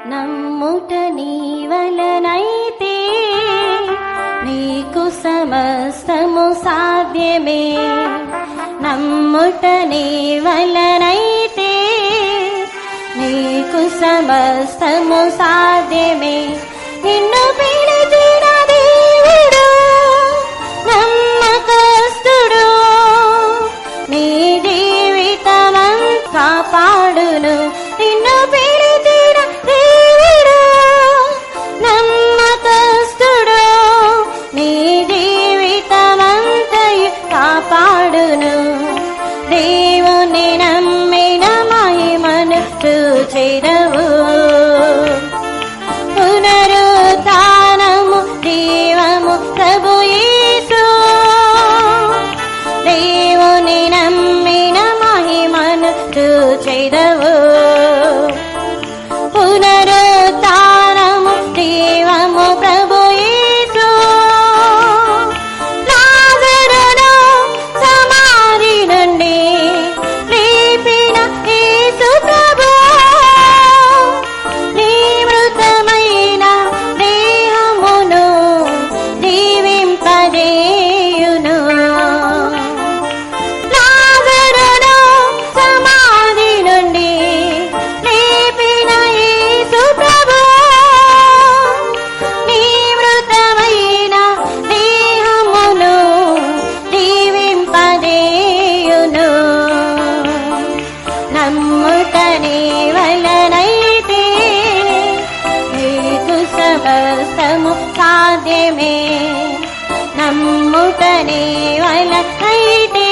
నమ్ముట నీ వలనైతే నీకు సమస్తము సాధ్యమే. నమ్ముట నీ వలనైతే నీకు సమస్తము సాధ్యమే. నిన్ను పిలిచిన దేవుడు నమ్మకస్తుడు, నీ జీవితమంతా కాపాడును. నిన్ను పిలిచిన దేవుడు నమ్మకస్తుడు, నీ జీవితమంతయు కాపాడును. దేవుని నమ్మిన మహిమను చూచెదవు. పునరుత్థానము జీవము ప్రభు యేసు. దేవుని నమ్మిన మహిమను చూచెదవు. పునరుత్థానము జీవము ప్రభు యేసు. లాజరును సమాధి నుండి లేపిన యేసు ప్రభు, నీ మృతమైన దేహమును జీవింపజేయును. లాజరును సమాధి నుండి లేపిన యేసు ప్రభు, నీ మృతమైన దేహమును జీవింపజేయును. నమ్ముట నీ వలనైతే నీకు సమస్తము సాధ్యమే. నమ్ముట నీ వలనైతే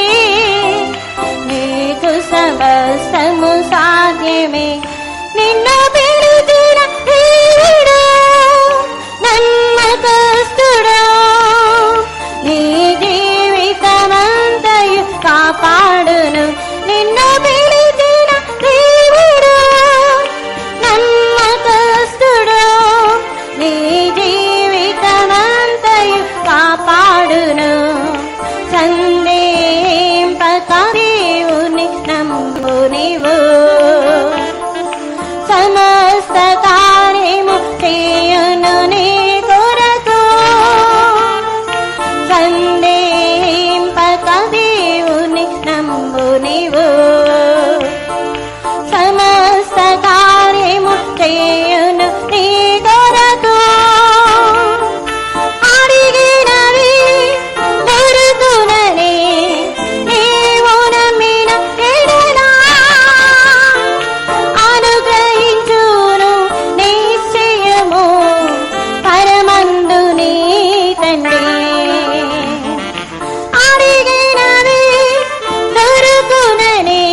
నీకు సమస్తము సాధ్యమే. నిన్ను పిలిచిన దేవుడు నమ్మకస్తుడు, నీ జీవితమంతయు కాపాడును. నిన్ను పిలిచిన దేవుడు నమ్మకస్తుడు, నీ జీవితమంతయు కాపాడును. సందేహింపక దేవుని నమ్ము నీవు, సమస్త కార్యము చేయును నీ కొరకు. సందేహింపక దేవుని నమ్ము నీవు, సమస్త కార్యము చేయును నీ కొరకు. అడిగినవి దొరుకునని నీవు నమ్మిన ఎడల అనుగ్రహించును నిశ్చయము పరమందు నీ తండ్రి. అడిగినవి దొరుకునని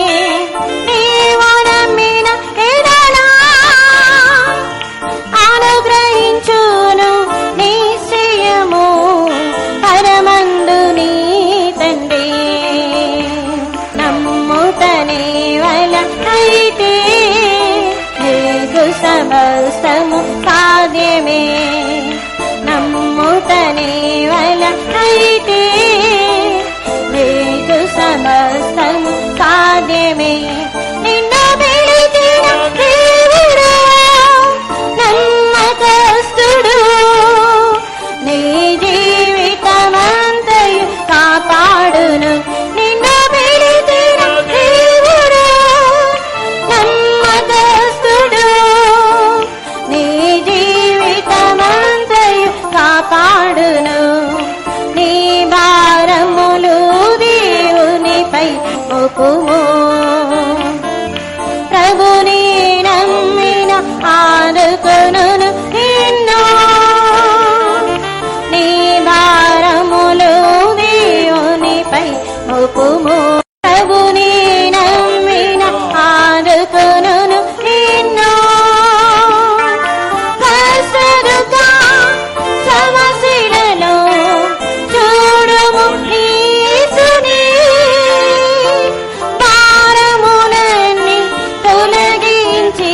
నీవు నమ్మిన ఎడల అనుగ్రహించును నిశ్చయము పరమందు నీ తండ్రి. నమ్ముట నీ వలనైతే నీకు సమస్తము సాధ్యమే. నమ్ముట నీ వలనైతే నీకు సమస్తము సాధ్యమే. నిన్ను పిలిచిన దేవుడు నమ్మకస్తుడు, నీ జీవితమంతయు కాపాడును. నిన్ను పిలిచిన దేవుడు నమ్మకస్తుడు, నీ జీవితమంతయు కాపాడును. నీ భారములు దేవునిపై మోపుము. ప్రభుని నమ్మిన ఆదుకొనును నిన్ను. నీ భారములు దేవునిపై మోపుము. ప్రభుని నమ్మిన ఆదుకొనును నిన్ను. కష్టదుఃఖ సమస్యలలో చూడుము యేసుని. భారములన్నీ తొలగించి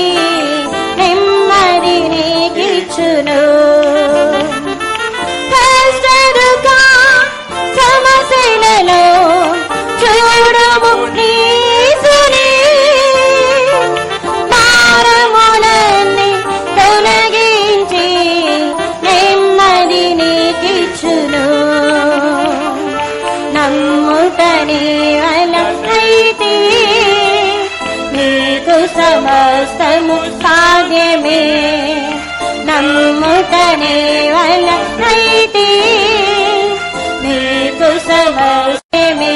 నెమ్మది నీకిచ్చును. కష్టదుఃఖ సమస్యలలో చూడుము యేసుని. భారములన్నీ సమస్తము సాధ్యమే నమ్ముటనే వలనైతే నీకు సమస్తమే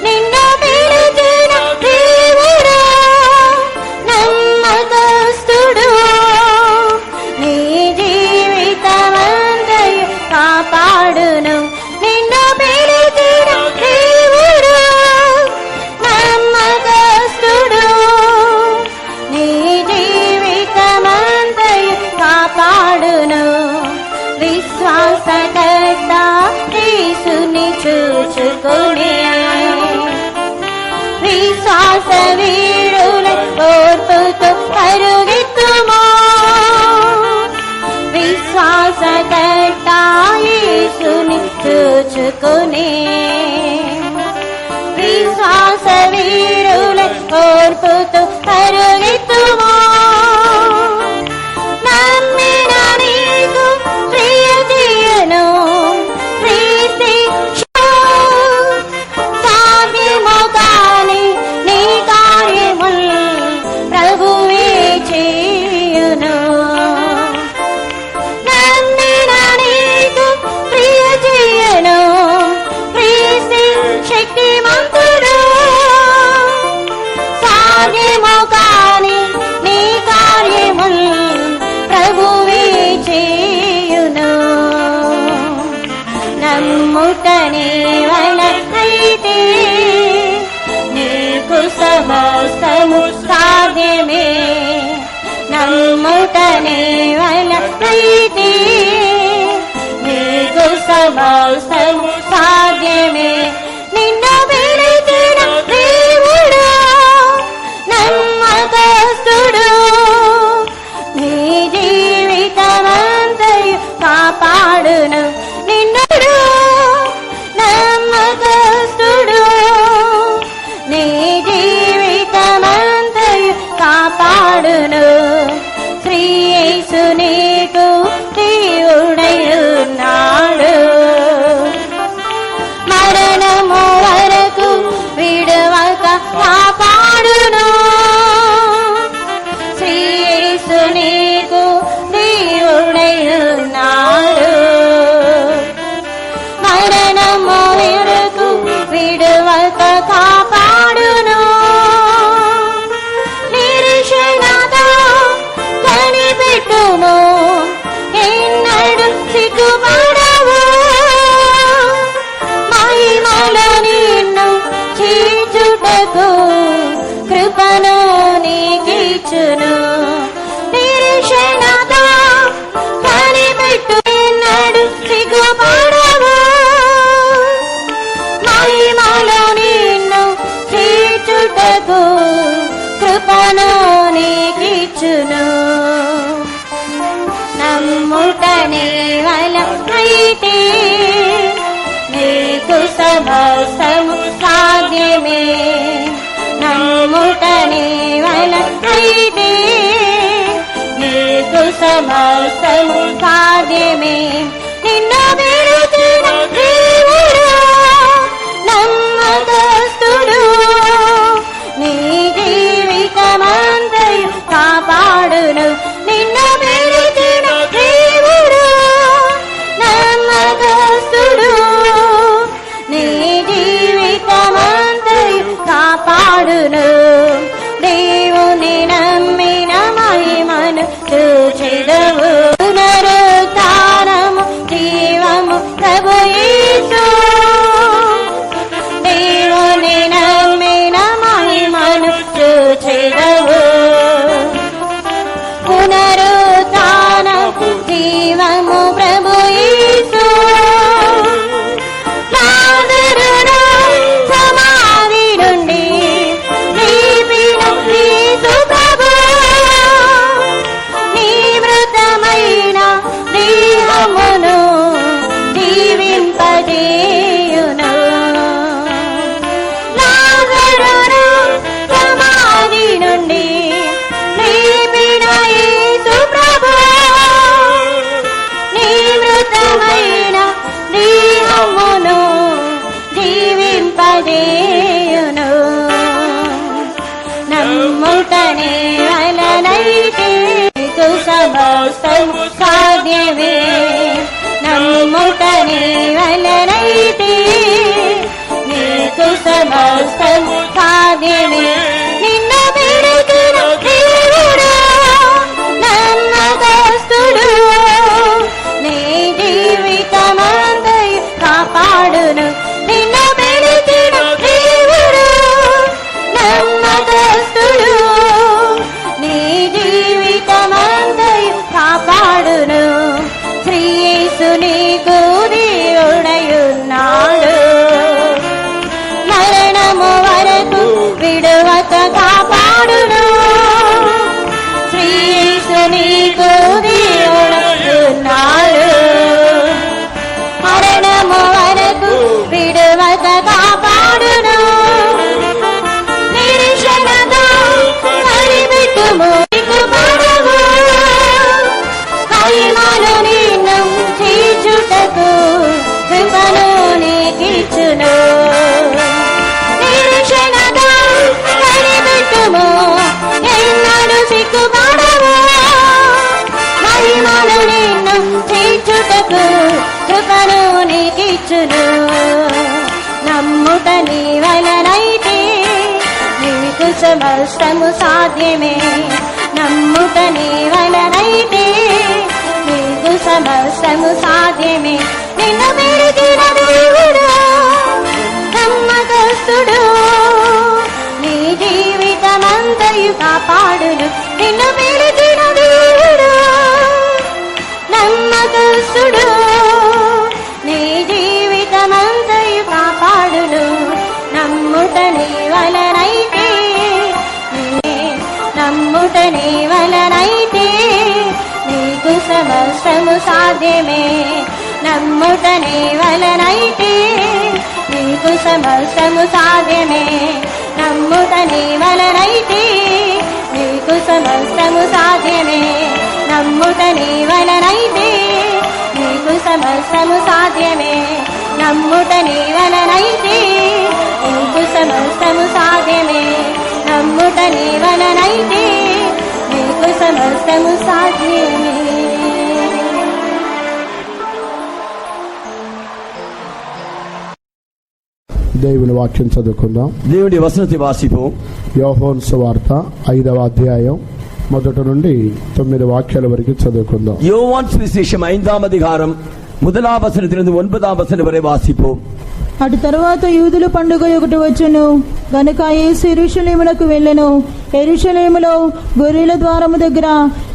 నిన్ను పిలిచిన దేవుడా నమ్మకస్తుడు నీ జీవితమంతయు కాపాడును నిన్ను పిలిచిన దేవుడు నమ్మకస్తుడు నీ జీవితమంతయు కాపాడును విశ్వాసకర్త యేసుని చూచుకునే విశ్వాస వీరుల ఓర్పుతో పరుగెత్తుమా విశ్వాసకర్త యేసుని చూచుకునే విశ్వాస వీరుల ఓర్పుతో పరుగెత్తుమా నమ్మిన నీకు ప్రియజీయను సాధ్యము కాని నీ కార్యముల్ ప్రభువే చేయును నమ్మిన నీకు ప్రియజీయను శక్తిమంతుడు సాధ్యము కాని నీ కార్యముల్ ప్రభువే చేయును నమ్ముటనే వలనైతే నీకు సమస్తము సాధ్యమే నమ్ముటనే వలనైతే నీకు సమస్తము సాధ్యమే నిన్ను పిలిచిన దేవుడు నమ్మకస్తుడు నీ జీవితమంతయు కాపాడును నిన్నుడు నమ్మకస్తుడు నీ జీవితమంతయు కాపాడును శ్రీ యేసు నీకు దేవుడై ఉన్నాడు మరణము వరకు విడవక కాపాడును శ్రీ యేసు నీకు దేవుడై ఉన్నాడు మరణము వరకు విడవక కాపాడును నిరీక్షణతో కనిపెట్టుము ఎన్నడు సిగ్గుపడవు మహిమలో నిన్ను చేర్చుటకు కృపను నీకిచ్చును నిరీక్షణతో కనిపెట్టు ఎన్నడు సిగ్గుపడవు మహిమలో నిన్ను చేర్చుటకు కృపను నీకిచ్చును నమ్ముటనే వలనైతే నీకు సమస్తము సాధ్యమే నమ్ముటనే వలనైతే నీకు సమస్తము సాధ్యమే నిన్ను పిలిచిన దేవుడు నమ్మకస్తుడు నీ జీవితమంతయు కాపాడును నిన్ను పిలిచిన దేవుడు నమ్మకస్తుడు నీ జీవితమంతయు కాపాడును దేవుని నమ్మిన మహిమను చూచెదవు పునరుత్థానము జీవము ప్రభు యేసు దేవుని నమ్మిన సమస్తము సాధ్యమే నమ్ముట నీ వలనైతే నీకు సమస్తము సాధ్యమే నిన్ను మెరిగిన దేవుడు నమ్మకస్తుడు నీ జీవితమంతయు కాపాడును నిన్ను మెరిగిన దేవుడు నమ్మకస్తుడు నీ జీవితమంతయు కాపాడును శ్రీ యేసు నీకు దేవుడయున్నాడు మరణము వరకు విడువక కాపాడును శ్రీ యేసు నీకు దేవుడయున్నాడు మరణము వరకు విడువక కాపాడును నిరీక్షణతో పరిపెట్టుము సిగ్గుపడవు మహిమను నిన్ను చేర్చుటకు కృపను నీకిచ్చును నిరీక్షణతో పరిపెట్టుము ఎన్నడూ సిగ్గుపడవు మహిమను నిన్ను చేర్చుటకు కృపను నీకిచ్చును నమ్ముట నీ వలనైతే నీకు సమస్తము సాధ్యమే నమ్ముట నీ వలనైతే నీకు సమస్తము సాధ్యమే నిన్ను మెరిగిన దేవుడు నమ్మకస్తుడు నీ జీవితమంతయు కాపాడును నిన్ను మెరిగిన దేవుడు నమ్మకస్తుడు నీ జీవితమంతయు కాపాడును నమ్ముట నీ వలనైతే నమ్ముట నీ వలనైతే నీకు సమస్తము సాధ్యమే నమ్ముట నీ వలనైతే నీకు సమస్తము సాధ్యమే నమ్ముట నీ వలనైతే నీకు సమస్తము సాధ్యమే నమ్ముట నీ వలనైతే నీకు సమస్తము సాధ్యమే నమ్ముట నీ వలనైతే నీకు సమస్తము సాధ్యమే నమ్ముట నీ వలనైతే నీకు సమస్తము సాధ్యమే దేవుని వాక్యం చదువుకుందాం. దేవుడి వసతి వాసిపు యోహాను సువార్త 5వ అధ్యాయం 1 నుండి 9 వాక్యాల వరకు చదువుకుందాం. யோவான் சுவிசேஷம் 5ஆம் அதிகாரம் 1ஆம் வசனத்திலிருந்து 9ஆம் வசனம் வரை வாசிப்போம். అటు తరువాత యూదుల పండుగ ఒకటి వచ్చెను గనుక యేసు యెరూషలేమునకు వెళ్ళెను. యెరూషలేములో గొర్రెల ద్వారము దగ్గర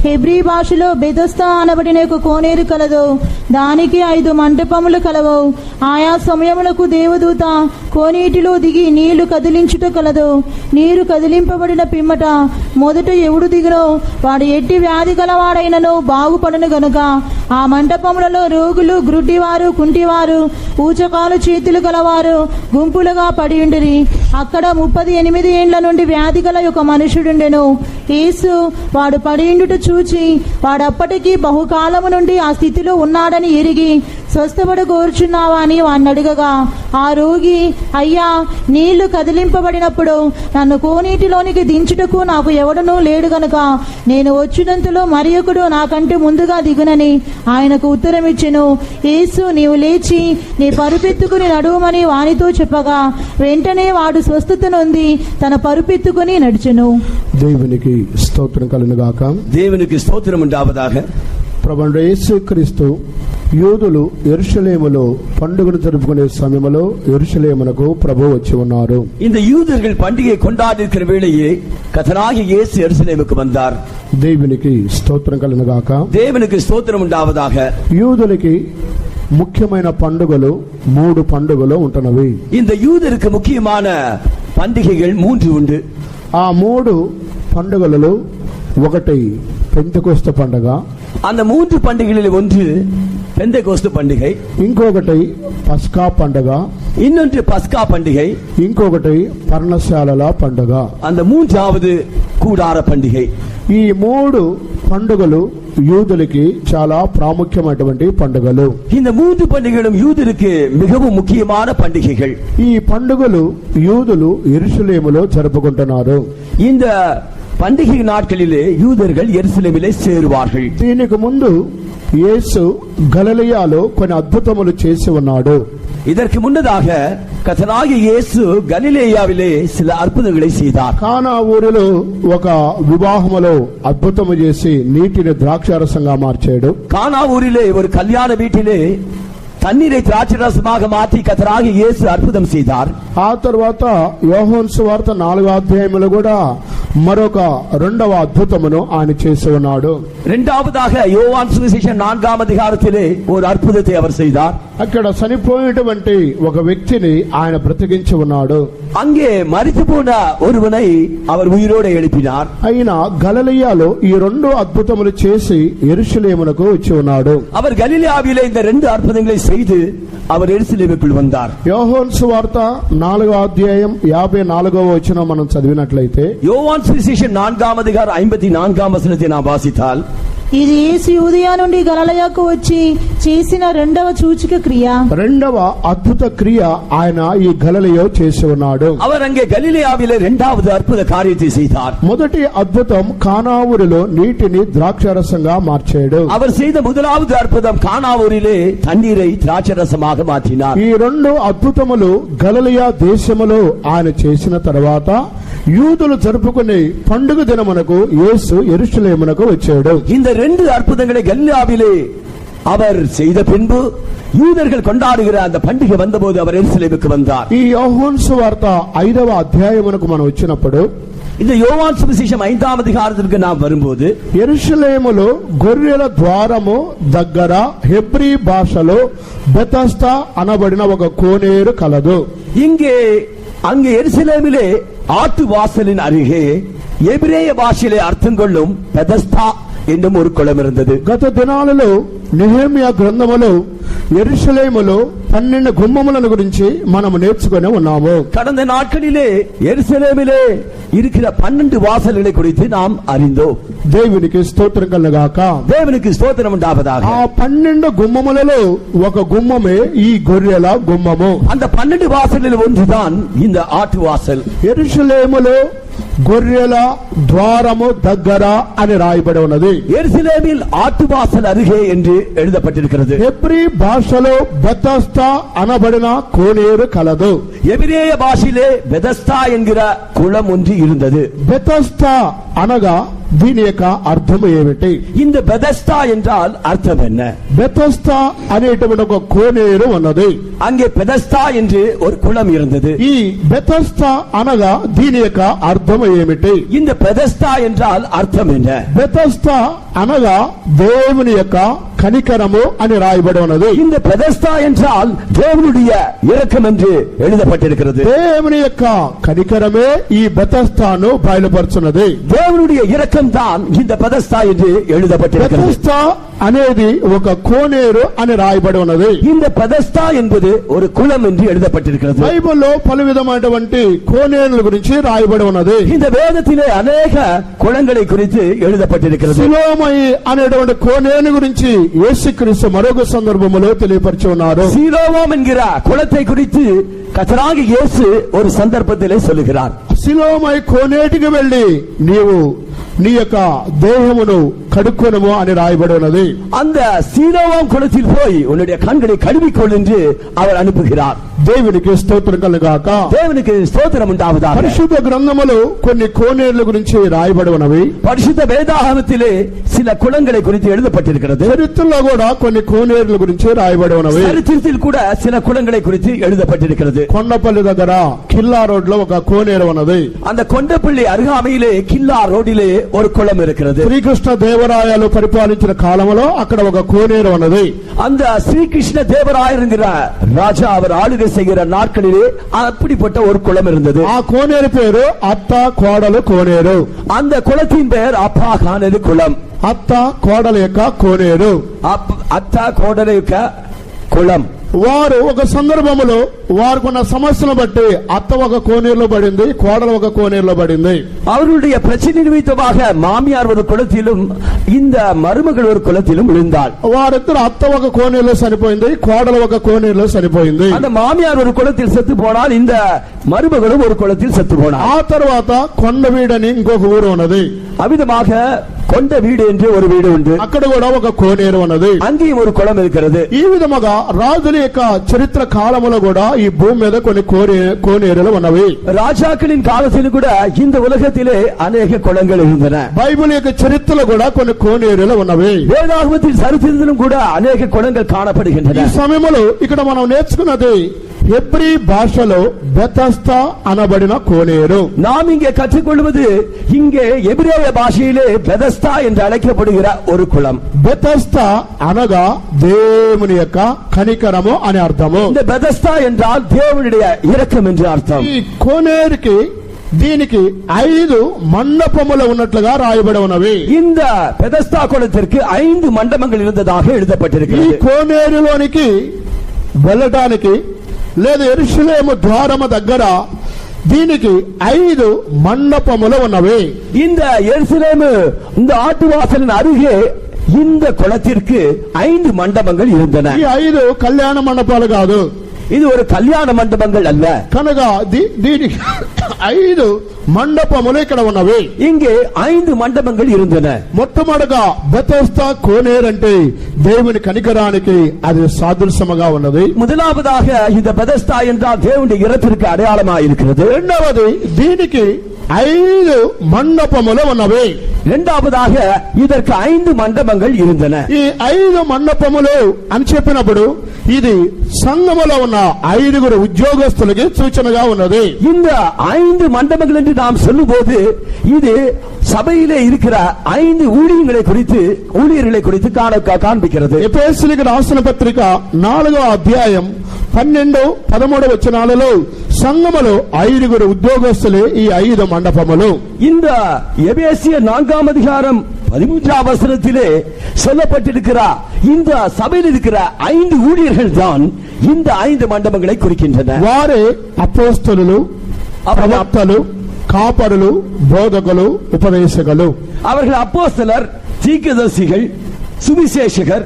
హెబ్రీ భాషలో బెతెస్దా అనబడిన ఒక కోనేరు కలదు. దానికి 5 మంటపములు కలవు. ఆయా సమయములకు దేవదూత కోనేటిలో దిగి నీళ్లు కదిలించుట కలదు. నీరు కదిలింపబడిన పిమ్మట మొదట ఎవడు దిగునో వాడు ఎట్టి వ్యాధి గలవాడైనను బాగుపడను గనుక ఆ మంటపములలో రోగులు, గ్రుడ్డివారు, కుంటివారు, ఊచకాలు చేతులు గలవారు గుంపులుగా పడి ఉండిరి. అక్కడ 38 ఏండ్ల నుండి వ్యాధి గల ఒక మనుషుడుండెను. యేసు వాడు పడియుండుట చూచి వాడప్పటికీ బహుకాలము నుండి ఆ స్థితిలో ఉన్నాడని ఎరిగి స్వస్థపడ కోరుచున్నావా అని వాడిని అడగగా ఆ రోగి, అయ్యా, నీళ్లు కదిలింపబడినప్పుడు నన్ను కోనీటిలోనికి దించుటకు నాకు ఎవడనూ లేడు గనుక నేను వచ్చినంతలో మరి ఒకడు నాకంటే ముందుగా దిగునని ఆయనకు ఉత్తరం ఇచ్చెను. యేసు, నీవు లేచి నీ పరుపెత్తుకుని నడువమని వానితో చెప్పగా వెంటనే వాడు స్వస్థత నొంది తన పరుపెత్తుకుని నడిచెను. దేవునికి స్తోత్రం కలుగును గాక. దేవునికి స్తోత్రం ఉండావதாக. ప్రభువైన యేసుక్రీస్తు యూదులు యెరూషలేములో పండుగను జరుపుకునే సమయంలో యెరూషలేమునకు ప్రభువు వచ్చి ఉన్నారు. இந்த யூதர்கள் பண்டிகை கொண்டாடியிருக்கிற வேளையே கர்த்தராகிய இயேசு எருசலேமுக்கு வந்தார். దేవునికి స్తోత్రం కలుగును గాక. దేవునికి స్తోత్రం ఉండావதாக. యూదులకి ముఖ్యమైన పండుగలు 3 పండుగలు ఉంటున్నవి. இந்த யூதருக்கு முக்கியமான பண்டிகைகள் 3 உண்டு. ఆ 3 పండుగలలో ఒకటి పెంతెకొస్తు పండుగ. அந்த 3 பண்டிகைகளில் ஒன்று பெந்தெகோஸ்து பண்டிகை, ఇంకొకటి పస్కా పండుగ, இன்னொன்று பஸ்கா பண்டிகை, ఇంకొకటి పర్ణశాలల పండుగ. அந்த 3வது கூடார பண்டிகை. ఈ 3 పండుగలు యూదులకి చాలా ప్రాముఖ్యమైనటువంటి పండుగలు. இந்த 3 பண்டிகைகளும் யூதருக்கு மிகவும் முக்கியமான பண்டிகைகள். ఈ పండుగలు యూదులు యెరూషలేములో జరుపుకుంటున్నారు. இந்த பண்டிகை நாட்களிலே யூதர்கள் எருசலேமிலே சேருவார்கள். దీనికి ముందు యేసు గలిలయలో కొన్ని అద్భుతములు చేసి ఉన్నాడు. இதற்கு முன்னதாக கர்த்தராகிய இயேசு கலிலேயாவிலே சில அற்புதங்களை செய்தார். కానా ఊరిలో ఒక వివాహములో అద్భుతము చేసి నీటిని ద్రాక్షారసంగా మార్చాడు. கானா ஊரிலே ஒரு கல்யாண வீட்டிலே தண்ணீரை திராட்சரசமாக மாற்றி கர்த்தராகிய இயேசு அற்புதம் செய்தார். ఆ తర్వాత యోహాను సువార్త 4వ అధ్యాయములో కూడా మరొక రెండవ అద్భుతమును ఆయన చేసి ఉన్నాడు. இரண்டாவதாக யோவான் சுவிசேஷம் 4ஆம் அதிகாரத்திலே ஒரு அற்புதத்தை அவர் செய்தார். అక్కడ చనిపోయినటువంటి ఒక వ్యక్తిని ఆయన బ్రతికించి ఉన్నాడు. அங்கே மரித்து போன ஒருவனை அவர் உயிரோடு எழுப்பினார். అయినా గలిలయలో ఈ రెండు అద్భుతములు చేసి యెరూషలేమునకు వచ్చి ఉన్నాడు. அவர் கலிலேயாவிலே இந்த ரெண்டு அற்புதங்களை செய்து அவர் எருசலேமுக்குள் வந்தார். యోహాను సువార్త 4వ అధ్యాయం 54వ వచనం మనం చదివినట్లయితే, யோவான் சுவிசேஷம் 4ஆம் அதிகாரம் 54ஆம் వచనத்தை நாம் வாசித்தால், ఇది యేసు యూదయ నుండి గలిలయకు వచ్చి చేసిన రెండవ సూచక క్రియ. రెండవ అద్భుత క్రియ ఆయన ఈ గలిలయలో చేసి ఉన్నాడు. அவர் அங்கே கலிலேயாவிலே இரண்டாவது அற்புத காரியத்தை செய்தார். మొదటి అద్భుతం కానా ఊరిలో నీటిని ద్రాక్షారసంగా మార్చాడు. அவர் செய்த முதலாவது அற்புதம் கானா ஊரிலே தண்ணீரை திராட்சரசமாக மாற்றினார். ఈ రెండు అద్భుతములు గలిలయ దేశములో ఆయన చేసిన తర్వాత యూదులు జరుపుకునే పండుగ దినమునకు యేసు యెరూషలేమునకు వచ్చాడు. இந்த ரெண்டு அற்புதங்களை கலிலேயாவிலே அவர் செய்த பின்பு யூதர்கள் கொண்டாடுகிற அந்த பண்டிகை வந்தபோது அவர் எருசலேமுக்கு வந்தார். ఈ యోహాను సువార్త 5వ అధ్యాయమునకు మనం వచ్చినప్పుడు, இந்த யோவான் சுவிசேஷம் 5ஆம் அதிகாரத்திற்கு நாம் வரும்போது, యెరూషలేములో గొర్రెల ద్వారము దగ్గర హెబ్రీ భాషలో బెతస్దా అనబడిన ఒక కోనేరు కలదు. அங்கே எருசலேமிலே ஆட்டு வாசலின் அருகே எபிரேய பாஷையிலே அர்த்தம் கொள்ளும் பெதஸ்தா என்னும் ஒரு குளம் இருந்தது. గత దినాలలో నెహెమియా గ్రంథములో యెరూషలేములో 12 గుమ్మములను గురించి మనం నేర్చుకుని ఉన్నాము. கடந்த நாட்களிலே எருசலேமிலே இருக்கிற 12 வாசல்களை குறித்து நாம் அறிந்தோம். దేవునికి స్తోత్రం కలుగాక. தேவனுக்கு ஸ்தோத்திரம் உண்டாவதாக. ఆ 12 గుమ్మములలో ఒక గుమ్మమే ఈ గొర్రెల గుమ్మము. அந்த 12 வாசலில் ஒன்றுதான் இந்த ஆட்டு வாசல். యెరూషలేములో గొర్రెల ద్వారము దగ్గర అని రాయబడి ఉన్నది. எருசலேமில் ஆட்டு வாசல் அருகே என்று எழுதப்பட்டிருக்கிறது. హెబ్రీ భాషలో బెతస్దా అనబడిన కోనేరు కలదు. எபிரேய பாஷையிலே பெதஸ்தா என்கிற குளம் ஒன்று இருந்தது. బెతస్దా అనగా దీని యొక్క అర్థం ఏమిటి? இந்த பெதஸ்தா என்றால் அர்த்தம் என்ன? బెతస్దా అనేటువంటి ఒక కోనేరు ఉన్నది. அங்கே பெதஸ்தா என்று ஒரு குளம் இருந்தது. ఈ బెతస్దా అనగా దీని యొక్క అర్థం ఏమిటి? இந்த பெதஸ்தா என்றால் அர்த்தம் என்ன? బెతస్దా అనగా దేవుని యొక్క కనికరము అని రాయబడి ఉన్నది. இந்த பெதஸ்தா என்றால் தேவனுடைய இரக்கம் என்று எழுதப்பட்டிருக்கிறது. దేవుని యొక్క కనికరమే ఈ బెతస్దాను బయలుపరుచున్నది. தேவனுடைய இரக்கம் தான் இந்த பெதஸ்தா என்று எழுதப்பட்டிருக்கிறது. బెతస్దా అనేది ఒక కోనేరు అని రాయబడి ఉన్నది. இந்த பெதஸ்தா என்பது ஒரு குளம் என்று எழுதப்பட்டிருக்கிறது. బైబిల్లో పలు విధమైనటువంటి కోనేరుల గురించి రాయబడి ఉన్నది. இந்த வேதத்திலே அநேக குளங்களை குறித்து எழுதப்பட்டிருக்கிறது. సిలోమయి అనేటువంటి కోనేరు గురించి యేసుక్రీస్తు మరొక సందర్భంలో తెలియపరిచి ఉన్నారు. சீலோவாம் என்கிற குளத்தை குறித்து கர்த்தராகிய இயேசு ஒரு சந்தர்ப்பத்திலே சொல்லுகிறார். సిలోమయి కోనేటికి వెళ్లి నీవు నీ యొక్క దేహమును కడుక్కొనుము అని రాయబడి ఉన్నది. அந்த சீலோவாம் குளத்தில் போய் உன்னுடைய கண்களை கழுவிக்கொள் என்று அவர் அனுப்புகிறார். దేవునికి స్తోత్రం కలుగాక. தேவனுக்கு ஸ்தோத்திரம் உண்டாவதாக. పరిశుద్ధ గ్రంథములో కొన్ని కోనేరుల గురించి రాయబడి ఉన్నవి. பரிசுத்த வேதாகமத்திலே சில குளங்களை குறித்து எழுதப்பட்டிருக்கிறது. చరిత్రలో కూడా కొన్ని కోనేరుల గురించి రాయబడి ఉన్నవి. சரித்திரத்தில் கூட சில குளங்களை குறித்து எழுதப்பட்டிருக்கிறது. కొండపల్లి దగ్గర కిల్లా రోడ్ లో ఒక కోనేరు ఉన్నది. அந்த கொண்டப்பள்ளி அருகாமையிலே கில்லா ரோடிலே ஒரு குளம் இருக்கிறது. శ్రీకృష్ణ దేవరాయలు పరిపాలించిన కాలంలో అక్కడ ఒక కోనేరు ఉన్నది. அந்த ஸ்ரீகிருஷ்ண தேவராயர் என்கிற ராஜா அவர் ஆளுகை செய்கிற நாட்களிலே அப்படிப்பட்ட ஒரு குளம் இருந்தது. ఆ కోనేరు పేరు అత్త కోడలు కోనేరు. அந்த குளத்தின் பெயர் அப்பா கானது குளம். అత్త కోడల యొక్క కోనేరు. அத்தா கோடலை குளம். వారు ఒక సందర్భంలో వారికున్న సమస్యను బట్టి అత్త ఒక కోనేరులో పడింది, కోడలు ఒక కోనేరులో పడింది. அவர்களுடைய பிரச்சனை நிமித்தமாக மாமியார் ஒரு குளத்திலும் இந்த மருமகள் ஒரு குளத்திலும் விழுந்தாள். వారిద్దరు అత్త ఒక కోనేరులో చనిపోయింది, కోడలు ఒక కోనేరులో చనిపోయింది. அந்த మామియార్ ஒரு குளத்தில் செத்து போனால் இந்த மருமகளும் ஒரு குளத்தில் செத்து போனாள். ఆ తర్వాత కొండవీడని ఇంకొక ఊరు ఉన్నది. அவ்விதமாக కొండ వీడు என்று ஒரு వీడు ఉంది. అక్కడ కూడా ఒక కోనేరు ఉన్నది. அங்கேயும் ஒரு குளம் இருக்கிறது. ఈ విధముగా రాజుల యొక్క చరిత్ర కాలములో కూడా ఈ భూమి మీద కొన్ని కోనేరులు ఉన్నవి. రాజాக்களின் காலத்தில் கூட இந்த உலகத்திலே अनेक குளங்கள் இருந்தன. బైబిల్ యొక్క చరిత్రలో కూడా కొన్ని కోనేరులు ఉన్నవి. வேதாகமத்தில் சரித்திரத்திலும் கூட अनेक குளங்கள் காணப்படுகின்றன. ఈ సమయంలో ఇక్కడ మనం నేర్చుకున్నది హెబ్రీ భాషలో బెతస్దా అనబడిన కోనేరు. நாம் இங்கே கற்றுக்கொள்வது இங்கே எபிரேய பாஷையிலே பெதஸ்தா என்று அழைக்கப்படுகிற ஒரு குளம். బెతస్దా అనగా దేవుని యొక్క కనికరము అని అర్థము. இந்த பெதஸ்தா என்றால் தேவனுடைய இரக்கம் என்று அர்த்தம். ఈ కోనేరుకి దీనికి 5 మండపములు ఉన్నట్లుగా రాయబడి ఉన్నవి. இந்த பெதஸ்தா குளத்திற்கு 5 மண்டபங்கள் இருந்ததாக ఈ எழுதப்பட்டிருக்கிறது. కోనేరులోనికి వెళ్ళటానికి లేదా యెరూషలేము ద్వారము దగ్గర దీనికి 5 మండపములు ఉన్నవి. இந்த எருசலேமு இந்த ஆட்டுவாசலின் அருகே இந்த குளத்திற்கு 5 மண்டபங்கள் இருந்தன. ఈ 5 కళ్యాణ మండపాలు కాదు, இது ஒரு கல்யாண மண்டபங்கள் அல்ல. కనుక దీనికి 5 మండపములు ఇక్కడ ఉన్నవి. இங்கே 5 மண்டபங்கள் இருந்தன. మొట్టమొదటిగా బెతస్దా కోనేరు అంటే దేవుని కనికరానికి అది సాదృశ్యముగా ఉన్నది. முதலாவதாக இந்த பெதஸ்தா என்றால் தேவனுடைய இரத்திற்கு அடையாளமாக இருக்கிறது. రెండవది దీనికి 5 మండపములు ఉన్నవి. இரண்டாவதாக இதற்கு 5 மண்டபங்கள் இருந்தன. ఈ 5 మండపములు అని చెప్పినప్పుడు ఇది సంఘములో ఉన్న 5 ఉద్యోగస్తులకి సూచనగా ఉన్నది. இந்த 5 மண்டபங்கள் என்று நாம் சொல்லும்போது இது சபையிலே இருக்கிற 5 ஊழியர்களை குறித்து காண்பிக்கிறது. ఎఫెసీయులకు రాసిన పత్రిక 4వ అధ్యాయం 12, 13 వచనాలలో సంఘములో 5 ఉద్యోగస్తులే ఈ 5 మండపములు. இந்த எபேசியர் 4ஆம் அதிகாரம் 13ஆம் வசனத்திலே சொல்லப்பட்டிருக்கிறார். இந்த சபையில் இருக்கிற 5 ஊழியர்கள் தான் இந்த 5 மண்டபங்களை குறிக்கின்றன. వారే అపోస్తలులు, ప్రవక్తలు, కాపరులు, బోధకులు, ఉపదేశకులు. அவர்கள் அப்போஸ்தலர், தீர்க்கதரிசிகள், சுவிசேஷகர்,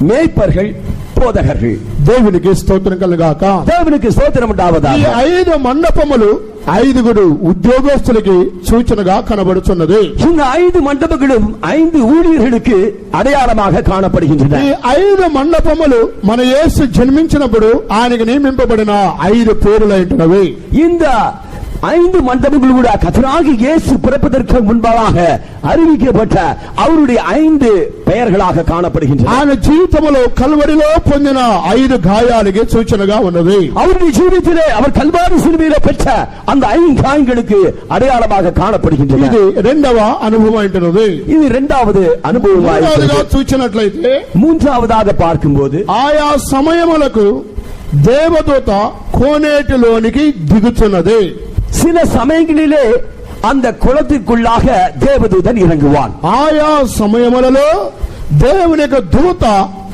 மேய்ப்பர்கள், போதகர்கள். దేవునికి స్తోత్రం కలుగాక. தேவனுக்கு ஸ்தோத்திரம் உண்டாவதாக. ఈ 5 మండపములు 5 ఉద్యోగస్తులకి సూచనగా కనబడుతున్నది. இந்த 5 மண்டபங்களும் 5 ஊழியர்களுக்கு అடைయాళமாக காணப்படுகின்றன. ఈ 5 మండపములు మన యేసు జన్మించినప్పుడు ఆయనకు నియమింపబడిన 5 పేర్లైనవి. இந்த 5 மண்டபங்கள் கூட கர்த்தராகிய இயேசு பிறப்பதற்கு முன்பாக அறிவிக்கப்பட்ட அவருடைய 5 பெயர்களாக காணப்படுகின்றன. ఆయన జీవితంలో కల్వరిలో పొందిన 5 గాయాలకి సూచనగా ఉన్నది. அவருடைய ஜீவிதத்திலே அவர் கல்வாரி சிலுவையிலே பெற்ற அந்த 5 காயங்களுக்கு அடையாளமாக காணப்படுகின்றன. ఇది రెండవ అనుభవం అంటున్నది. இது இரண்டாவது அனுபவமாக మూడవదిగా చూచినట్లయితే மூன்றாவதாக பார்க்கும்போது ఆయా సమయములకు దేవదూత కోనేటిలోనికి దిగుతున్నది. சில சமயங்களிலே அந்த குளத்திற்குள்ளாக தேவதூதன் இறங்குவான். ఆయా సమయములలో దేవుని యొక్క దూత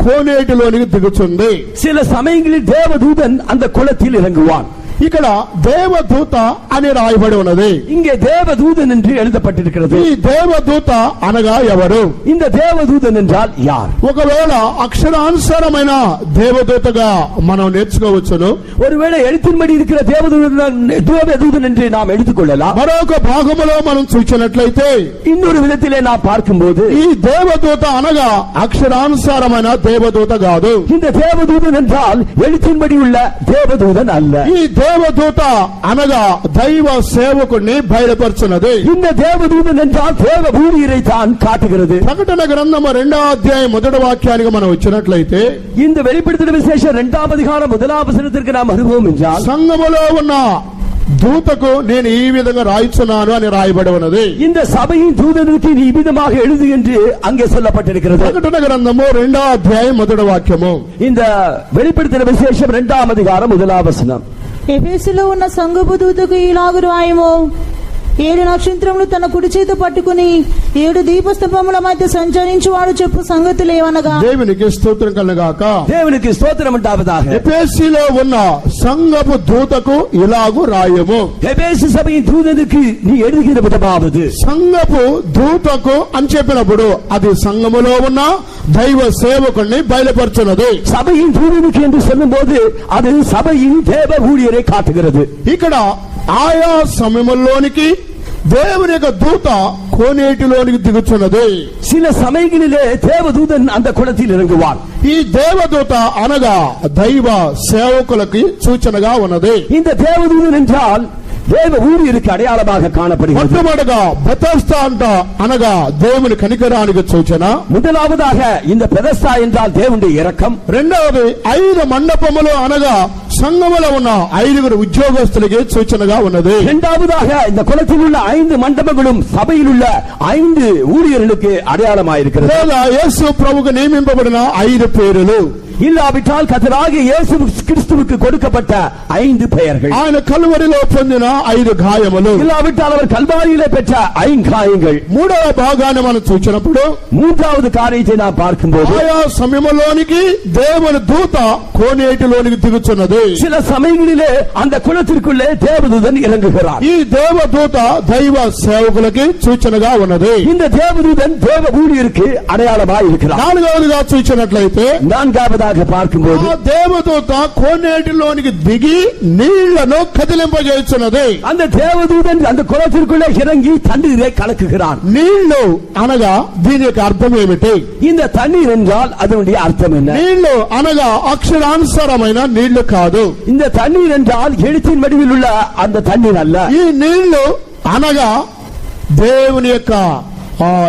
కోనేటిలోనికి దిగుతుంది. சில சமயங்களில் தேவதூதன் அந்த குளத்தில் இறங்குவான். ఇక్కడ దేవదూత అని రాయబడి ఉన్నది. இங்கே தேவதூதன் என்று எழுதப்பட்டிருக்கிறது. ఈ దేవదూత అనగా ఎవరు? இந்த தேவதூதன் என்றால் யார்? ఒకవేళ అక్షరానుసారమైన దేవదూతగా మనం నేర్చుకోవచ్చును. ஒருவேளை எழுத்தின்படி இருக்கிற தேவதூதன் என்று நாம் எடுத்துக்கொள்ளலாம். మరొక భాగములో మనం చూసినట్లయితే இன்னொரு விதத்திலே நாம் பார்க்கும்போது ఈ దేవదూత అనగా అక్షరానుసారమైన దేవదూత కాదు. இந்த தேவதூதன் என்றால் எழுத்தின்படி உள்ள தேவதூதன் அல்ல. ఈ దేవదూత అనగా దైవ సేవకుడిని బయలుపరుచున్నది. இந்த தேவதூதன் என்றால் தேவ ஊழியரை தான் காட்டுகிறது. ప్రకటన గ్రంథము 2వ అధ్యాయం 1వ వాక్యానికి మనం వచ్చినట్లయితే இந்த வெளிப்படுத்தின விசேஷம் 2ஆம் அதிகாரம் 1ஆம் வசனத்திற்கு நாம் வருவோம் என்றால் సంఘములో ఉన్న దూతకు నేను ఈ విధంగా రాయిస్తున్నాను అని రాయబడి ఉన్నది. இந்த சபையின் தூதனுக்கு நீ விதமாக எழுது என்று அங்கே சொல்லப்பட்டிருக்கிறது. ప్రకటన గ్రంథము 2వ అధ్యాయం 1వ వాక్యము. இந்த வெளிப்படுத்தின விசேஷம் 2ஆம் அதிகாரம் 1ஆம் வசனம். ఎఫెసులో ఉన్న సంఘపు దూతకు ఇలాగు రాయము, 7 నక్షత్రములు తన కుడి చేత పట్టుకుని 7 దీపస్తంభముల మధ్య సంచరించువాడు చెప్పు సంగతులు ఏమనగా. దేవునికి స్తోత్రం కలుగాక. దేవునికి స్తోత్రం உண்டாவதாக. ఎఫెసీలో ఉన్న సంఘపు దూతకు ఇలాగు రాయము. ఎఫెసు సభயின் దూతనికి నీ எழுதுகிற விதமாவது. సంఘపు దూతకు అని చెప్పినప్పుడు అది సంఘములో ఉన్న దైవ సేవకుణ్ణి బయలుపరచున్నది. సభயின் దూతనికి என்று சொல்லும்போது அது சபையின் தேவ ஊழியரை காட்டுகிறது. ఇక్కడ ఆయా సమయములోనికి దేవుని యొక్క దూత కోనేటిలోనికి దిగుచున్నది. சில சமயங்களிலே தேவதூதன் அந்த குளத்தில் இறங்குவார். ఈ దేవదూత అనగా దైవ సేవకులకి సూచనగా ఉన్నది. இந்த தேவதூதன் என்றால் தேவ ஊழியருக்கு அடையாளமாக காணப்படுகிறது. మొట్టమొదటిగా బెతెస్దా అంట అనగా దేవుని కనికరానికి సూచన. முதலாவதாக இந்த பெதஸ்தா என்றால் தேவனுடைய இரக்கம். రెండవది 5 మండపములు అనగా సంఘములో ఉన్న 5 ఉద్యోగస్తులకి సూచనగా ఉన్నది. இரண்டாவதாக இந்த குளத்தில் உள்ள 5 மண்டபங்களும் சபையில் உள்ள 5 ஊழியர்களுக்கு அடையாளமாயிருக்கிறது. లేదా యేసు ప్రభువుకు నియమింపబడిన 5 పేరులు. இல்லாவிட்டால் கர்த்தராகிய இயேசு கிறிஸ்துவுக்கு கொடுக்கப்பட்ட 5 பெயர்கள். ఆయన కలువరిలో పొందిన 5 గాయములు. இல்லாவிட்டால் அவர் கல்வாரியிலே பெற்ற 5 காயங்கள். మూడవ భాగాన్ని మనం చూచినప్పుడు மூன்றாவது காரியத்தை நாம் பார்க்கும்போது ఆయా సమయములోనికి దేవుని దూత కోనేటిలోనికి దిగుచున్నది. சில சமயங்களிலே அந்த குளத்திற்குள்ளே தேவதூதன் இறங்குகிறார். ఈ దేవదూత దైవ సేవకులకి సూచనగా ఉన్నది. இந்த தேவதூதன் தேவ ஊழியருக்கு அடையாளமாய் இருக்கிறார். నాలుగవదిగా చూచినట్లయితే நான்காவதாக பார்க்கும்போது ఆ దేవదూత కోనేటిలోనికి దిగి నీళ్లను కదిలింపజేస్తున్నది. அந்த தேவதூதன் அந்த குளத்திற்குள்ளே இறங்கி தண்ணீரை கலக்குகிறான். నీళ్లు అనగా దీని యొక్క అర్థం ఏమిటి? இந்த தண்ணீர் என்றால் அதனுடைய அர்த்தம் என்ன? నీళ్లు అనగా అక్షరానుసారమైన నీళ్లు కాదు. இந்த தண்ணீர் என்றால் எழுத்தின் வடிவில் உள்ள அந்த தண்ணீர் அல்ல. ఈ నీళ్లు అనగా దేవుని యొక్క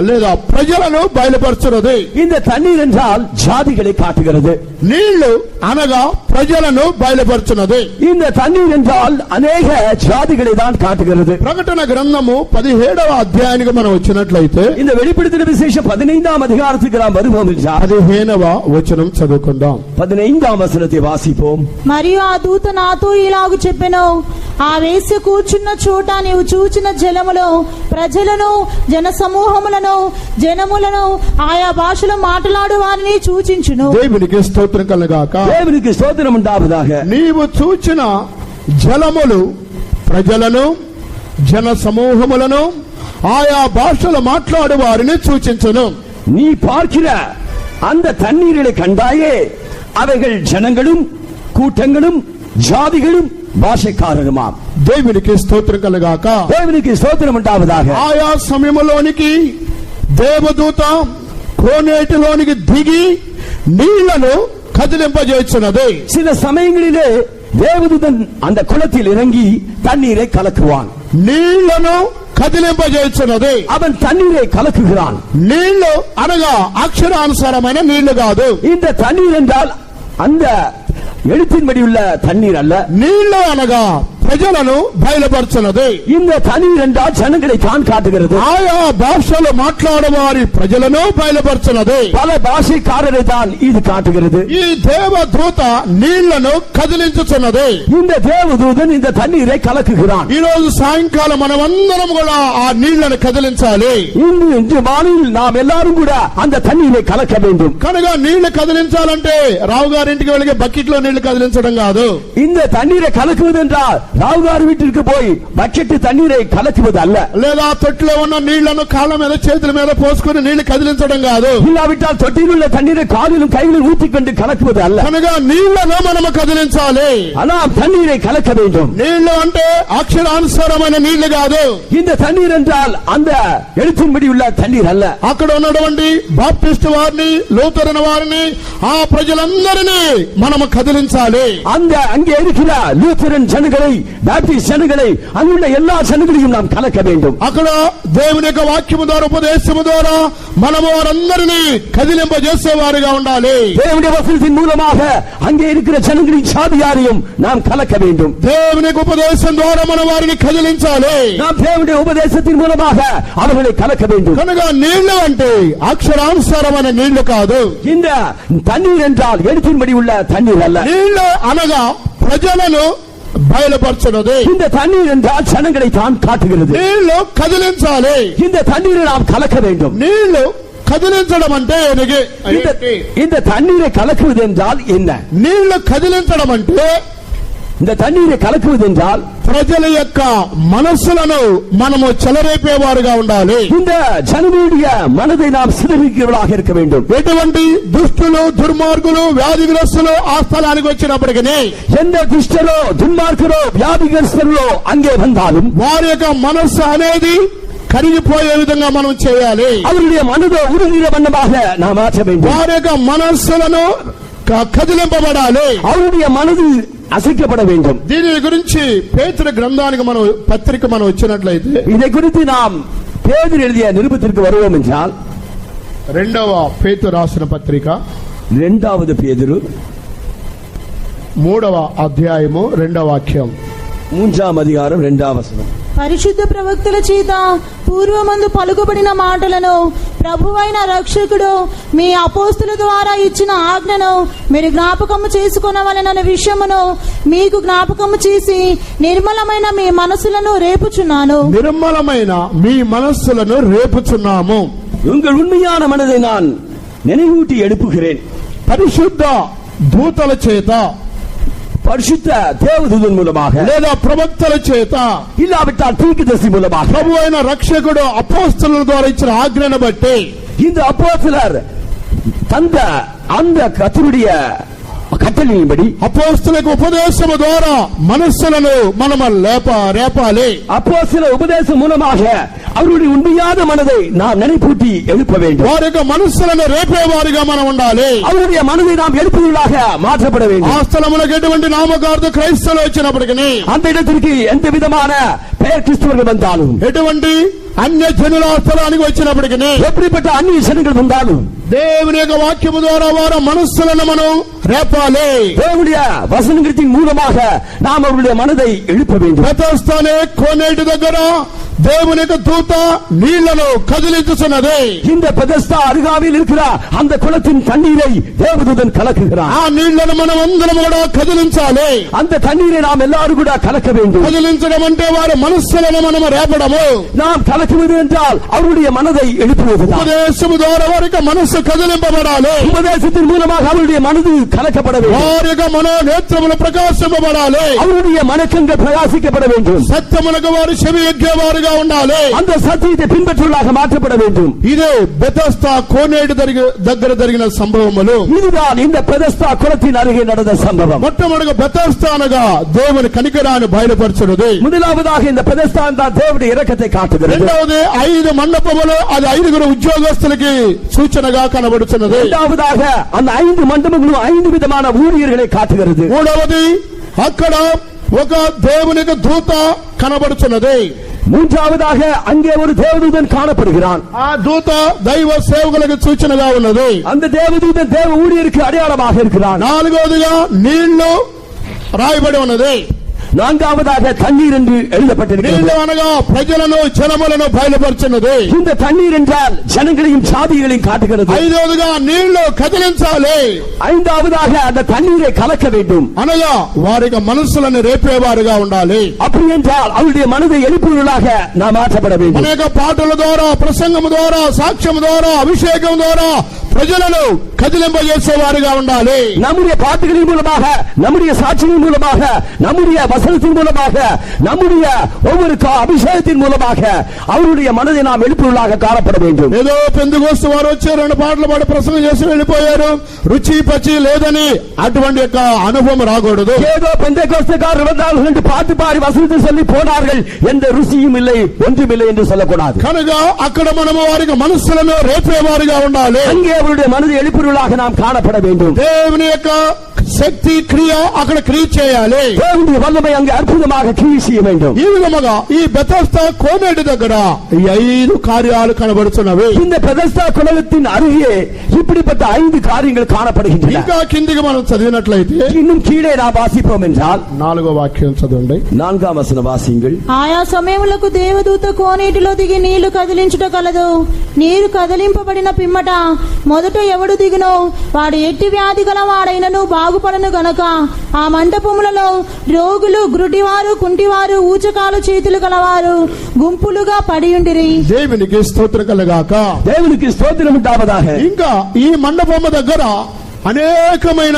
లేదా ప్రజలను బయలుపరుచున్నది. இந்த தண்ணீர் என்றால் ஜாதிகளை காட்டுகிறது. నీళ్లు అనగా ప్రజలను బయలుపరుచున్నది. இந்த தண்ணீர் என்றால் அநேக ஜாதிகளை தான் காட்டுகிறது. ప్రకటన గ్రంథము 17వ అధ్యాయానికి మనం వచ్చినట్లయితే இந்த வெளிப்படுத்தின விசேஷம் 15ஆம் அதிகாரத்துக்கு நாம் வருவோம் என்றால் 15వ వచనం చదువుకుందాం. 15ஆம் వచనத்தை వాసిపోం. మరియు ఆ దూత నాతో ఇలాగు చెప్పెను, ఆ వేశ్య కూర్చున్న చోట నీవు చూచిన జలములో ప్రజలను జన సమూహములను జనములను ఆయా భాషలో మాట్లాడు వారిని సూచించును. దేవునికి స్తోత్రం కలుగాక. దేవునికి స్తోత్రం ఉండావதாக. నీవు చూచిన జలములు ప్రజలను జన సమూహములను ఆయా భాషలు మాట్లాడు వారిని సూచించును. நீ பார்க்கிற அந்த தண்ணீர்களை கண்டாயே அவைகள் ஜனங்களும் கூட்டங்களும் ஜாதிகளும் భాషకారుమాం. దేవునికి స్తోత్రం కలుగాక. దేవునికి స్తోత్రం ఉండావதாக. ఆయా సమయములోనికి దేవదూత కోనేటిలోనికి దిగి నీళ్లను కదిలింపజేస్తున్నది. சில சமயங்களிலே தேவதூதன் அந்த குளத்தில் இறங்கி தண்ணீரை கலக்குவான். నీళ్లను కదిలింపజేస్తున్నది. அவன் தண்ணீரை கலக்குகிறான். నీళ్లు అనగా అక్షరానుసారమైన నీళ్లు కాదు. இந்த தண்ணீர் என்றால் அந்த எழுத்தின்படி உள்ள தண்ணீர் அல்ல. నీళ్లు అనగా ప్రజలను బయలుపరుచున్నది. இந்த தண்ணீர் என்றால் ஜனங்களை தான் காட்டுகிறது. ఆయా భాషలు మాట్లాడే వారి ప్రజలను బయలుపరుచున్నది. பல பாஷைக்காரரை தான் இது காட்டுகிறது. ఈ దేవదూత నీళ్లను కదిలించుచున్నది. இந்த தேவதூதன் இந்த தண்ணீரை கலக்குகிறான். ఈ రోజు సాయంకాలం మనమందరం కూడా ఆ నీళ్లను కదిలించాలి. இன்று மாலையில் நாம் எல்லாரும் கூட அந்த தண்ணீரை கலக்க வேண்டும். కనుక నీళ్లు కదిలించాలంటే రావు గారింటికి వెళ్ళి బకెట్ లో నీళ్లు కదిలించడం కాదు. இந்த தண்ணீரை கலக்குவது என்றால் ராவுகார் வீட்டிற்கு போய் பக்கெட் தண்ணீரை கலக்குவது அல்ல. లేదా తొట్టిలో ఉన్న నీళ్లను కాళ్ళ మీద చేతుల మీద పోసుకుని నీళ్లు కదిలించడం కాదు. இல்லாவிட்டால் தொட்டியில் உள்ள தண்ணீரை காலிலும் கையிலும் ஊற்றிக்கொண்டு கலக்குவது அல்ல. కనుక నీళ్లను మనము కదిలించాలి. ஆனால் தண்ணீரை கலக்க வேண்டும். నీళ్లు అంటే అక్షరానుసారమైన నీళ్లు కాదు. இந்த தண்ணீர் என்றால் அந்த எழுத்தின்படி உள்ள தண்ணீர் அல்ல. అక్కడ ఉన్నటువంటి బాప్టిస్ట్ వారిని లూథరన్ వారిని ఆ ప్రజలందరినీ మనము కదిలించాలి. அந்த அங்கே இருக்கிற லூத்தரன் ஜனங்களை பாப்டிஸ்ட் ஜனங்களை அங்குள்ள எல்லா ஜனங்களையும் நாம் கலக்க வேண்டும். అక్కడ దేవుని యొక్క వాక్యము ద్వారా ఉపదేశము ద్వారా మనము వారందరినీ కదిలింపజేసేవారుగా ఉండాలి. தேவனுடைய வசனத்தின் மூலமாக அங்கே இருக்கிற ஜனங்களின் சாதியாரையும் நாம் கலக்க வேண்டும். దేవుని యొక్క ఉపదేశం ద్వారా మనం వారిని కదిలించాలి. நாம் தேவனுடைய உபதேசத்தின் மூலமாக அவர்களை கலக்க வேண்டும். కనుక నీళ్లు అంటే అక్షరానుసారమైన నీళ్లు కాదు. இந்த தண்ணீர் என்றால் எழுத்தின்படி உள்ள தண்ணீர் அல்ல. నీళ్లు అనగా ప్రజలను బయలుపరచున్నది. இந்த தண்ணீர் என்றால் ஜனங்களை தான் காட்டுகிறது. నీళ్లు కదిలించాలి. இந்த தண்ணீரை நாம் கலக்க வேண்டும். నీళ్లు కదిలించడం అంటే இந்த தண்ணீரை கலக்குவது என்றால் என்ன? నీళ్లు కదిలించడం అంటే இந்த தண்ணீரை கலக்குவது என்றால் ప్రజల యొక్క మనస్సులను మనము చెలరేపేవారుగా ఉండాలి. இந்த ஜனங்களுடைய மனதை நாம் சிதறிக்கிறவர்களாக இருக்க வேண்டும். ఎటువంటి దుష్టులు దుర్మార్గులు వ్యాధిగ్రస్తులు ఆ స్థలానికి వచ్చినప్పటికీ எந்த துஷ்டரோ துன்மார்க்கரோ வியாதிகிரஸ்தரோ அங்கே வந்தாலும் వారి యొక్క మనస్సు అనేది కరిగిపోయే విధంగా మనం చేయాలి. அவருடைய மனதை உருகிற வண்ணமாக நாம் மாற்ற வேண்டும். వారి యొక్క మనస్సులను కదిలింపబడాలి. அவருடைய மனது அசைக்கப்பட வேண்டும். దీని గురించి పేతురు గ్రంథానికి మనం పత్రిక మనం వచ్చినట్లయితే இதை குறித்து நாம் பேதுரு எழுதிய நிருபத்திற்கு வருவோம் என்றால் 2వ పేతురు రాసిన పత్రిక 2வது பேதுரு 3వ అధ్యాయము 2వ వాక్యం 3వ அதிகாரம் 2వ వచనం. పరిశుద్ధ ప్రవక్తల చేత పూర్వమందు పలుకబడిన మాటలను ప్రభువైన రక్షకుడు మీ అపోస్తుల ద్వారా ఇచ్చిన ఆజ్ఞను మీరు జ్ఞాపకము చేసుకొనవలెనన్న విషయమును మీకు జ్ఞాపకము చేసి నిర్మలమైన మీ మనసులను రేపుచున్నాను. నిర్మలమైన మీ మనస్సులను రేపుచున్నాము. உங்கள் உண்மையான மனதை நான் நினைவூட்டி எழுப்புகிறேன். పరిశుద్ధ దూతల చేత పరిశుద్ధ దేవదూతల మూలமாக లేదా ప్రవక్తల చేత இல்லாவிட்டால் தீர்க்கதரிசி மூலமாக ప్రభు అయిన రక్షకుడు అపోస్తలుల ద్వారా ఇచ్చిన ఆజ్ఞను బట్టి இந்த அப்போஸ்தலர் தந்த அந்த கர்த்தருடைய கட்டளையின்படி అపోస్తలుల ఉపదేశము ద్వారా మనస్సులను మనము రేపాలి. அப்போஸ்தலர் உபதேசம் மூலமாக அவருடைய உண்மையான மனதை நாம் நினைப்பூட்டி எழுப்ப வேண்டும். వారి యొక్క మనస్సులను రేపేవారిగా మనం ఉండాలి. அவருடைய మனதை நாம் எழுப்புவதாக మాற்றపడ வேண்டும். ఆ స్థలములకు ఎటువంటి నామకార్థ క్రైస్తవులు వచ్చినప్పటికీ அந்த இடத்திற்கு எந்த விதமான பெயர் கிறிஸ்தவர்கள் வந்தாலும் ఎటువంటి అన్య జనుల స్థలానికి వచ్చినప్పటికీ எப்படிப்பட்ட அந்நிய ஜனங்கள் வந்தாலும் దేవుని యొక్క వాక్యము ద్వారా వారి మనస్సులను మనం రేపాలి. தேவனுடைய வசனங்களின் மூலமாக நாம் அவருடைய மனதை எழுப்ப வேண்டும். బెతెస్దా కోనేటి దగ్గర దేవుని యొక్క దూత నీళ్లను కదిలించుచున్నది. இந்த பெதஸ்தா அருகாமையில் இருக்கிற அந்த குளத்தின் தண்ணீரை தேவதூதன் கலக்குகிறார். ఆ నీళ్లను మనం అందరం కూడా కదిలించాలి. அந்த தண்ணீரை நாம் எல்லாரும் கூட கலக்க வேண்டும். కదిలించడం అంటే వారి మనస్సులను మనం రేపడము. நாம் கலக்குவது என்றால் அவருடைய மனதை எழுப்புவது. ఉపదేశము ద్వారా వారి యొక్క మనస్సు కదిలింపబడాలి. உபதேசத்தின் மூலமாக அவருடைய மனது கலக்கப்பட வேண்டும். వారి యొక్క మనోనేత్రములు ప్రకాశింపబడాలి. அவருடைய மனக்கண்கள் பிரகாசிக்கப்பட வேண்டும். సత్యమునకు వారు చెవి ఎగ్గేవారుగా ఉండాలి. அந்த సత్యத்தை பின்பற்றுவதாக மாற்றப்பட வேண்டும். ఇదే బెతెస్దా కోనేటి దగ్గర జరిగిన సంభవములు. இதுதான் இந்த பெதஸ்தா குளத்தின் அருகே நடந்த சம்பவம். మొట్టమొదటిగా బెతెస్దా అనగా దేవుని కనికరాన్ని బయలుపరచున్నది. முதலாவதாக இந்த பெதஸ்தா தான் தேவனுடைய இரக்கத்தை காட்டுகிறது. రెండవది 5 మండపములు అది 5 ఉద్యోగస్తులకి సూచనగా కనబడుతున్నది. இரண்டாவதாக அந்த 5 மண்டபங்களும் 5 விதமான ஊழியர்களை காட்டுகிறது. మూడవది అక్కడ ఒక దేవుని దూత కనబడుతున్నది. மூன்றாவதாக அங்கே ஒரு தேவதூதன் காணப்படுகிறான். ఆ దూత దైవ సేవకులకు సూచనగా ఉన్నది. அந்த தேவதூதன் தேவ ஊழியருக்கு அடையாளமாக இருக்கிறான். నాలుగవదిగా నీళ్లు రాయబడి ఉన్నది. நான்காவதாக தண்ணீர் என்று எழுதப்பட்டிருக்கிறது. నీళ్లు అనగా ప్రజలను జనములను బయలుపరుచున్నది. இந்த தண்ணீர் என்றால் ஜனங்களையும் சாதிகளையும் காட்டுகிறது. ఐదవదిగా నీళ్లు కదిలించాలి. ஐந்தாவதாக அந்த தண்ணீரை கலக்க வேண்டும். అనగా వారి మనస్సులను రేపేవారుగా ఉండాలి. அப்படி என்றால் அவருடைய மனதை எழுப்புவதாக நாம் மாற்றப்பட வேண்டும். అనేక పాటల ద్వారా ప్రసంగము ద్వారా సాక్ష్యం ద్వారా అభిషేకం ద్వారా ప్రజలను కదిలింపజేసేవారుగా ఉండాలి. நம்முடைய பாட்டுகளின் மூலமாக நம்முடைய சாட்சியின் மூலமாக நம்முடைய வசனத்தின் மூலமாக நம்முடைய ஒவ்வொரு அபிஷேகத்தின் மூலமாக அவருடைய மனதை நாம் எழுப்புவதாக காணப்பட வேண்டும். ఏదో పెందెకోస్తు వారు వచ్చి 2 పాటలు పాడి ప్రసంగం చేసి వెళ్ళిపోయారు, రుచి పచి లేదని అటువంటి యొక్క అనుభవం రాకూడదు. ஏதோ பெந்தேகோஸ்தேக்காரர் வந்தார்கள் என்று பாட்டு பாடி வசனத்தை சொல்லி போனார்கள், எந்த ருசியும் இல்லை ஒன்றும் இல்லை என்று சொல்லக்கூடாது. కనుక అక్కడ మనము వారికి మనస్సులను రేపేవారుగా ఉండాలి. அங்கே அவருடைய மனதை எழுப்புவதாக நாம் காணப்பட வேண்டும். దేవుని యొక్క శక్తి క్రియ అక్కడ క్రియ చేయాలి. தேவனுடைய வல்லமை அங்கே அற்புதமாக கிரியை செய்ய வேண்டும். ఈ విధముగా ఈ బెతెస్దా కోనేటి దగ్గర ఈ 5 కార్యాలు కనబడుతున్నవి. இந்த பெதஸ்தா குளத்தின் அருகே இப்படிப்பட்ட 5 காரியங்கள் காணப்படுகின்றன. ఇంకా కిందికి మనం చదివినట్లయితే இன்னும் కీడే நாம் వాసిపోం என்றால் 4వ వాక్యం చదవండి. 4వ వచనం వాసింగుల్. ఆయా సమయములకు దేవదూత కోనేటిలో దిగి నీళ్లు కదిలించుట కలదు. నీరు కదిలింపబడిన పిమ్మట మొదట ఎవడు దిగునో వాడు ఎట్టి వ్యాధి గల వాడైనను బాగుపడను గనక ఆ మండపములలో రోగులు, గురుటివారు, కుంటివారు, ఊచకాలు చేతులు గలవారు గుంపులుగా పడియుండిరి. దేవునికి స్తోత్రం కలగాక. దేవునికి స్తోత్రం ఉండావதாக. ఇంకా ఈ మండపము దగ్గర అనేకమైన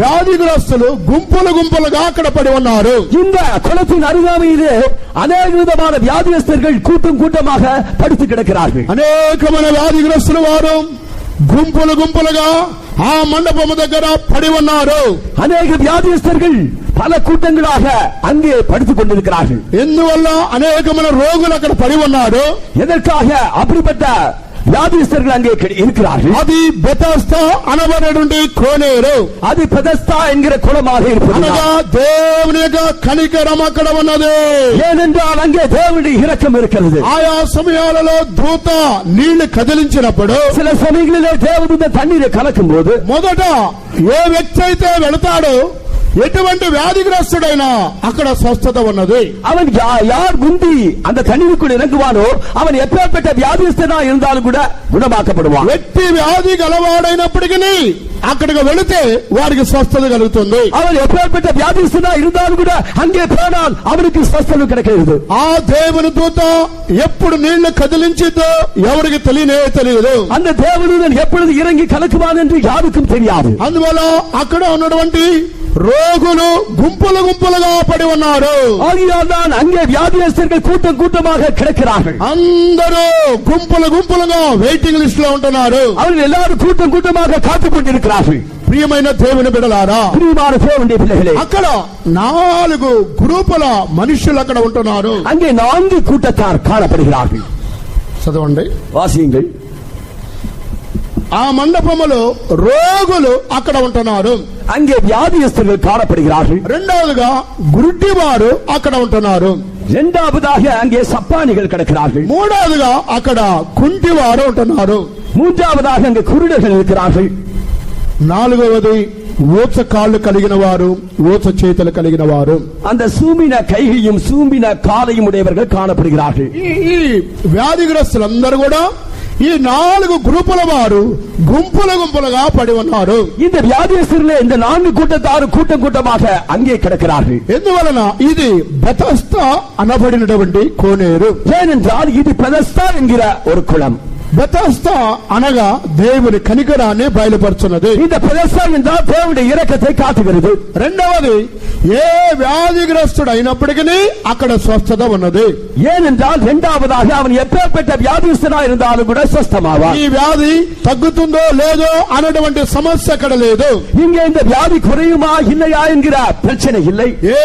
వ్యాధిగ్రస్తులు గుంపులు గుంపులుగా అక్కడ పడి ఉన్నారు. இந்த குளத்தின் அருகாமையிலே அநேக விதமான வியாதியஸ்தர்கள் கூட்டம் கூட்டமாக படுத்து கிடக்கிறார்கள். అనేకమైన వ్యాధిగ్రస్తులు వారు గుంపులు గుంపులుగా ఆ మండపము దగ్గర పడి ఉన్నారు. அநேக வியாதியஸ்தர்கள் பல கூட்டங்களாக அங்கே படுத்துக் கொண்டிருக்கிறார்கள். ఎందువల్ల అనేకమైన రోగులు అక్కడ పడి ఉన్నారు? எதற்காக அப்படிப்பட்ட வியாதியஸ்தர்கள் அங்கே இருக்கிறார்கள்? అది బెతస్దా అనబడేటువంటి కోనేరు. அது பெதஸ்தா என்கிற குளமாக இருப்பது. అనగా దేవుని యొక్క కనికరం అక్కడ ఉన్నది. ஏனென்றால் அங்கே தேவனுடைய இரக்கம் இருக்கிறது. ఆయా సమయాలలో దూత నీళ్లు కదిలించినప్పుడు, சில சமயங்களிலே தேவதூத தண்ணீரை கலக்கும் போது మొదట ఏ వ్యక్తి అయితే వెళతాడో ఎటువంటి వ్యాధిగ్రస్తుడైనా అక్కడ స్వస్థత ఉన్నది. அவன் யார் முந்தி அந்த தண்ணீருக்குள் இறங்குவானோ அவன் எப்பேற்பட்ட வியாதிஸ்தனா இருந்தாலும் கூட குணமாக்கப்படுவான். వ్యక్తి వ్యాధి గలవాడైనప్పటికీ అక్కడికి వెళితే వారికి స్వస్థత కలుగుతుంది. அவன் எப்பேற்பட்ட வியாதிஸ்தனா இருந்தாலும் கூட அங்கே போனால் அவனுக்கு స్వస్థత கிடைக்கிறது. ఆ దేవుని దూత ఎప్పుడు నీళ్లు కదిలించిందో ఎవరికి తెలియదు. அந்த தேவதூதன் எப்பொழுது இறங்கி கலக்குவான் என்று யாருக்கும் தெரியாது. అందువల్ల అక్కడ ఉన్నటువంటి రోగులు గుంపులు గుంపులుగా పడి ఉన్నారు. ஆகையால் தான் அங்கே வியாதியஸ்தர்கள் கூட்டம் கூட்டமாக கிடக்கிறார்கள். అందరూ గుంపులు గుంపులుగా వెయిటింగ్ లిస్ట్ లో ఉంటున్నారు. அவர்கள் எல்லாரும் கூட்டம் கூட்டமாக காத்துக் கொண்டிருக்கிறார்கள். ప్రియమైన దేవుని బిడ్డలారా, பிரியமான தேவனுடைய பிள்ளைகளே, అక్కడ 4 గ్రూపుల మనుషులు అక్కడ ఉంటున్నారు. அங்கே 4 கூட்டத்தார் காணப்படுகிறார்கள். చదవండి, வாசியுங்கள். ఆ మండపములో రోగులు అక్కడ ఉంటున్నారు. அங்கே வியாதியஸ்தர்கள் காணப்படுகிறார்கள். రెండవదిగా గురుటివారు అక్కడ ఉంటున్నారు. இரண்டாவதாக அங்கே சப்பானிகள் கிடக்கிறார்கள். మూడవదిగా అక్కడ కుంటివారు ఉంటున్నారు. மூன்றாவதாக அங்கே குருடர்கள் இருக்கிறார்கள். నాలుగవది ఊచ కాళ్ళు కలిగిన వారు, ఊచ చేతులు కలిగిన వారు, அந்த சூம்பின கையையும் சூம்பின காலையும் உடையவர்கள் காணப்படுகிறார்கள். ఈ వ్యాధిగ్రస్తులందరూ కూడా ఈ 4 గ్రూపుల వారు గుంపులు గుంపులుగా పడి ఉన్నారు. இந்த வியாதியஸ்தர்களே இந்த 4 கூட்டத்தார் கூட்டம் கூட்டமாக அங்கே கிடக்கிறார்கள். ఎందువలన ఇది బెతస్దా అనబడినటువంటి కోనేరు. ஏனென்றால் இது பெதஸ்தா என்கிற ஒரு குளம். బెతస్దా అనగా దేవుని కనికరాన్ని బయలుపరుచున్నది. இந்த பெதஸ்தா என்றால் தேவனுடைய இரக்கத்தை காட்டுகிறது. రెండవది, ఏ వ్యాధిగ్రస్తుడు అయినప్పటికీ అక్కడ స్వస్థత ఉన్నది. ஏனென்றால் இரண்டாவதாக அவன் எப்பேற்பட்ட வியாதிஸ்தனா இருந்தாலும் கூட స్వస్థமாவான். ఈ వ్యాధి తగ్గుతుందో లేదో అనేటువంటి సమస్య అక్కడ లేదు. இங்கே இந்த வியாதி குறையுமா இல்லையா என்கிற பிரச்சனை இல்லை. ఏ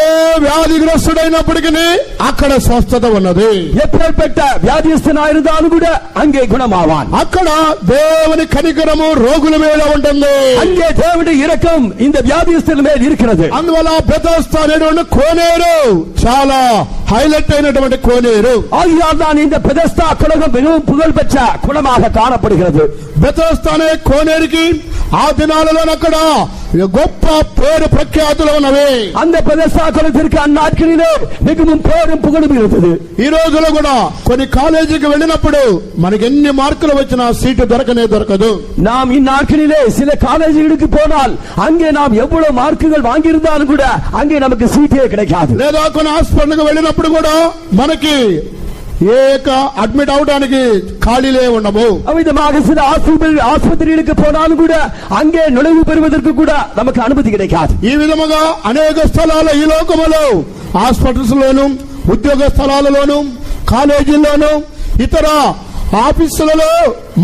వ్యాధిగ్రస్తుడైనప్పటికీ అక్కడ స్వస్థత ఉన్నది. எப்பேற்பட்ட வியாதிஸ்தனா இருந்தாலும் கூட அங்கே குணமாவான். అక్కడ దేవుని కనికరము రోగుల మీద ఉంటుంది. அங்கே தேவனுடைய இரக்கம் இந்த வியாதிஸ்தர்கள் மேல் இருக்கிறது. అందువల్ల బెతస్దా అనేటువంటి కోనేరు చాలా హైలైట్ అయినటువంటి కోనేరు. ஆகையால் தான் இந்த பெதஸ்தா குளம் மிகவும் புகழ்பெற்ற குளமாக காணப்படுகிறது. బెతస్దా అనే కోనేరుకి ఆ దినాలలో అక్కడ గొప్ప పేరు ప్రఖ్యాతులు ఉన్నవి. அந்த பெதஸ்தா குளத்திற்கு அந்நாட்களிலே மிகவும் பேரும் புகழும் இருந்தது. ఈ రోజులో కూడా కొన్ని కాలేజీకి వెళ్ళినప్పుడు మనకి ఎన్ని మార్కులు వచ్చినా సీటు దొరకదు. நாம் இந்நாட்களிலே சில காலேஜுகளுக்கு போனால் அங்கே நாம் எவ்வளவு மார்க்குகள் வாங்கியிருந்தாலும் கூட அங்கே நமக்கு சீட்டே கிடைக்காது. లేదా కొన్ని హాస్పిటల్కి వెళ్ళినప్పుడు కూడా మనకి ఏక అడ్మిట్ అవడానికి ఖాళీలే ఉండవు. அவ்விதமாக சில ஆஸ்பத்திரிகளுக்கு போனாலும் கூட அங்கே நுழைவு பெறுவதற்கு கூட நமக்கு அனுமதி கிடைக்காது. ఈ విధముగా అనేక స్థలాల్లో ఈ లోకములో హాస్పిటల్స్ లోను, ఉద్యోగ స్థలాలలోను, కాలేజీల్లోను, ఇతర ఆఫీసులలో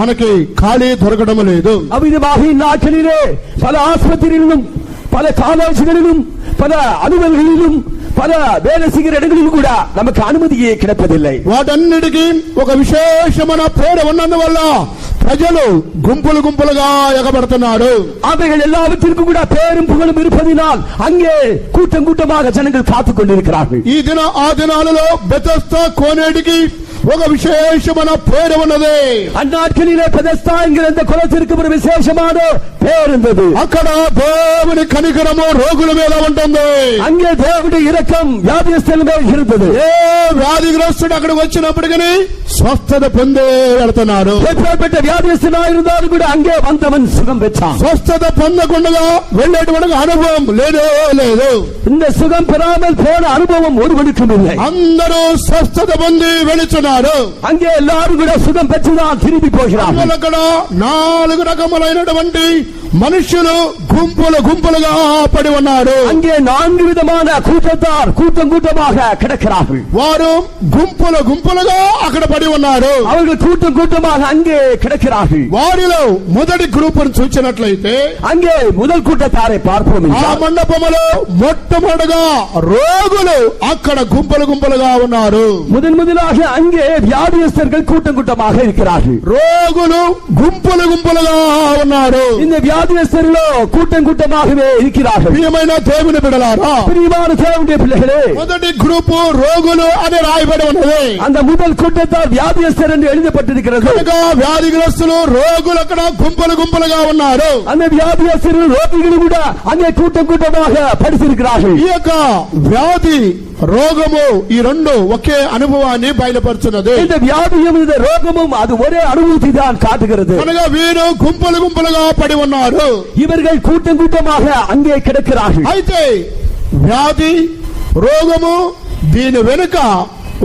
మనకి ఖాళీ దొరకడం లేదు. அவ்விதமாக இந்நாட்களிலே பல ஆஸ்பத்திரிகளிலும் பல காலேஜுகளிலும் பல அலுவல்களிலும் பல வேலை செய்கிற இடங்களிலும் கூட நமக்கு அனுமதியே கிடைப்பதில்லை. వాటన్నిటికీ ఒక విశేషమైన పేరు ఉన్నందువల్ల ప్రజలు గుంపులు గుంపులుగా ఎగబడుతున్నారు. அவைகள் எல்லாவற்றிற்கும் கூட பேரும் புகழும் இருப்பதினால் அங்கே கூட்டம் கூட்டமாக ஜனங்கள் காத்துக் கொண்டிருக்கிறார்கள். ఆ దినాలలో బెతస్దా కోనేటికి ఒక విశేషమైన పేరు ఉన్నది. அந்நாட்களிலே பெதஸ்தா என்கிற அந்த குளத்திற்கு ஒரு விசேஷமான பேர் இருந்தது. అక్కడ దేవుని కనికరము రోగుల మీద ఉంటుంది. அங்கே தேவனுடைய இரக்கம் வியாதியஸ்தர்கள் மேல் இருந்தது. ఏ వ్యాధిగ్రస్తుడు అక్కడికి వచ్చినప్పటికీ స్వస్థత పొందే వెళ్తున్నారు. எப்பேற்பட்ட வியாதியஸ்தனாக இருந்தாலும் கூட அங்கே வந்தவன் சுகம் பெற்றான். స్వస్థత పొందకుండా వెళ్ళేటువంటి అనుభవం లేదే లేదు. இந்த சுகம் பெறாமல் போன அனுபவம் ஒருவனுக்கும் இல்லை. అందరూ స్వస్థత పొంది వెళుతున్నారు. அங்கே எல்லாரும் கூட சுகம் பெற்றுதான் திரும்பி போகிறார்கள். అక్కడ 4 రకములైనటువంటి మనుషులు గుంపులు గుంపులుగా పడి ఉన్నారు. அங்கே 4 விதமான கூட்டத்தார் கூட்டம் கூட்டமாக கிடக்கிறார்கள். వారు గుంపులు గుంపులుగా అక్కడ పడి ఉన్నారు. அவர்கள் கூட்டம் கூட்டமாக அங்கே கிடக்கிறார்கள். వారిలో మొదటి గ్రూపును చూసినట్లయితే அங்கே முதல் கூட்டத்தாரை பார்ப்போம். ఆ మండపములో మొట్టమొదటిగా రోగులు అక్కడ గుంపులు గుంపులుగా ఉన్నారు. முதலாக அங்கே வியாதியஸ்தர்கள் கூட்டம் கூட்டமாக இருக்கிறார்கள். రోగులు గుంపులు గుంపులుగా ఉన్నారు. இந்த வியாதியஸ்தர்களோ கூட்டம் கூட்டமாகவே இருக்கிறார்கள். ప్రియమైన దేవుని బిడ్డలారా, பிரியமான தேவனுடைய பிள்ளைகளே, మొదటి గ్రూపు రోగులు అని రాయబడి ఉన్నది. அந்த முதல் கூட்டத்தார் வியாதியஸ்தர் என்று எழுதப்பட்டிருக்கிறது. వ్యాధిగ్రస్తులు రోగులు అక్కడ గుంపులు గుంపులుగా ఉన్నారు. அந்த வியாதியஸ்தர்கள் ரோகிகளும் கூட அங்கே கூட்டம் கூட்டமாக படித்திருக்கிறார்கள். ఈ యొక్క వ్యాధి రోగము ఈ రెండు ఒకే అనుభవాన్ని బయలుపరుచున్నది. இந்த வியாதியும் இந்த ரோகமும் அது ஒரே அனுபவத்தை தான் காட்டுகிறது. అనగా వీరు గుంపులు గుంపులుగా పడి ఉన్నారు. இவர்கள் கூட்டம் கூட்டமாக அங்கே கிடக்கிறார்கள். అయితే వ్యాధి రోగము దీని వెనుక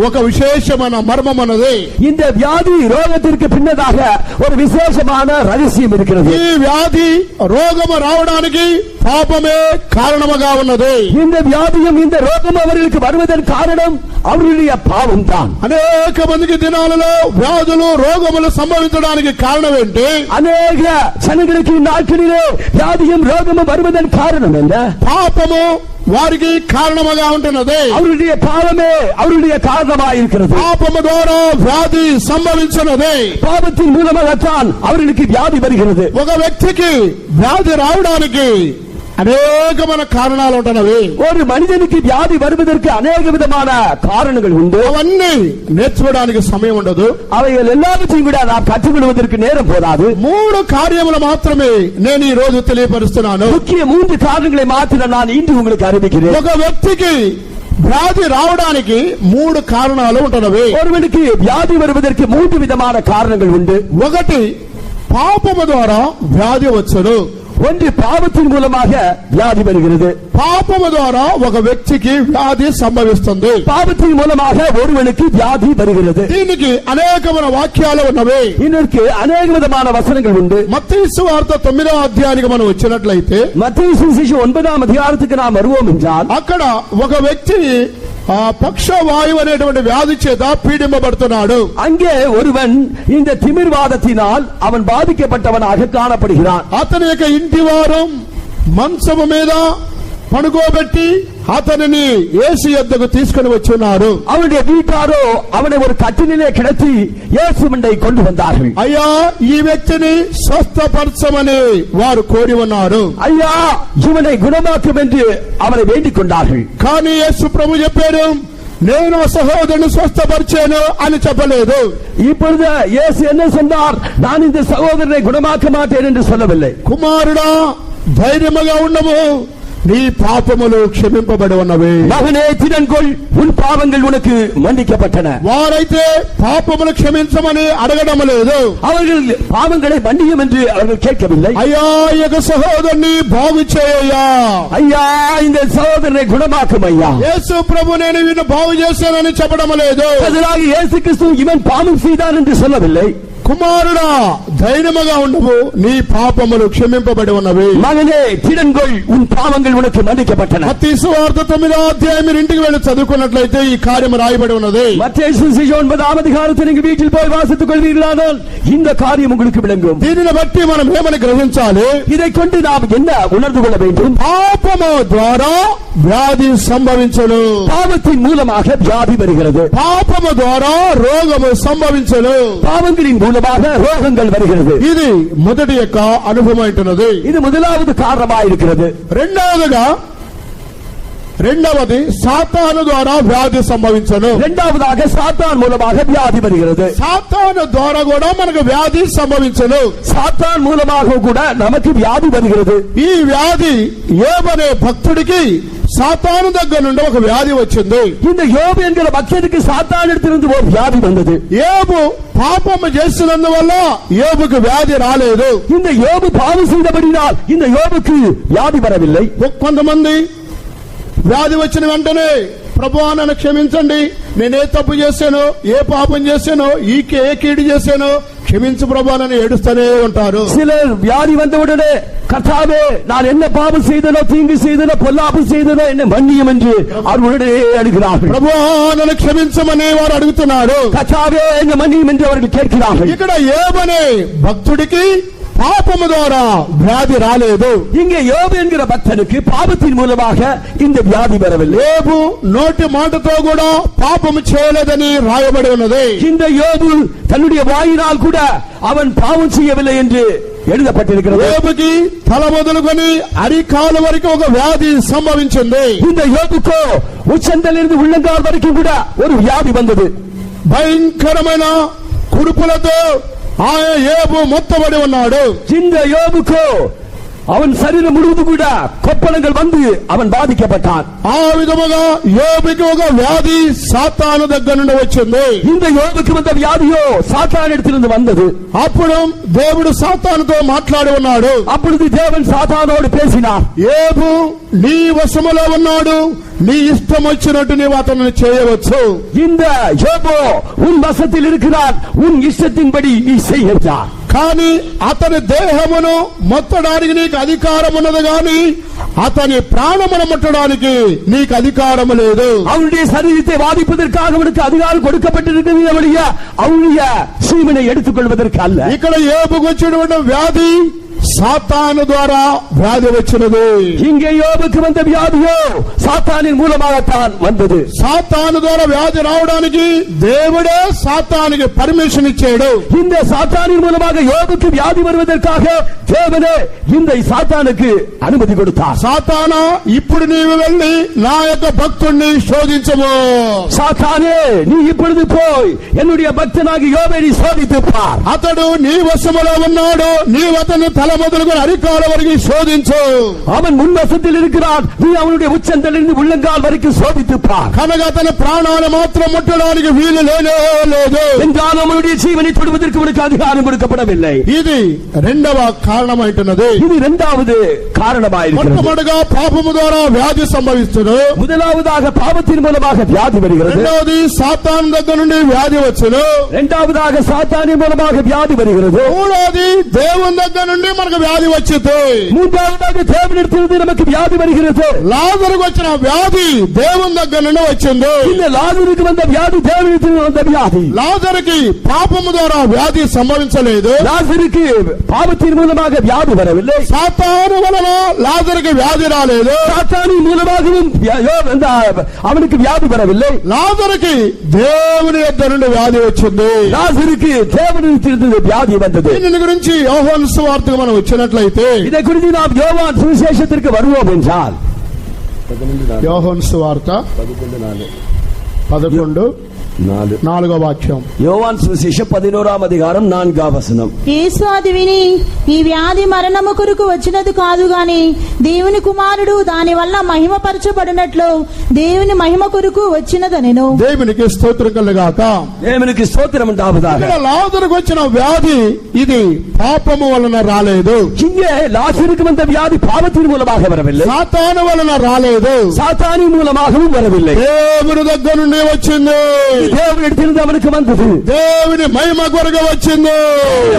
ఒక విశేషమైన మర్మం ఉన్నది. இந்த வியாதி ரோகத்திற்கு பின்னதாக ஒரு விசேஷமான ரகசியம் இருக்கிறது. ఈ వ్యాధి రోగము రావడానికి పాపమే కారణముగా ఉన్నది. இந்த வியாதியும் இந்த ரோகம் அவர்களுக்கு வருவதன் காரணம் அவருடைய பாவம் தான். అనేక మందికి దినాలలో వ్యాధులు రోగములు సంభవించడానికి కారణం ఏంటి? அநேக ஜனங்களுக்கு நாட்களிலே வியாதியும் ரோகமும் வருவதன் காரணம் என்ன? పాపము వారికి కారణముగా ఉంటున్నది. அவருடைய பாவமே அவருடைய காரணமாக இருக்கிறது. పాపము ద్వారా వ్యాధి సంభవించినది. பாவத்தின் மூலமாகத்தான் அவர்களுக்கு வியாதி வருகிறது. ఒక వ్యక్తికి వ్యాధి రావడానికి అనేకమైన కారణాలు ఉంటున్నవి. ஒரு மனிதனுக்கு வியாதி வருவதற்கு அநேக விதமான காரணங்கள் உண்டு. అవన్నీ నేర్చుకోవడానికి సమయం ఉండదు. அவைகள் எல்லாவற்றையும் கூட நாம் கற்றுக்கொள்வதற்கு நேரம் போதாது. 3 కార్యములు మాత్రమే నేను ఈ రోజు తెలియపరుస్తున్నాను. முக்கிய 3 காரணங்களை மாத்திரம் நான் இன்று உங்களுக்கு அறிவிக்கிறேன். ఒక వ్యక్తికి వ్యాధి రావడానికి 3 కారణాలు ఉంటున్నవి. ஒருவனுக்கு வியாதி வருவதற்கு 3 விதமான காரணங்கள் உண்டு. ఒకటి పాపము ద్వారా వ్యాధి వచ్చును. ஒன்று பாவத்தின் மூலமாக வியாதி வருகிறது. పాపము ద్వారా ఒక వ్యక్తికి వ్యాధి సంభవిస్తుంది. பாவத்தின் மூலமாக ஒருவனுக்கு வியாதி வருகிறது. దీనికి అనేకమైన వాక్యాలు ఉన్నవి. இதற்கு அநேக விதமான வசனங்கள் உண்டு. మత్తయి సువార్త 9వ అధ్యాయానికి మనం వచ్చినట్లయితే மத்தேயு சுவிசேஷம் 9ஆம் அதிகாரத்துக்கு நாம் வருவோம் என்றால் అక్కడ ఒక వ్యక్తి పక్షవాయువు అనేటువంటి వ్యాధి చేత పీడింపబడుతున్నాడు. அங்கே ஒருவன் இந்த திமிர்வாதத்தினால் அவன் பாதிக்கப்பட்டவனாக காணப்படுகிறான். అతని యొక్క ఇంటి వారు మంచము మీద పడుకోబెట్టి అతనిని యేసు యొద్దకు తీసుకుని వచ్చున్నారు. அவனுடைய வீட்டாரோ அவனை ஒரு கட்டிலே கிடத்தி இயேசு முன்னை கொண்டு வந்தார்கள். అయ్యా, ఈ వ్యక్తిని స్వస్థపరచమని వారు కోరి ఉన్నారు. ஐயா, இவனை குணமாக்கும் என்று அவனை வேண்டிக் கொண்டார்கள். కానీ యేసు ప్రభు చెప్పారు, నేను సహోదరుని స్వస్థపరిచాను అని చెప్పలేదు. இப்பொழுது இயேசு என்ன சொன்னார்? நான் இந்த சகோதரனை குணமாக்க மாட்டேன் என்று சொல்லவில்லை. కుమారుడా, ధైర్యముగా ఉండము, నీ పాపములు క్షమింపబడి ఉన్నవి. மகனே, திடன்கொள், உன் பாவங்கள் உனக்கு மன்னிக்கப்பட்டன. వారైతే పాపములు క్షమించమని అడగడం లేదు. அவர்கள் பாவங்களை மன்னியும் என்று அவர்கள் கேட்கவில்லை. అయ్యా, ఈ యొక్క సహోదరుని బాగు చేయయ్యా, ஐயா, இந்த சகோதரனை குணமாக்கும் ஐயா. యేసు ప్రభు నేను వీరిని బాగు చేశానని చెప్పడం లేదు. அதனால இயேசு கிறிஸ்து இவன் பாவம் செய்தான் என்று சொல்லவில்லை. కుమారుడా, ధైర్యముగా ఉండవు, నీ పాపములు క్షమింపబడి ఉన్నవి. மகனே, திடன்கொள், உன் பாவங்கள் உனக்கு மன்னிக்கப்பட்டன. మత్తయి సువార్త 9వ అధ్యాయం మీరు ఇంటికి వెళ్ళి చదువుకున్నట్లయితే ఈ కార్యం రాయబడి ఉన్నది. மத்தேயு சுவிசேஷம் 9ஆம் அதிகாரத்தை நீங்கள் வீட்டில் போய் வாசித்துக் கொள்வீர்களானால் இந்த காரியம் உங்களுக்கு விளங்கும். దీనిని బట్టి మనం ఏమని గ్రహించాలి? இதை கொண்டு நாம் என்ன உணர்ந்து கொள்ள வேண்டும்? పాపము ద్వారా వ్యాధి సంభవించును. பாவத்தின் மூலமாக வியாதி வருகிறது. పాపము ద్వారా రోగము సంభవించును. பாவங்களின் மூலமாக ரோகங்கள் வருகிறது. ఇది మొదటి యొక్క అనుభవం అంటున్నది. இது முதலாவது காரணமாக இருக்கிறது. రెండవదిగా రెండవది సాతాను ద్వారా వ్యాధి సంభవించను. இரண்டாவதாக சாத்தான் மூலமாக வியாதி வருகிறது. సాతాను ద్వారా కూడా మనకు వ్యాధి సంభవించను. சாத்தான் மூலமாக கூட நமக்கு வியாதி வருகிறது. ఈ వ్యాధి యోబనే భక్తుడికి సాతాను దగ్గర నుండి ఒక వ్యాధి వచ్చింది. இந்த யோபு என்கிற பக்தனுக்கு சாத்தானிடத்திலிருந்து ஒரு வியாதி வந்தது. యోబు పాపము చేసినందువల్ల యోబుకు వ్యాధి రాలేదు. இந்த யோபு பாவம் செய்தபடியால் இந்த யோபுக்கு வியாதி வரவில்லை. కొంతమంది వ్యాధి వచ్చిన వెంటనే ప్రభువా నన్ను క్షమించండి, నేనే తప్పు చేశాను, ఏ పాపం చేశాను, ఏ కీడు చేశాను, క్షమించు ప్రభువా అని ఏడుస్తూనే ఉంటారు. சிலர் வியாதி வந்தவுடனே கர்த்தாவே நான் என்ன பாவம் செய்தனோ, தீங்கு செய்தனோ, பொல்லாப்பு செய்தனோ என்ன மன்னியும் என்று அவர்களுடைய அழுகிறார்கள். ప్రభువా నన్ను క్షమించమని వారు అడుగుతున్నారు. கர்த்தாவே என்ன மன்னியும் என்று அவர்கள் கேட்கிறார்கள். ఇక్కడ యోబనే భక్తుడికి పాపము ద్వారా వ్యాధి రాలేదు. இங்கே யோபு என்கிற பக்தனுக்கு பாவத்தின் மூலமாக இந்த வியாதி வரவில்லை. యోబు నోటి మాటతో కూడా పాపము చేయలేదని రాయబడి ఉన్నది. இந்த யோபு தன்னுடைய வாயினால் கூட அவன் பாவம் செய்யவில்லை என்று எழுதப்பட்டிருக்கிறது. యోబుకి తల మొదలుకొని అరికాలు వరకు ఒక వ్యాధి సంభవించింది. இந்த யோபுக்கு உச்சந்தலிருந்து உள்ளங்கால் வரைக்கும் கூட ஒரு வியாதி வந்தது. భయంకరమైన కురుపులతో ఆయన యోబు మొత్తబడి ఉన్నాడు. இந்த யோபுக்கு அவன் சரீரம் முழுவதும் கூட கொப்பளங்கள் வந்து அவன் பாதிக்கப்பட்டான். ఆ విధముగా యోబుకి ఒక వ్యాధి సాతాను దగ్గర నుండి వచ్చింది. இந்த யோபுக்கு வந்த வியாதியோ சாத்தானிடத்திலிருந்து வந்தது. అప్పుడు దేవుడు సాతానుతో మాట్లాడి ఉన్నాడు. அப்பொழுது தேவன் சாத்தானோடு பேசினார். యోబు నీ వశములో ఉన్నాడు, నీ ఇష్టం వచ్చినట్టు నీవు అతనిని చేయవచ్చు. இந்த யோபு உன் வசத்தில் இருக்கிறார், உன் இஷ்டத்தின்படி நீ செய்கிறார். కానీ అతని దేహమును మొత్తడానికి నీకు అధికారం ఉన్నది, గాని అతని ప్రాణమును ముట్టడానికి నీకు అధికారము లేదు. அவனுடைய சரீரத்தை வாதிப்பதற்காக அவனுக்கு அதிகாரம் கொடுக்கப்பட்டிருக்கிறது ஒழிய அவனுடைய சீமனை எடுத்துக் கொள்வதற்கு அல்ல. ఇక్కడ యోబుకు వచ్చినటువంటి వ్యాధి సాతాను ద్వారా వ్యాధి వచ్చినది. இங்கே யோபுக்கு வந்த வியாதியோ சாத்தானின் மூலமாகத்தான் வந்தது. సాతాను ద్వారా వ్యాధి రావడానికి దేవుడే సాతానికి పర్మిషన్ ఇచ్చాడు. இந்த சாத்தானின் மூலமாக யோபுக்கு வியாதி வருவதற்காக தேவனே இந்த சாத்தானுக்கு அனுமதி கொடுத்தார். సాతానా ఇప్పుడు నీవు వెళ్ళి నా యొక్క భక్తుణ్ణి శోధించము. சாத்தானே நீ இப்பொழுது போய் என்னுடைய பக்தனாகி யோபை நீ சோதித்து பார். అతడు నీ వశములో ఉన్నాడు, నీవు అతని తల మొదలుకొని అరికాల వరకు శోధించు. அவன் முன்வசத்தில் இருக்கிறான், நீ அவனுடைய உச்சந்தலிருந்து உள்ளங்கால் வரைக்கும் சோதித்து பார். కనుక అతని ప్రాణాలు మాత్రం ముట్టడానికి వీలు లేనే లేదు. என்றாலும் அவனுடைய ஜீவனை தொடுவதற்கு உனக்கு அதிகாரம் கொடுக்கப்படவில்லை. ఇది రెండవ కారణమైంటున్నది. இது இரண்டாவது காரணமாயிருக்கிறது. మొట్టమొదటిగా పాపము ద్వారా వ్యాధి సంభవిస్తును. முதலாவதாக பாவத்தின் மூலமாக வியாதி வருகிறது. రెండవది సాతాను దగ్గర నుండి వ్యాధి వచ్చును. இரண்டாவதாக சாத்தானின் மூலமாக வியாதி வருகிறது. మూడవది దేవుని దగ్గర నుండి మనకు వ్యాధి వచ్చింది. மூன்றாவதாக தேவனிடத்திலிருந்து நமக்கு வியாதி வருகிறது. లాజరుకు వచ్చిన వ్యాధి దేవుని దగ్గర నుండి వచ్చింది. இந்த லாசருக்கு வந்த வியாதி தேவனிடத்திலிருந்து வந்த வியாதி. లాజరుకి పాపము ద్వారా వ్యాధి సంభవించలేదు. லாசருக்கு பாவத்தின் மூலமாக வியாதி வரவில்லை. సాతాను వలన లాజరుకి వ్యాధి రాలేదు. சாத்தானின் மூலமாகவும் அவனுக்கு வியாதி வரவில்லை. లాజరుకి దేవుని యొద్ద నుండి వ్యాధి వచ్చింది. லாசருக்கு தேவனிடத்திலிருந்து வியாதி வந்தது. దీని గురించి యోహాను సువార్తకు మనం వచ్చినట్లయితే, இதை குறித்து நாம் யோவான் சுவிசேஷத்திற்கு வருவோம் என்றால் యోహాను సువార్త 11:4 వాక్యం. யோவான் சுவிசேஷம் 11ஆம் அதிகாரம் 4ஆம் வசனம். యేసు అది విని ఈ వ్యాధి మరణము కొరకు వచ్చినది కాదు గాని దేవుని కుమారుడు దాని వల్ల మహిమపరచబడినట్లు దేవుని మహిమ కొరకు వచ్చినదనెను. దేవునికి స్తోత్రం కలుగాక. தேவனுக்கு ஸ்தோத்திரம் உண்டாவதாக. ఇక్కడ లాజరుకు వచ్చిన వ్యాధి ఇది పాపము వలన రాలేదు. இங்கே லாசருக்கு வந்த வியாதி பாவத்தின் மூலமாக வரவில்லை. సాతాను వలన రాలేదు. சாத்தானின் மூலமாகவும் வரவில்லை. దేవుని దగ్గర నుండి వచ్చింది. தேவனிடத்திலிருந்து அவனுக்கு வந்தது. దేవుని మహిమ కొరకు వచ్చింది.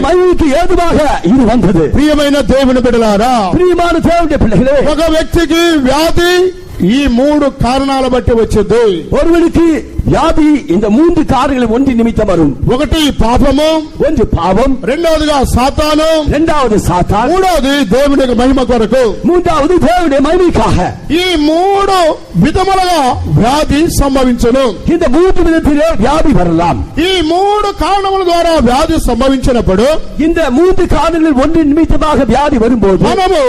மகிமைக்கு ஏதுவாக இது வந்தது. ప్రియమైన దేవుని బిడ్డలారా, பிரியமான தேவனுடைய பிள்ளைகளே, ఒక వ్యక్తికి వ్యాధి ఈ 3 కారణాల బట్టి వచ్చింది. ஒருவனுக்கு వ్యాధి இந்த மூன்று காரணங்கள் ஒன்று நிமித்தம் வரும். ఒకటి పాపము, ஒன்று பாவம், రెండవదిగా సాతాను, இரண்டாவது சாத்தான், మూడవది దేవుని యొక్క మహిమ కొరకు. மூன்றாவது தேவனுடைய மகிமைக்காக. ఈ మూడు విధములుగా వ్యాధి సంభవించును. இந்த மூன்று விதத்திலே வியாதி வரலாம். ఈ మూడు కారణముల ద్వారా వ్యాధి సంభవించినప్పుడు இந்த மூன்று காரணங்கள் ஒன்று நிமித்தமாக வியாதி வரும்போது మనము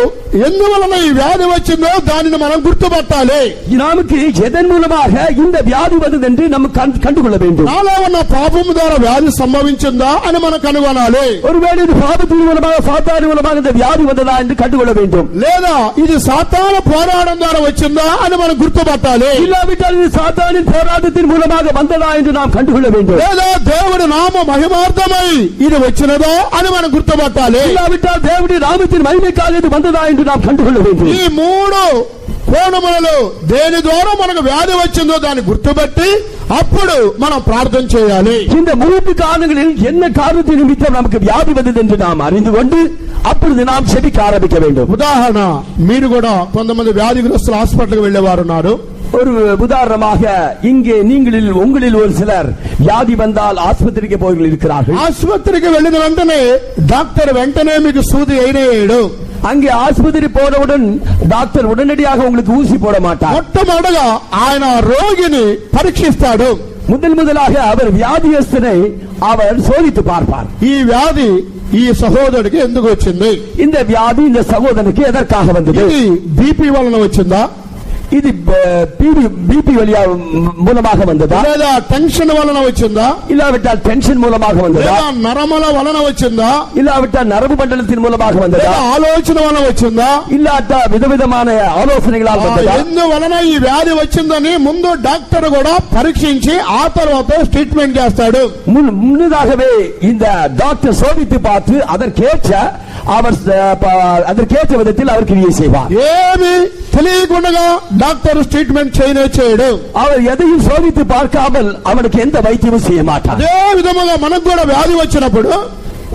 ఎందువలన ఈ వ్యాధి వచ్చిందో దానిని మనం గుర్తుపట్టాలి. நமக்கு எதன் மூலமாக இந்த வியாதி வந்தது என்று நம்ம கண்டுகொள்ள வேண்டும். నాలో ఉన్న పాపము ద్వారా వ్యాధి సంభవించిందా అని మనం కనుగొనాలి. ஒருவேளை இது பாவத்தின் மூலமாக சாத்தானின் மூலமாக இந்த வியாதி வந்ததா என்று கண்டுகொள்ள வேண்டும். లేదా ఇది సాతాను పోరాటం ద్వారా వచ్చిందా అని మనం గుర్తుపట్టాలి. இல்லாவிட்டால் இது சாத்தானின் போராட்டத்தின் மூலமாக வந்ததா என்று நாம் கண்டுகொள்ள வேண்டும். లేదా దేవుడి నామ మహిమార్థమై ఇది వచ్చినదా అని మనం గుర్తుపట్టాలి. இல்லாவிட்டால் தேவனுடைய நாமத்தின் மகிமைக்காக இது வந்ததா என்று நாம் கண்டுகொள்ள வேண்டும். ఈ మూడు కోణములలో దేని ద్వారా మనకు వ్యాధి వచ్చిందో దాన్ని గుర్తుపట్టి అప్పుడు మనం ప్రార్థన చేయాలి. இந்த மூன்று காரணங்களில் என்ன காரணத்தை நிமித்தம் நமக்கு வியாதி வந்தது என்று நாம் அறிந்து கொண்டு அப்பொழுது நாம் செபிக்க ஆரம்பிக்க வேண்டும். ఉదాహరణ, మీరు కూడా కొంతమంది వ్యాధిగ్రస్తులు హాస్పిటల్కి వెళ్లేవారు ఉన్నారు. ஒரு உதாரணமாக இங்கே உங்களில் ஒரு சிலர் வியாதி வந்தால் ஆஸ்பத்திரிக்கு போய் இருக்கிறார்கள். ఆసుపత్రికి వెళ్ళిన వెంటనే డాక్టర్ వెంటనే మీకు సూది వేయడు. அங்கே ஆஸ்பத்திரி போனவுடன் டாக்டர் உடனடியாக உங்களுக்கு ஊசி போட மாட்டார். మొట్టమొదటగా ఆయన రోగిని పరీక్షిస్తాడు. முதலாக அவர் வியாதியஸ்தனை அவர் சோதித்து பார்ப்பார். ఈ వ్యాధి ఈ సహోదరుడికి ఎందుకు వచ్చింది? இந்த வியாதி இந்த சகோதரனுக்கு எதற்காக வந்தது? ఇది బీపీ వలన వచ్చిందా, இது பிபி வழியா மூலமாக வந்ததா, లేదా టెన్షన్ వలన వచ్చిందా, இல்லாவிட்டால் டென்ஷன் மூலமாக வந்ததா, లేదా నరముల వలన వచ్చిందా, இல்லாவிட்டால் நரம்பு மண்டலத்தின் மூலமாக வந்ததா, లేదా ఆలోచన వలన వచ్చిందా, இல்லாட்டா விதவிதமான ஆலோசனைகளால் வந்ததா? ఎందువలన ఈ వ్యాధి వచ్చిందని ముందు డాక్టర్ కూడా పరీక్షించి ఆ తర్వాత ట్రీట్మెంట్ చేస్తాడు. முன்னதாகவே இந்த டாக்டர் சோதித்து பார்த்து அதற்கேற்ற விதத்தில் அவர் கிரியை செய்வார். ఏమి తెలియకుండా డాక్టర్ ట్రీట్మెంట్ చేయడు. அவர் எதையும் சோதித்து பார்க்காமல் அவனுக்கு எந்த வைத்தியமும் செய்ய மாட்டார். అదే విధముగా మనకు కూడా వ్యాధి వచ్చినప్పుడు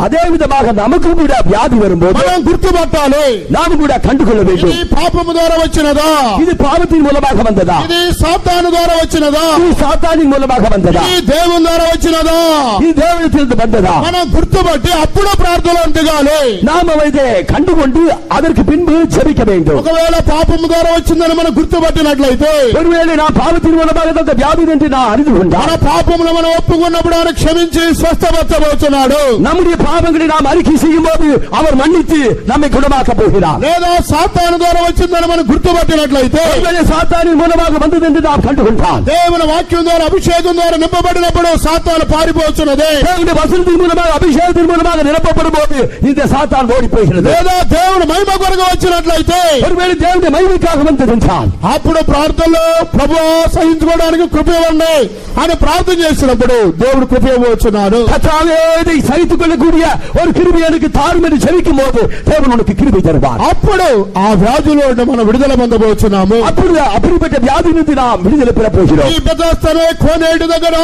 அதே விதமாக நமக்கு கூட வியாதி வரும்போது మనం గుర్తుపట్టాలి, நாம் கூட கண்டுகொள்ள வேண்டும். ఇది పాపము ద్వారా వచ్చినదా, இது பாவத்தின் மூலமாக வந்ததா, ఇది సాతాను ద్వారా వచ్చినదా, இது சாத்தானின் மூலமாக வந்ததா, ఇది దేవుని ద్వారా వచ్చినదా, இது தேவனிடத்திலிருந்து வந்ததா? మనం గుర్తుపట్టి అప్పుడు ప్రార్థనలో దిగాలి. நாம் அதை கண்டுகொண்டு அதற்கு பின்பு ஜெபிக்க வேண்டும். ఒకవేళ పాపము ద్వారా వచ్చిందని మనం గుర్తుపట్టినట్లయితే, ஒருவேளை நான் பாவத்தின் மூலமாக அந்த வியாதி என்று நான் அறிந்து మన கொண்டால் పాపములు మనం ఒప్పుకున్నప్పుడు ఆయన క్షమించి స్వస్థపరచబోతున్నాడు. நம்முடைய பாவங்களை நாம் அறிக்கை செய்யும் போது அவர் மன்னித்து நம்மை குணமாக்க போகிறார். లేదా సాతాను ద్వారా వచ్చిందని మనం గుర్తుపట్టినట్లయితే, ஒருவேளை சாத்தானின் மூலமாக வந்தது என்று நாம் கண்டுகொண்டால் దేవుని వాక్యం ద్వారా అభిషేకం ద్వారా నింపబడినప్పుడు సాతాను పారిపోతున్నది. தேவனுடைய வசனத்தின் மூலமாக அபிஷேகத்தின் மூலமாக நிரப்பப்படும் போது இந்த சாத்தான் ஓடி போகிறது. లేదా దేవుని మహిమ కొరకు వచ్చినట్లయితే, ஒருவேளை தேவனுடைய மகிமைக்காக வந்தது என்றால் అప్పుడు ప్రార్థనలో ప్రభువా సహించుకోవడానికి కృప ఇవ్వండి అని ప్రార్థన చేసినప్పుడు దేవుడు కృప ఇవ్వచ్చున్నాడు. கர்த்தாவே இதை சகித்துக் கொள்ளக்கூடிய ஒரு கிருபை எனக்கு தாரும் என்று ஜெபிக்கும் போது தேவன் உனக்கு கிருபை தருவார். అప్పుడు ఆ వ్యాధిలో మనం విడుదల పొందబోతున్నాము. அப்பொழுது அப்படிப்பட்ட வியாதியிலிருந்து நாம் விடுதலை பெற போகிறோம். ఈ బెతెస్దా కోనేటి దగ్గర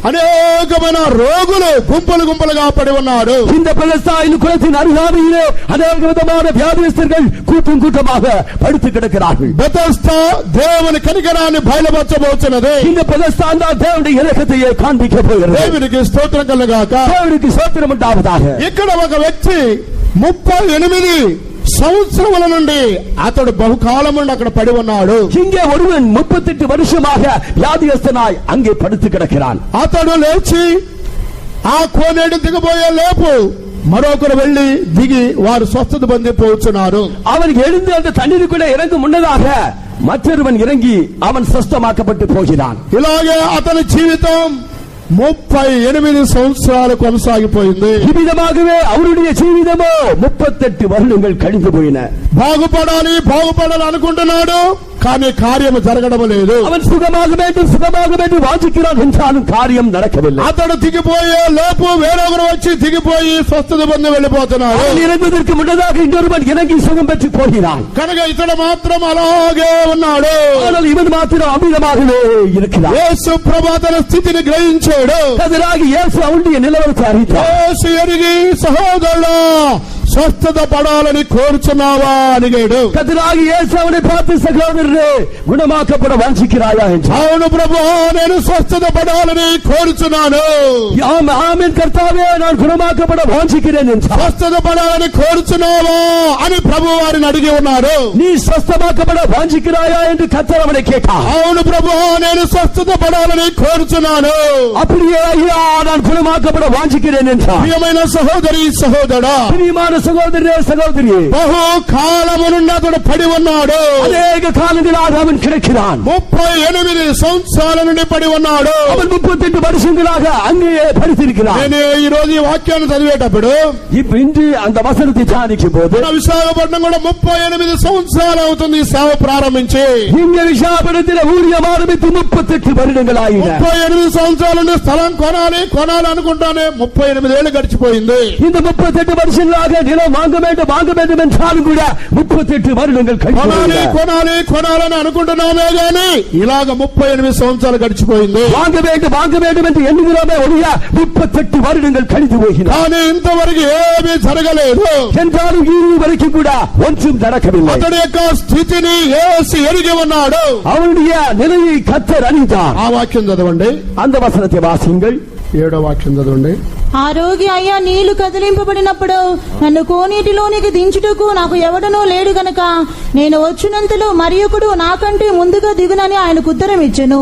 అనేకమైన రోగులు గుంపులు గుంపులుగా పడి ఉన్నారు. இந்த பெலஸ்தாயின் குளத்தின் அருகாமையிலே அநேக விதமான வியாதியஸ்தர்கள் கூட்டம் கூட்டமாக படுத்து கிடக்கிறார்கள். బెతెస్దా దేవుని కనికరాన్ని బయలుపరచబోతున్నది. இந்த பெலஸ்தான் தான் தேவனுடைய இரக்கத்தையே காண்பிக்க போகிறது. దేవునికి స్తోత్రం కలుగాక. தேவனுக்கு ஸ்தோத்திரம் உண்டாவதாக. ఇక్కడ ఒక వ్యక్తి 38 సంవత్సరముల నుండి అతడు బహుకాలం నుండి అక్కడ పడి ఉన్నాడు. இங்கே ஒருவன் 38 வருஷமாக வியாதியஸ்தனாய் அங்கே படுத்து கிடக்கிறான். అతడు లేచి ఆ కోనేటి దిగబోయే లేపు మరొకరు వెళ్లి దిగి వారు స్వస్థత పొందిపోతున్నారు. அவன் எழுந்து அந்த தண்ணீருக்குள்ளே இறங்கும் முன்னதாக மற்றொருவன் இறங்கி அவன் சுத்தமாக்கப்பட்டு போகிறான். ఇలాగే అతని జీవితం 38 సంవత్సరాలు కొనసాగిపోయింది. இவ்விதமாகவே அவருடைய ஜீவிதமோ 38 வருடங்கள் கழிந்து போயின. బాగుపడాలి అనుకుంటున్నాడు, కానీ కార్యం జరగడం లేదు. அவன் சுகமாக வேண்டும் வாஞ்சிக்கிறான் என்றாலும் காரியம் நடக்கவில்லை. అతడు దిగిపోయే లోపు వేరొకరు వచ్చి దిగిపోయి స్వస్థత పొంది వెళ్ళిపోతున్నాడు. இறங்குவதற்கு முன்னதாக இன்னொருவன் இறங்கி சுகம் பெற்று போகிறான். కనుక ఇతడు మాత్రం అలాగే ఉన్నాడు. ஆனால் இவன் மாத்திரம் அமிதமாகவே இருக்கிறான். యేసు ప్రభు తన స్థితిని గ్రహించాడు. கதிராகி இயேசு அவனுடைய நிலவரத்தை அறிந்தார். యేసు ఎరిగి సహోదరుడా స్వస్థత పడాలని కోరుచున్నావా అడిగాడు. கர்த்தராகிய இயேசு அவனை பார்த்து, சகோதரரே, குணமாக்கப்பட வாஞ்சிக்கிறாயா என்றார். అవును ప్రభు, నేను స్వస్థత పడాలని కోరుచున్నాను. ஆமென் கர்த்தாவே, நான் குணமாக்கப்பட வாஞ்சிக்கிறேன் என்றார். స్వస్థత పడాలని కోరుచున్నావా అని ప్రభు వారిని అడిగి ఉన్నారు. நீ స్వస్థமாக்கப்பட வாஞ்சிக்கிறாயா என்று கர்த்தர் அவனை கேட்டார். అవును ప్రభు, నేను స్వస్థత పడాలని కోరుచున్నాను. அப்படியே ஐயா, நான் குணமாக்கப்பட வாஞ்சிக்கிறேன் என்றார். ప్రియమైన సహోదరి సహోదరా, பிரியமான சகோதரரே, சகோதரியே, బహు కాలము నుండి అతడు పడి ఉన్నాడు. அநேக காலங்களாக அவன் கிடக்கிறான். 38 సంవత్సరాల నుండి పడి ఉన్నాడు. அவன் 38 வருஷங்களாக அங்கேயே படுத்திருக்கிறான். నేను ఈ రోజు ఈ వాక్యాన్ని చదివేటప్పుడు இன்று அந்த வசனத்தை தியானிக்கும் போது మన విశాఖపట్నం కూడా 38 సంవత్సరాలు అవుతుంది ఈ సేవ ప్రారంభించి. இங்க விசாகப்பட்டினத்தில் ஊழியம் ஆரம்பித்து 38 வருடங்கள் ஆயின. 38 సంవత్సరాల నుండి స్థలం కొనాలి అనుకుంటానే 38 ఏళ్ళు గడిచిపోయింది. இந்த 38 வருஷங்களாக நிலம் வாங்க வேண்டும் என்றாலும் கூட 38 வருடங்கள் కొనాలని అనుకుంటున్నామే గాని ఇలాగ 38 సంవత్సరాలు గడిచిపోయింది. வாங்க வேண்டும் என்று எண்ணுகிறோமே ஒழிய 38 வருடங்கள் கழிந்து போகின. కానీ ఇంతవరకు ఏమీ జరగలేదు. என்றாலும் இறுதி வரைக்கும் கூட ஒன்றும் நடக்கவில்லை. అతడి యొక్క స్థితిని యేసు ఎరిగి ఉన్నాడు. அவனுடைய நிலையை கர்த்தர் அறிந்தார். ఆ వాక్యం చదవండి, அந்த వசனத்தை వాసింగల్. 7వ వాక్యం చదవండి. ఆరోగ్య అయ్యా, నీళ్లు కదిలింపబడినప్పుడు నన్ను కోనేటిలోనికి దించుటకు నాకు ఎవడనూ లేడు గనక నేను వచ్చినంతలో మరి ఒకడు నాకంటే ముందుగా దిగునని ఆయనకు ఉత్తరం ఇచ్చెను.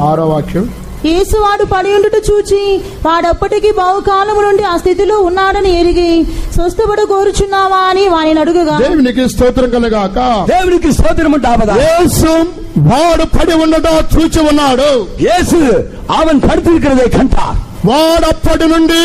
6వ వాక్యం. యేసు వాడు పడియుండుట చూచి వాడప్పటికి బహుకాలము నుండి ఆ స్థితిలో ఉన్నాడని ఎరిగి స్వస్థపడ కోరుచున్నావా అని వానిని అడుగగా, దేవునికి స్తోత్రం కలుగాక. దేవునికి స్తోత్రం ఉండావదా. యేసు వాడు పడి ఉండట చూచి ఉన్నాడు. యేసు அவன் படுத்திருக்கிறதை கண்டார். వాడప్పటి నుండి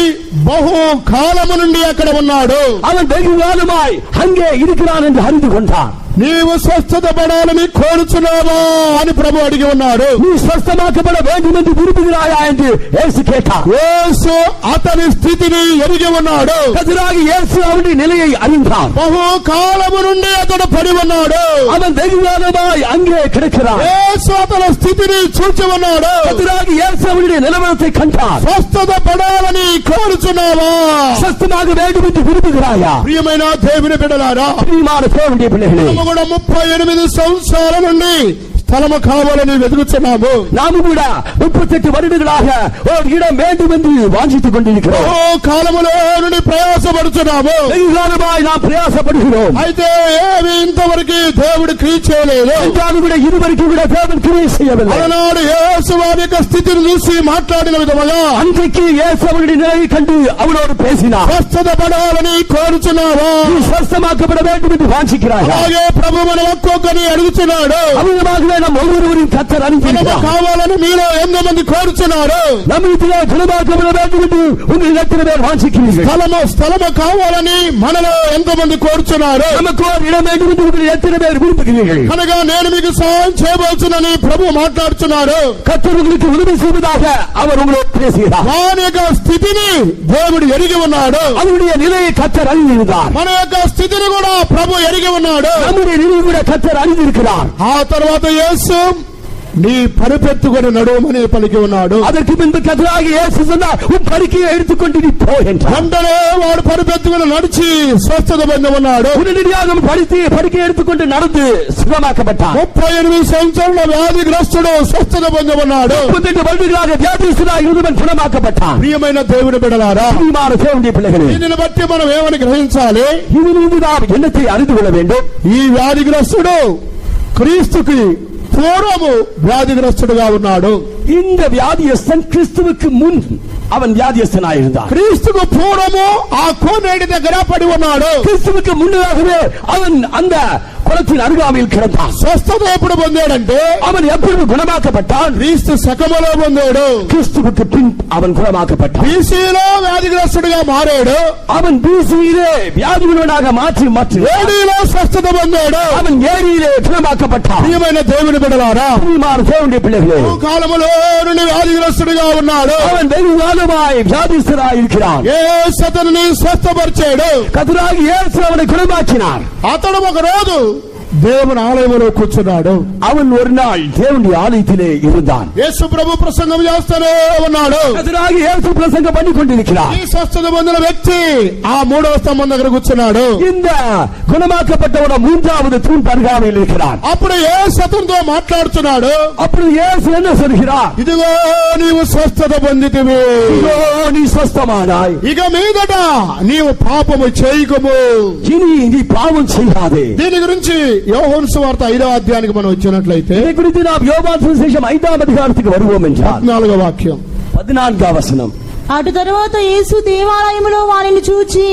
బహు కాలము నుండి అక్కడ ఉన్నాడు. அவன் வெகு காலமாய் அங்கே இருக்கிறான் என்று அறிந்து கொண்டான். నీవు స్వస్థత పడాలని కోరుచున్నావా అని ప్రభు అడిగి ఉన్నాడు. நீ స్వస్థమాக்கப்பட வேண்டும் என்று விரும்புகிறாயா என்று இயேசு கேட்டார். యేసు అతని స్థితిని ఎరిగి ఉన్నాడు. கர்த்தராகிய இயேசு அவனுடைய நிலையை அறிந்தார். బహు కాలము నుండి అతడు పడి ఉన్నాడు. அவன் வெகு காலமாய் அங்கே கிடக்கிறான். యేసు అతని స్థితిని చూచి ఉన్నాడు. கர்த்தராகிய இயேசு அவனுடைய நிலவரத்தை கண்டார். స్వస్థత పడాలని కోరుచున్నావా? స్వస్థமாக வேண்டும் என்று விரும்புகிறாயா? ప్రియమైన దేవుని బిడ్డలారా, பிரியமான தேவனுடைய பிள்ளைகளே, కూడా 38 సంవత్సరాల నుండి స్థలము కావాలని వెతుకుతున్నాము. நாம கூட 38 வருடங்களாக ஒரு இடம் வேண்டும் என்று வாஞ்சித்துக் கொண்டிருக்கிறோம். కాలములో నుండి ప్రయాసపడుతున్నాము. வெகு காலமாய் நாம் பிரயாசப்படுகிறோம். అయితే ఏమి ఇంతవరకు దేవుడు క్రియ చేయలేదు. என்றாலும் கூட இதுவரைக்கும் கூட தேவன் கிரியை செய்யவில்லை. అలనాడు యేసు వారి యొక్క స్థితిని చూసి మాట్లాడిన విధముగా அன்றைக்கு இயேசு அவனுடைய நிலையை கண்டு அவனோடு பேசினார். స్వస్థత పడాలని కోరుచున్నావా? நீ స్వస్థமாக்கப்பட வேண்டும் என்று வாஞ்சிக்கிறாயா? అలాగే ప్రభు మన ఒక్కొక్కరిని అడుగుతున్నాడు. அவ்விதமாகவே நம் ஒவ்வொருவரையும் கர்த்தர் அறிந்திருக்கிறார். కావాలని మీలో ఎంతమంది కోరుచున్నారు? நம்மிடத்திலே குணமாக்கப்பட வேண்டும் என்று உங்கள் எத்தனை பேர் வாஞ்சிக்கிறீர்கள்? స్థలము కావాలని మనలో ఎంతమంది కోరుచున్నారు? நமக்கு ஒரு இடம் வேண்டும் என்று உங்கள் எத்தனை பேர் விரும்புகிறீர்கள்? కనుక నేను మీకు సహాయం చేయవలసినని ప్రభు మాట్లాడుతున్నారు. கர்த்தர் உங்களுக்கு உதவி செய்வதாக அவர் உங்களோடு பேசுகிறார். వాని యొక్క స్థితిని దేవుడు ఎరిగి ఉన్నాడు. அவருடைய நிலையை கர்த்தர் அறிந்திருந்தார். మన యొక్క స్థితిని కూడా ప్రభు ఎరిగి ఉన్నాడు. நம்முடைய நிலையை கூட கர்த்தர் அறிந்திருக்கிறார். ఆ తర్వాత యేసు నీ పరిపెత్తుకొని నడువమని పలికి ఉన్నాడు. அதற்கு பின்பு கர்த்தராகிய இயேசு சொன்னார், உன் படுக்கையை எடுத்துக்கொண்டு நீ போ என்றார். వెంటనే వాడు పరిపెత్తుకొని నడిచి స్వస్థత పొంది ఉన్నాడు. உடனடியாக படுக்கையை எடுத்துக்கொண்டு நடந்து சுகமாக்கப்பட்டார். 38 సంవత్సరాల వ్యాధిగ్రస్తుడు స్వస్థత పొంది ఉన్నాడు. 38 வருடங்களாக வியாதிஸ்தனாய் இருந்தவன் குணமாக்கப்பட்டான். ప్రియమైన దేవుని బిడ్డలారా, பிரியமான தேவனுடைய பிள்ளைகளே, దీనిని బట్టి మనం ఏమని గ్రహించాలి? இதிலிருந்து நாம் என்னத்தை அறிந்து கொள்ள வேண்டும்? ఈ వ్యాధిగ్రస్తుడు క్రీస్తుకి పూర్వము వ్యాధిగ్రస్తుడుగా ఉన్నాడు. இந்த வியாதியஸ்தன் கிறிஸ்துவுக்கு முன் அவன் வியாதியஸ்தனாய் இருந்தான். క్రీస్తుకు పూర్వము ఆ కోనేటి దగ్గర పడి ఉన్నాడు. கிறிஸ்துவுக்கு முன்னதாகவே அவன் அந்த குளத்தின் அருகாமையில் கிடந்தான். స్వస్థత ఎప్పుడు పొందాడంటే அவன் எப்பொழுது குணமாக்கப்பட்டான்? క్రీస్తు శకములో పొందాడు. கிறிஸ்துவுக்கு பின் அவன் குணமாக்கப்பட்டான். బీసీలో వ్యాధిగ్రస్తుడుగా మారాడు. அவன் பிசியிலே வியாதியுள்ளவனாக மாற்றி ఏడీలో స్వస్థత పొందాడు. அவன் ஏரியிலே குணமாக்கப்பட்டான். ప్రియమైన దేవుని బిడ్డలారా, பிரியமான தேவனுடைய பிள்ளைகளே, కాలములో నుండి వ్యాధిగ్రస్తుడుగా ఉన్నాడు. அவன் வெகு காலமாய் வியாதிஸ்தனாய் இருக்கிறான். యేసు అతనిని స్వస్థపరిచాడు. கர்த்தராகிய இயேசு அவனை குணமாக்கினார். అతడు ఒక రోజు దేవుని ఆలయంలో కూర్చున్నాడు. அவன் ஒரு நாள் தேவனுடைய ஆலயத்திலே இருந்தான். యేసు ప్రభు ప్రసంగం చేస్తూనే ఉన్నాడు. கர்த்தராகிய இயேசு பிரசங்கம் பண்ணி கொண்டிருக்கிறார். ఈ స్వస్థత పొందిన వ్యక్తి ఆ మూడవ స్తంభం దగ్గర కూర్చున్నాడు. இந்த குணமாக்கப்பட்டவன மூன்றாவது தூண் அருகாமையில் இருக்கிறான். అప్పుడు యేసు అతనితో మాట్లాడుతున్నాడు. అప్పుడు இயேசு என்ன சொல்கிறார்? ఇదిగో నీవు స్వస్థత పొందితివి, இதோ நீ சொஸ்தமானாய், ఇక మీదట నీవు పాపము చేయకుము. இனி நீ பாவம் செய்யாதே. దీని గురించి యోహాను సువార్త 5వ అధ్యాయానికి మనం వచ్చినట్లయితే இதை குறித்து நாம் யோவான் சுவிசேஷம் 5ஆம் அதிகாரத்துக்கு வருவோம் என்றால் 14వ వాక్యం 14వ వచనం. అటు తరువాత యేసు దేవాలయములో వారిని చూచి,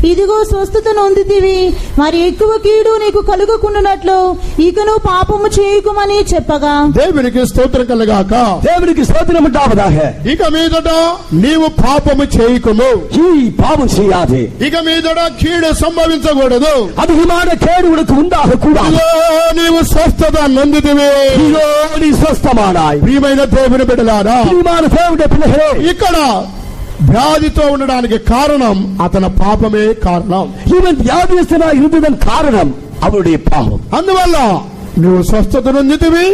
ఇదిగో స్వస్థత నొందితివి, మరి ఎక్కువ కీడు నీకు కలుగకుండునట్లు ఇకను పాపము చేయకుమని చెప్పగా, దేవునికి స్తోత్రం కలగాక. தேவனுக்கு ஸ்தோத்திரம் உண்டாவதாக. ఇక మీదట నీవు పాపము చేయకుము, நீ பாவம் செய்யாதே. ఇక మీదట కీడు సంభవించకూడదు. அதிகமான கேடு உனக்கு உண்டாக கூடாது. ఇదిగో నీవు స్వస్థత నొందితివి. இதோ நீ சொஸ்தமானாய். ప్రియమైన దేవుని బిడ్డలారా, பிரியமான தேவனுடைய பிள்ளைகளே, ఇక్కడ వ్యాధితో ఉండడానికి కారణం అతని పాపమే కారణం. இவன் வியாதியஸ்தனாய் இருந்ததன் காரணம் அவனுடைய பாவம். అందువల్ల నువ్వు స్వస్థత నొందితివి,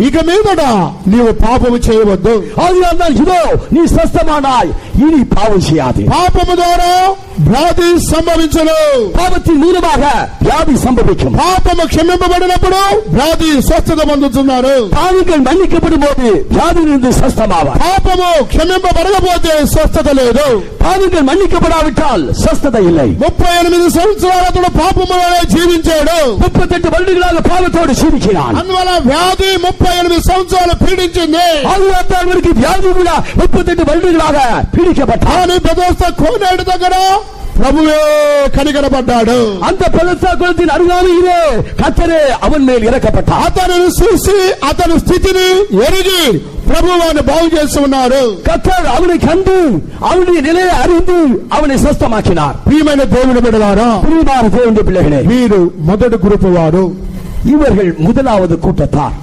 ఇక మీదట నీవు పాపము చేయవద్దు. ஆகையால் இதோ நீ சொஸ்தமானாய், இனி பாவம் செய்யாதே. పాపము ద్వారా వ్యాధి సంభవించను. பாவத்தின் மூலமாக வியாதி சம்பவிக்கும். పాపము క్షమింపబడినప్పుడు వ్యాధి స్వస్థత పొందుతున్నారు. பாவங்கள் மன்னிக்கப்படும் போது வியாதியிலிருந்து சொஸ்தமாவார். పాపము క్షమింపబడకపోతే స్వస్థత లేదు. பாவங்கள் மன்னிக்கப்படாவிட்டால் சொஸ்ததை இல்லை. 38 సంవత్సరాల అతడు పాపము వలె జీవించాడు. 38 வருடங்களாக பாவத்தோடு ஜீவிக்கிறான். అందువల్ల వ్యాధి 38 సంవత్సరాలు పీడించింది. ஆகையால் அவருக்கு வியாதி கூட 38 வருடங்களாக பீடிக்கப்பட்டார். కానీ బెతెస్దా కోనేటి దగ్గర ప్రభువే కనికరపడ్డాడు. அந்த பெலஸ்தா குளத்தின் அருகாமையிலே கர்த்தரே அவன் மேல் இறக்கப்பட்டார். అతనిని చూసి అతని స్థితిని ఎరిగి ప్రభువాన్ని బాగు చేసి ఉన్నారు. கர்த்தர் அவனை கண்டு அவனுடைய நிலையை அறிந்து அவனை சொஸ்தமாக்கினார். ప్రియమైన దేవుని బిడ్డలారా, பிரியமான தேவனுடைய பிள்ளைகளே, వీరు మొదటి గ్రూపు వారు. இவர்கள் முதலாவது கூட்டத்தார்.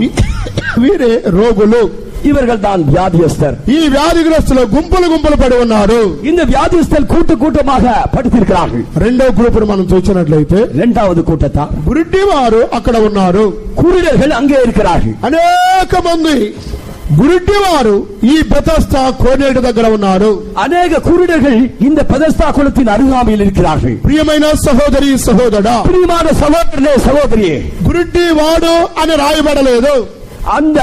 వీరే రోగులు. இவர்கள் தான் வியாதியஸ்தர். ఈ వ్యాధిగ్రస్తులు గుంపులు గుంపులు పడి ఉన్నారు. இந்த வியாதியஸ்தர் கூட்டமாக படுத்திருக்கிறார்கள். రెండో గ్రూపును మనం చూసినట్లయితే இரண்டாவது கூட்டத்தார் గురుడి వారు అక్కడ ఉన్నారు. குருடர்கள் அங்கே இருக்கிறார்கள். అనేక మంది గురుడి వారు ఈ బెతెస్దా కోనేటి దగ్గర ఉన్నారు. அநேக குருடர்கள் இந்த பெதஸ்தா குளத்தின் அருகாமையில் இருக்கிறார்கள். ప్రియమైన సహోదరి సహోదరా, பிரியமான சகோதரனே சகோதரியே, గురుడి వాడు అని రాయబడలేదు. அந்த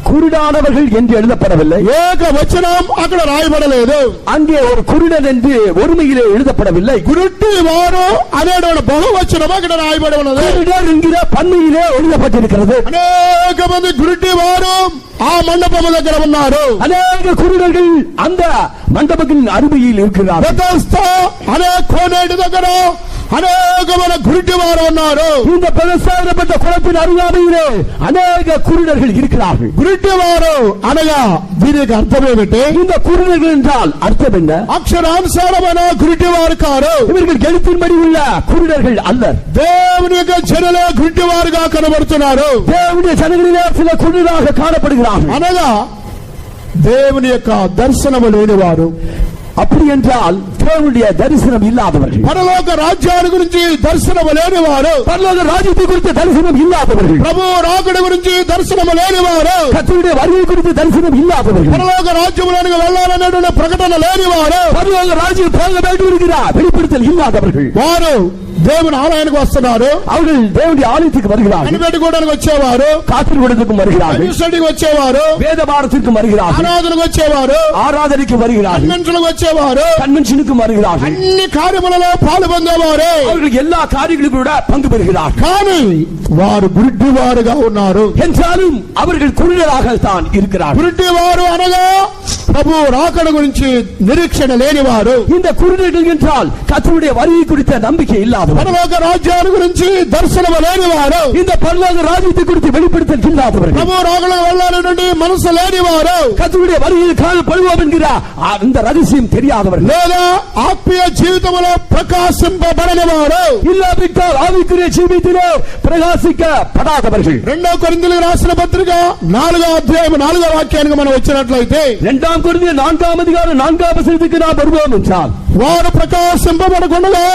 குருடானவர்கள் என்று எழுதப்படவில்லை. ఏక వచనం అక్కడ రాయబడలేదు. அங்கே ஒரு குருடன் என்று ஒருமையிலே எழுதப்படவில்லை. గురుడి వారు అనేటువంటి బహువచనం అక్కడ రాయబడి ఉన్నది. குருடர் என்கிற பன்மையிலே எழுதப்பட்டிருக்கிறது. అనేక మంది గురుడి వారు ఆ మండపము దగ్గర ఉన్నారు. அநேக குருடர்கள் அந்த மண்டபத்தின் அருமையில் இருக்கிறார்கள். బెతెస్దా అనే కోనేటి దగ్గర అనేకమైన గురుడి వారు ఉన్నారు. இந்த பெதஸ்தாவிடப்பட்ட குளத்தின் அருகாமையிலே அநேக குருடர்கள் இருக்கிறார்கள். గురుడి వారు అనగా దీనికి అర్థం ఏమిటి? இந்த குருடர்கள் என்றால் அர்த்தம் என்ன? అక్షరానుసారమైన గురుడి వారు కారు. இவர்கள் எழுத்தின்படி உள்ள குருடர்கள் அல்லர். దేవుని యొక్క జనులే గురుడి వారుగా కనబడుతున్నారు. தேவனுடைய ஜனங்களிலே சில குருடராக காணப்படுகிறார்கள். అనగా దేవుని యొక్క దర్శనము లేనివారు, அப்படி என்றால் தேவனுடைய தரிசனம் இல்லாதவர்கள், పరలోక రాజ్యాన్ని గురించి దర్శనము లేనివారు, பரலோக ராஜ்யத்தை குறித்த தரிசனம் இல்லாதவர்கள், ప్రభు రాకడ గురించి దర్శనము లేనివారు, கர்த்தருடைய வருகை குறித்த தரிசனம் இல்லாதவர்கள், పరలోక రాజ్యములోనికి వెళ్ళాలనేటువంటి ప్రకటన లేనివారు, பரலோக ராஜ்யம் போக வேண்டும் என்கிற வெளிப்படுத்தல் இல்லாதவர்கள், వారు దేవుని ఆలయానికి వస్తున్నారు. அவர்கள் தேவனுடைய ஆலயத்துக்கு வருகிறார்கள். కనిపెట్టుకోవడానికి వచ్చేవారు, காத்திருக்கிறதுக்கும் வருகிறார்கள், కన్వెన్షన్కి వచ్చేవారు, வேத பாடத்திற்கும் வருகிறார்கள், ఆరాధనకు వచ్చేవారు, ஆராதனைக்கு வருகிறார்கள், కన్వెన్షన్కి వచ్చేవారు, கன்வென்ஷனுக்கும் வருகிறார்கள். అన్ని కార్యములలో పాలు పొందేవారు. அவர்கள் எல்லா காரியங்களுக்கும் கூட பங்கு பெறுகிறார்கள். కానీ వారు గురుడి వారుగా ఉన్నారు. என்றாலும் அவர்கள் குருடராகத்தான் இருக்கிறார்கள். గురుడి వారు అనగా ప్రభు రాకడ గురించి నిరీక్షణ లేనివారు, இந்த குருடர்கள் என்றால் கர்த்தருடைய வருகை குறித்த நம்பிக்கை இல்லாதவர், పరలోక రాజ్యాన్ని గురించి దర్శనము లేనివారు, இந்த பரலோக ராஜ்யத்தை குறித்து வெளிப்படுத்தல் இல்லாதவர்கள், ప్రభు రాకడకు వెళ్ళాలనే మనసు లేనివారు, கர்த்தருடைய வருகையில் காணப்படுவோம் என்கிற அந்த ரகசியம் தெரியாதவர்கள், లేదా ఆత్మీయ జీవితంలో ప్రకాశింపబడని వారు, இல்லாவிட்டால் ஆவிக்குரிய ஜீவித்திலே பிரகாசிக்கப்படாதவர்கள். 2 కొరింథీయులకు రాసిన పత్రిక 4వ అధ్యాయం 4వ వాక్యానికి మనం వచ్చినట్లయితే 2 கொரிந்தியர் 4ஆம் அதிகாரம் 4ஆம் வசனத்துக்கு நாம் வருவோம் என்றால், వారు ప్రకాశింపబడకుండా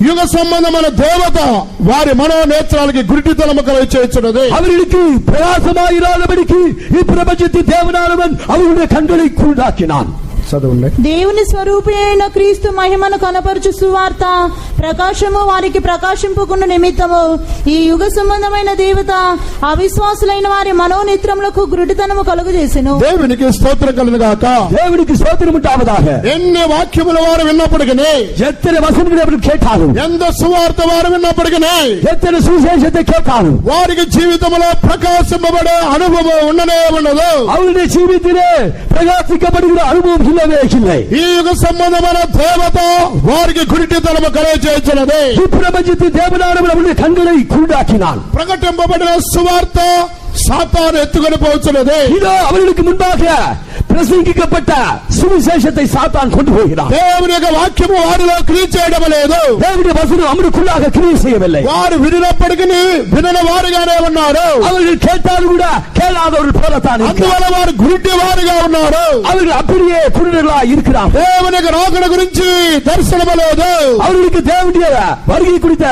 యుగ సంబంధమైన దేవత వారి మనోనేత్రాలకి గురిటితనము కలుగచేయుచున్నది. அவர்களுக்கு பிரகாசமாயிராதபடிக்கு இப்பிரபஞ்சத்தின் தேவனானவன் அவருடைய கண்களை குருடாக்கினான். చదవండి. దేవుని స్వరూపి అయిన క్రీస్తు మహిమను కనపరచు సువార్త ప్రకాశము వారికి ప్రకాశింపుకున్న నిమిత్తము ఈ యుగ సంబంధమైన దేవత అవిశ్వాసులైన వారి మనోనేత్రములకు గురుడితనము కలుగజేసెను. దేవునికి స్తోత్రం కలుగును గాక. தேவனுக்கு ஸ்தோத்திரம் உண்டாவதாக. ఎన్ని వాక్యముల వారు విన్నప్పటికీ, எத்தனை வசனங்களை அவர்கள் கேட்டாலும், ఎంత సువార్త వారు విన్నప్పటికీ, எத்தனை சுவிசேஷத்தை கேட்டாலும் వారికి జీవితంలో ప్రకాశింపబడే అనుభవం ఉండనే ఉండదు. அவருடைய ஜீவித்திலே பிரகாசிக்கப்படுகிற அனுபவம் இல்லவே இல்லை. ఈ యుగ సంబంధమైన దేవత వారికి గురిటితనము కలుగచేయుచున్నది. இப்பிரபஞ்சத்தின் தேவனானவன் அவருடைய கண்களை குருடாக்கினான். ప్రకటింపబడిన సువార్త సాతాను ఎత్తుకొని పోచున్నది. இதோ அவர்களுக்கு முன்பாக பிரசங்கிக்கப்பட்ட சுவிசேஷத்தை சாத்தான் கொண்டு போகிறான். దేవుని యొక్క వాక్యము వారిలో క్రియ చేయడం లేదు. தேவனுடைய வசனம் அவருக்குள்ளாக கிரியை செய்யவில்லை. వారు వినినప్పటికీ వినని వారుగానే ఉన్నారు. அவர்கள் கேட்டாலும் கூட கேளாதவர்கள் போலத்தான் இருக்கிறார்கள். అందువల్ల వారు గురిటి వారుగా ఉన్నారు. அவர்கள் அப்படியே குருடர்களாக இருக்கிறார்கள். దేవుని యొక్క రాకడ గురించి దర్శనము లేదు. அவர்களுக்கு தேவனுடைய வருகை குறித்த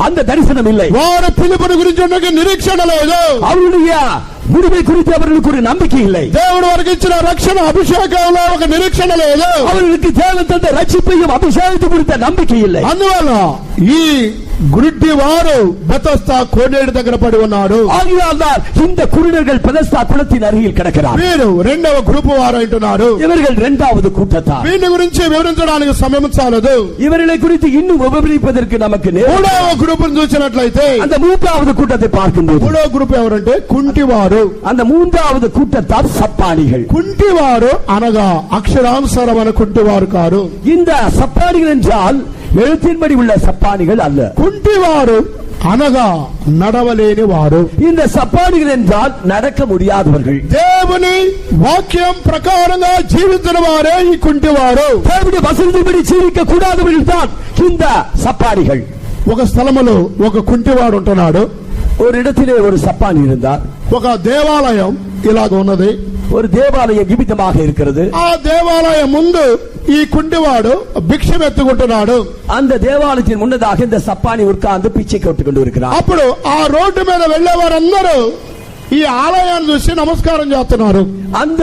அந்த தரிசனம் இல்லை. వారు పిలుపుని గురించి ఉన్న నిరీక్షణ లేదు. அவருடைய முடிவை குறித்து அவர்களுக்கு ஒரு நம்பிக்கை இல்லை. దేవుడు వారికి ఇచ్చిన రక్షణ అభిషేకంలో ఒక నిరీక్షణ లేదు. அவர்களுக்கு தேவன் தந்த ரட்சிப்பையும் அபிஷேகத்தை குறித்த நம்பிக்கை இல்லை. అందువల్ల ఈ గురిటి వారు బెతస్దా కోనేరు దగ్గర పడి ఉన్నారు. ஆகையால்தான் இந்த குருடர்கள் பெதஸ்தா குளத்தின் அருகில் கிடக்கிறார். వీరు రెండవ గ్రూప్ వారు అంటున్నారు. இவர்கள் இரண்டாவது கூட்டத்தார். వీరి గురించి వివరించడానికి సమయం చాలదు. இவர்களை குறித்து இன்னும் விவரிப்பதற்கு நமக்கு మూడవ గ్రూప్ చూసినట్లయితే அந்த மூன்றாவது கூட்டத்தை பார்க்கும்போது మూడవ గ్రూప్ ఎవరంటే కుంటివారు. அந்த மூன்றாவது கூட்டத்தார் சப்பானிகள். కుంటివారు అనగా అక్షరానుసారమైన కుంటివారు కారు. இந்த சப்பானிகள் என்றால் எழுத்தின்படி உள்ள சப்பானிகள் அல்ல. కుంటివారు అనగా నడవలేని వారు. இந்த சப்பானிகள் என்றால் நடக்க முடியாதவர்கள். దేవుని వాక్యం ప్రకారంగా జీవించిన వారే ఈ కుంటివారు. தேவனுடைய வசனத்தின்படி ஜீவிக்க கூடாதவர்கள் தான் இந்த சப்பானிகள். ఒక స్థలములో ఒక కుంటివాడు ఉంటున్నాడు. ஒரு இடத்திலே ஒரு சப்பானி இருந்தார். ఒక దేవాలయం ఇలాగ ఉన్నది. ஒரு தேவாலயம் நிமித்தமாக இருக்கிறது. ఆ దేవాలయం ముందు ఈ కుంటివాడు భిక్షం ఎత్తుకుంటున్నాడు. அந்த தேவாலயத்தின் முன்னதாக இந்த சப்பானி உட்கார்ந்து பிச்சை கேட்டுக் கொண்டு இருக்கிறார். అప్పుడు ఆ రోడ్డు మీద వెళ్లే వారందరూ ఈ ఆలయాన్ని చూసి నమస్కారం చేస్తున్నారు. அந்த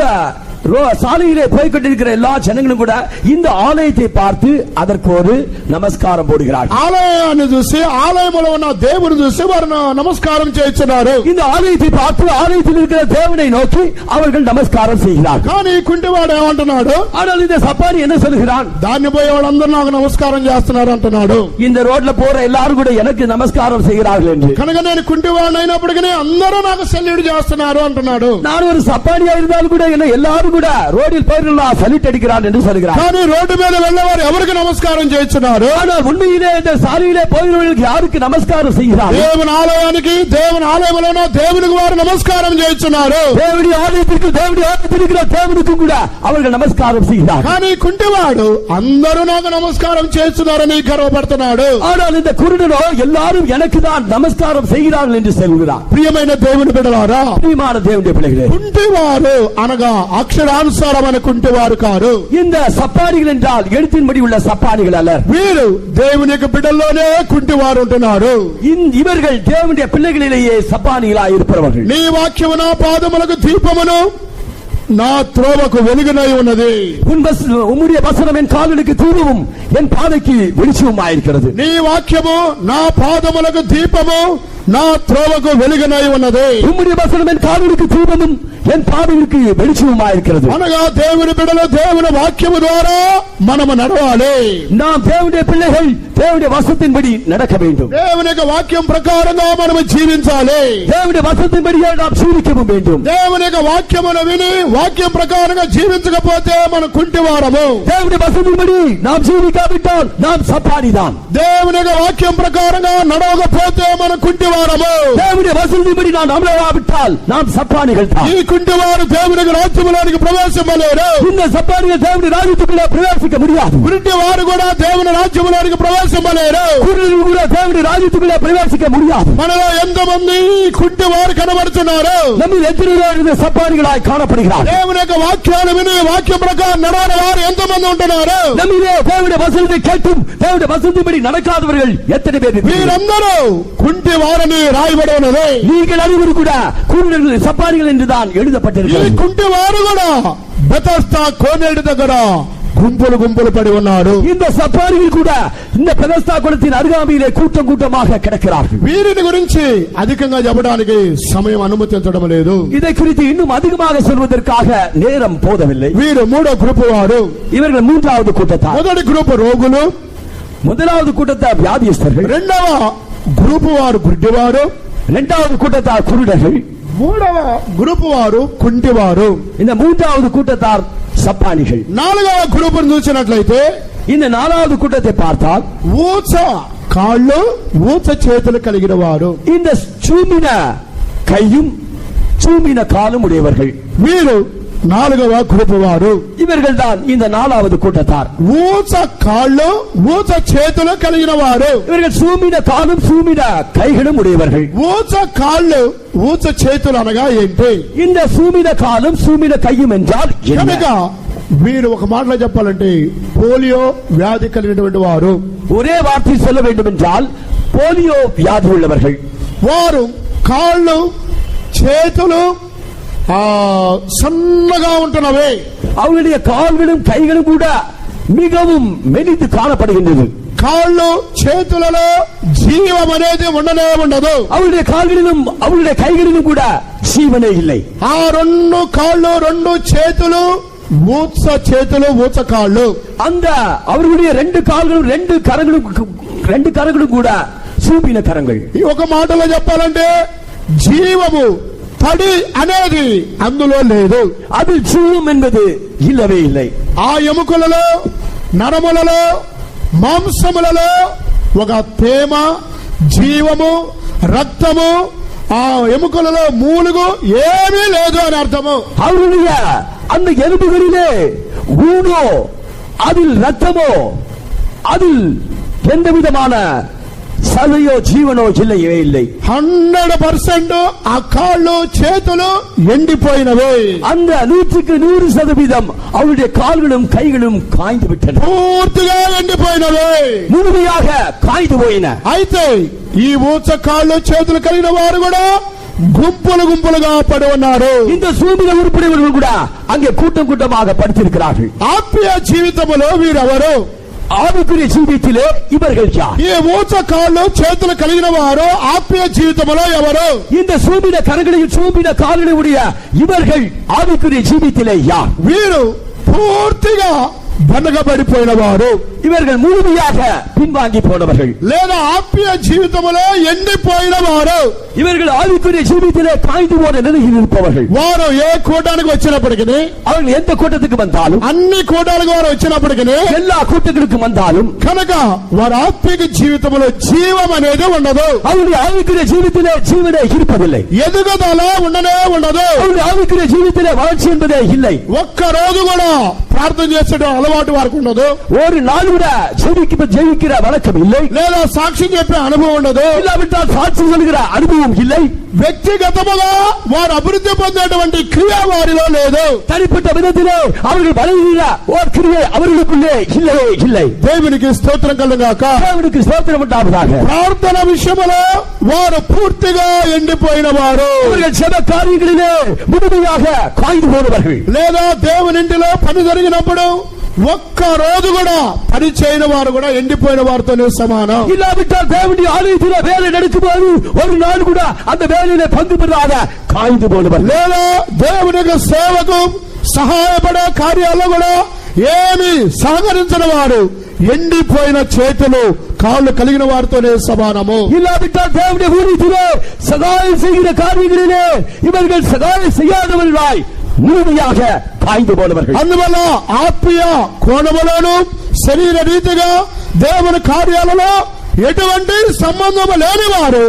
சாலையிலே போய்கொண்டிருக்கிற எல்லா ஜனங்களும் கூட இந்த ஆலயத்தை பார்த்து அதற்கு ஒரு நமஸ்காரம் போடுகிறார்கள். ఆలయాన్ని చూసి ఆలయంలో ఉన్న దేవుని చూసి వారు నమస్కారం చేస్తున్నారు. இந்த ஆலயத்தை பார்த்து ஆலயத்தில் இருக்கிற தேவனை நோக்கி அவர்கள் நமஸ்காரம் செய்கிறார்கள். కానీ ఈ కుంటివాడు ఏమంటున్నాడు? ஆனால் இந்த சப்பானி என்ன சொல்கிறான்? దాన్ని పోయే వాళ్ళందరూ నాకు నమస్కారం చేస్తున్నారు అంటున్నాడు. இந்த ரோட்ல போற எல்லாரும் கூட எனக்கு நமஸ்காரம் செய்கிறார்கள் என்று. కనుక నేను కుంటివాడు అయినప్పటికీ అందరూ నాకు సెల్యూట్ చేస్తున్నారు అంటున్నాడు. நான் ஒரு சப்பானியா இருந்தாலும் கூட என்ன எல்லாரும் கூட ரோடில் போயிடலாம் சல்யூட் அடிக்கிறான் என்று சொல்கிறார். కానీ రోడ్డు మీద వెళ్ళేవారు ఎవరికి నమస్కారం చేస్తున్నారు? ஆனால் உண்மையிலே இந்த சாலையிலே போகிறவர்களுக்கு யாருக்கு நமஸ்காரம் செய்கிறார்? దేవుని ఆలయానికి, దేవుని ఆలయంలో దేవునికి వారు నమస్కారం చేస్తున్నారు. தேவனுடைய ஆலயத்திற்கு, தேவனுடைய ஆலயத்தில் இருக்கிற தேவனுக்கும் கூட அவர்கள் நமஸ்காரம் செய்கிறார். కానీ కుంటివాడు అందరూ నాకు నమస్కారం చేస్తున్నారని గర్వపడుతున్నాడు. ஆனால் இந்த குருடனோ எல்லாரும் எனக்கு தான் நமஸ்காரம் செய்கிறார்கள் என்று சொல்கிறார். ప్రియమైన దేవుని బిడ్డలారా, பிரியமான தேவனுடைய பிள்ளைகளே, కుంటివారు అనగా అక్షరానుసారమైన కుంటివారు కారు. இந்த சப்பானிகள் என்றால் எழுத்தின்படி உள்ள சப்பானிகள் அல்ல. వీరు దేవుని యొక్క బిడ్డల్లోనే కుంటివారు ఉంటున్నారు. இவர்கள் தேவனுடைய பிள்ளைகளிலேயே சப்பானிகளாய் இருப்பவர்கள். నీ వాక్యము నా పాదములకు దీపమును నా త్రోవకు వెలుగునై ఉన్నది. உம்முடைய வசனம் என் கால்களுக்கு தூபமும் என் பாதைக்கு வெளிச்சமுமாயிருக்கிறது. నీ వాక్యము నా పాదములకు దీపము నా త్రోవకు వెలుగునై ఉన్నది. உம்முடைய வசனம் என் கால்களுக்கு தூபமும் என் பாதைக்கு வெளிச்சமுமாயிருக்கிறது. అనగా దేవుని బిడ్డలు దేవుని వాక్యము ద్వారా మనము నడవాలి. நாம் தேவனுடைய பிள்ளைகள் தேவனுடைய வசனத்தின்படி நடக்க வேண்டும். దేవుని యొక్క వాక్యం ప్రకారంగా మనము జీవించాలి. தேவனுடைய வசனத்தின்படியே நாம் ஜீவிக்கவும் வேண்டும். దేవుని యొక్క వాక్యమును విని వాక్యం ప్రకారంగా జీవించకపోతే మన కుంటివారము. தேவனுடைய வசனத்தின்படி நாம் ஜீவிக்காவிட்டால் நாம் சப்பானிதான். దేవుని యొక్క వాక్యం ప్రకారంగా నడవకపోతే మన కుంటివారము. தேவனுடைய வசனத்தின்படி நாம் நடவாவிட்டால் நாம் சப்பானிகள் தான். ఈ కుంటివారు దేవుని రాజ్యములోనికి ప్రవేశించలేరు. இந்த சப்பானிகள் தேவனுடைய ராஜ்யத்துக்குள்ள பிரவேசிக்க முடியாது. గుడ్డివారు కూడా దేవుని రాజ్యములోనికి ప్రవేశించలేరు. குருடர்கள் கூட தேவனுடைய ராஜ்யத்துக்குள்ள பிரவேசிக்க முடியாது. మనలో ఎంతమంది కుంటివారు కనబడుతున్నారు? நம்மில் எத்தனை பேர் இந்த சப்பானிகளாய் காணப்படுகிறார்கள்? దేవుని యొక్క వాక్యాలు విని వాక్యం ప్రకారం నడవని వారు ఎంతమంది ఉంటున్నారు? நம்மிலே தேவனுடைய வசனத்தை கேட்டும் தேவனுடைய வசனத்தின்படி நடக்காதவர்கள் எத்தனை பேர்? వీరందరూ కుంటివారని రాయబడి ఉన్నది. நீங்கள் அனைவரும் கூட குருடர்கள் சப்பானிகள் என்றுதான் ఈ எழுதப்பட்டிருக்கிறது. కుంటివారు కూడా బెతస్దా కోనేటి దగ్గర గుంపులు గుంపులు పడి ఉన్నారు. இந்த சப்பானிகள் கூட இந்த பெதஸ்தா குளத்தின் அருகாமையிலே கூட்டம் கூட்டமாக கிடக்கிறார்கள். వీరిని గురించి అధికంగా చెప్పడానికి సమయం అనుమతించడం లేదు. இதை குறித்து இன்னும் அதிகமாக சொல்வதற்காக நேரம் போதவில்லை. వీరు మూడో గ్రూపు వారు. இவர்கள் மூன்றாவது கூட்டத்தார். మొదటి గ్రూపు రోగులు, முதலாவது கூட்டத்தார் வியாதியஸ்தர்கள், రెండవ గ్రూపు వారు గుడ్డివారు, இரண்டாவது கூட்டத்தார் குருடர்கள், మూడవ గ్రూపు వారు కుంటివారు, இந்த மூன்றாவது கூட்டத்தார் சப்பானிகள். నాలుగవ గ్రూపును చూసినట్లయితే இந்த நாலாவது கூட்டத்தை பார்த்தால் ఊచ కాళ్ళు ఊచ చేతులు కలిగిన వారు, இந்த சூமின கையும் சூமின காலும் உடையவர்கள். వీరు నాలుగవ గ్రూపు వారు. இவர்கள் தான் இந்த நாலாவது கூட்டத்தார். ఊచ కాళ్ళు ఊచ చేతులు కలిగిన వారు. இவர்கள் சூமின காலும் சூமின கைகளும் உடையவர்கள். ఊచ కాళ్ళు ఊచ చేతులు అనగా ఏంటి? இந்த சூமின காலும் சூமின கையும் என்றால் కనుక వీరు ఒక మాటలో చెప్పాలంటే పోలియో వ్యాధి కలిగినటువంటి వారు. ஒரே வார்த்தை சொல்ல வேண்டும் என்றால் போலியோ வியாதி உள்ளவர்கள். వారు కాళ్ళు చేతులు సన్నగా ఉంటున్నవే. அவர்களுடைய கால்களும் கைகளும் கூட மிகவும் மெலிந்து காணப்படுகின்றது. కాళ్ళు చేతులలో జీవం అనేది ఉండనే ఉండదు. அவருடைய கால்களிலும் அவருடைய கைகளிலும் கூட ஜீவனே இல்லை. ఆ రెండు కాళ్ళు రెండు చేతులు ఊచ చేతులు ఊచ కాళ్ళు. அந்த அவர்களுடைய ரெண்டு கால்களும் ரெண்டு கரங்களும் கூட சூம்பின கரங்கள். ఒక మాటలో చెప్పాలంటే జీవము తడి అనేది అందులో లేదు. அது ஜீவம் என்பது இல்லவே இல்லை. ఆ ఎముకలలో నరములలో మాంసములలో ఒక తేమ జీవము రక్తము ఆ ఎముకలలో మూలుగు ఏమీ లేదు అని అర్థము. அவருடைய அந்த எலும்புகளிலே ஊனோ அதில் ரத்தமோ அதில் எந்த விதமான சதையோ ஜீவனோ இல்லையே இல்லை. 100% ఆ కాళ్ళు చేతులు ఎండిపోయినవి. அந்த 100% அவருடைய கால்களும் கைகளும் காய்ந்து விட்டன. పూర్తిగా ఎండిపోయినవి, முழுமையாக காய்ந்து போயின. అయితే ఈ ఊచ కాళ్ళు చేతులు కలిగిన వారు కూడా గుంపులు గుంపులుగా పడి ఉన్నారు. இந்த சூமின உறுப்பினர்கள் கூட அங்கே கூட்டம் கூட்டமாக படுத்திருக்கிறார்கள். ఆత్మీయ జీవితంలో వీరెవరు? ஆவிக்குரிய ஜீவியத்திலே இவர்கள் யார்? ఈ ఊచ కాళ్ళు చేతులు కలిగిన వారు ఆత్మీయ జీవితంలో ఎవరు? இந்த சூமின கரங்களையும் சூமின கால்களையும் உடைய இவர்கள் ஆவிக்குரிய ஜீவியத்திலே யார்? వీరు పూర్తిగా వెనకబడిపోయిన వారు, இவர்கள் முழுமையாக பின்வாங்கி போனவர்கள், లేదా ఆత్మీయ జీవితంలో ఎండిపోయిన వారు. இவர்கள் ஆவிக்குரிய ஜீவியத்திலே காய்ந்து போன நிலையில் இருப்பவர்கள். వారు ఏ కూటానికి వచ్చినప్పటికీ, அவர்கள் எந்த கூட்டத்துக்கு வந்தாலும், అన్ని కూటాలకు వారు వచ్చినప్పటికీ எல்லா கூட்டங்களுக்கு வந்தாலும் కనుక వారి ఆత్మీయ జీవితంలో జీవం అనేది ఉండదు. அவருடைய ஆவிக்குரிய ஜீவியத்திலே ஜீவனே இருப்பதில்லை. ఎదుగుదల ఉండనే ఉండదు. அவருடைய ஆவிக்குரிய ஜீவியத்திலே வளர்ச்சி என்பதே இல்லை. ఒక్క రోజు కూడా ప్రార్థన చేసే అలవాటు వారికి ఉండదు. ஒரு நாள் கூட ஜெயிக்கிற வழக்கம் இல்லை. లేదా సాక్షి చెప్పే అనుభవం ఉండదు. இல்லாவிட்டால் சாட்சி சொல்கிற அனுபவம் இல்லை. వ్యక్తిగతముగా వారు అభివృద్ధి పొందేటువంటి క్రియ వారిలో లేదు. தனிப்பட்ட விதத்திலே அவர்கள் வளர்கிற ஒரு கிரியை அவர்களுக்குள்ளே இல்லவே இல்லை. దేవునికి స్తోత్రం కలుగాక. தேவனுக்கு ஸ்தோத்திரம் உண்டாவதாக. ప్రార్థన విషయంలో వారు పూర్తిగా ఎండిపోయిన వారు. அவர்கள் ஜெப காரியங்களிலே முழுமையாக காய்ந்து போனவர்கள். లేదా దేవుని ఇంటిలో పని జరిగినప్పుడు ఒక్క రోజు కూడా పని చేయని వారు కూడా ఎండిపోయిన వారితోనే సమానం. இல்லாவிட்டால் தேவனுடைய ஆலயத்திலே வேலை நடக்கும்போது ஒரு நாள் கூட அந்த வேலையிலே பங்கு பெறாத காய்ந்து போனவர். లేదా దేవుని యొక్క సేవకు సహాయపడే కార్యాల్లో కూడా ఏమి సహకరించిన వారు ఎండిపోయిన చేతులు కాళ్ళు కలిగిన వారితోనే సమానము. இல்லாவிட்டால் தேவனுடைய ஊழியத்திலே சகாயம் செய்கிற காரியங்களிலே இவர்கள் சகாயம் செய்யாதவர்களாய் முழுமையாக காய்ந்து போனவர்கள். అందువల్ల ఆత్మీయ కోణములోను శరీర రీతిగా దేవుని కార్యాలలో ఎటువంటి సంబంధము లేని వారు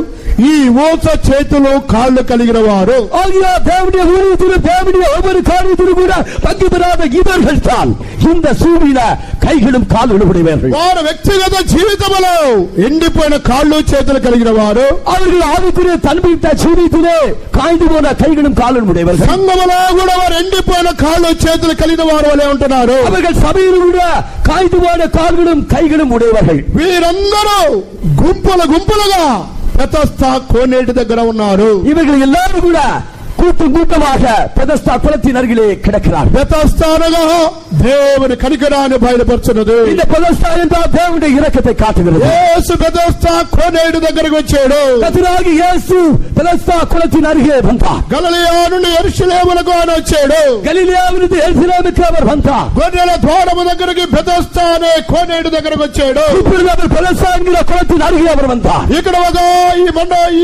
ఈ ఊస చేతులు కాళ్ళు కలిగిన వారు ஆகிய தேவனுடைய ஊழியத்திலும் தேவனுடைய ஒவ்வொரு காரியத்திலும் கூட பங்கு பெறாத இவர்கள் தான் இந்த சூழ்நில கைகளும் கால்களும் உடையவர்கள். వారు వ్యక్తిగత జీవితంలో ఎండిపోయిన కాళ్ళు చేతులు కలిగిన వారు, அவர்கள் ஆவிக்குரிய தன்மைத்த ஜீவித்திலே காய்ந்து போன கைகளும் கால்களும் உடையவர்கள். సంఘములో కూడా వారు ఎండిపోయిన కాళ్ళు చేతులు కలిగిన వారు వలె ఉంటున్నారు. அவர்கள் சபையில் கூட காய்ந்து போன கால்களும் கைகளும் உடையவர்கள். వీరందరూ గుంపులుగా బెతస్దా కోనేటి దగ్గర ఉన్నారు. இவர்கள் எல்லாரும் கூட கூட்டமாக பெதஸ்தா குளத்தின் அருகிலே கிடக்கிறார். బెతస్దా అనగా దేవుని కనికరాన్ని బయలుపరుచున్నది. இந்த பெதஸ்தா என்றால் தேவனுடைய இரக்கத்தை காட்டுகிறது. యేసు బెతస్దా కోనేటి దగ్గరికి వచ్చాడు. கர்த்தராகிய இயேசு பெதஸ்தா குளத்தின் அருகே வந்தார். గలిలయ నుండి యెరూషలేమునకు ఆయన వచ్చాడు. గలిలయాவிலிருந்து எருசலேமுக்கு அவர் வந்தார். గొర్రెల ద్వారము దగ్గరికి బెతస్దా అనే కోనేటి దగ్గరికి వచ్చాడు. இப்பொழுது அவர் பெதஸ்தா என்கிற குளத்தின் அருகே அவர் வந்தார். ఇక్కడ ఒక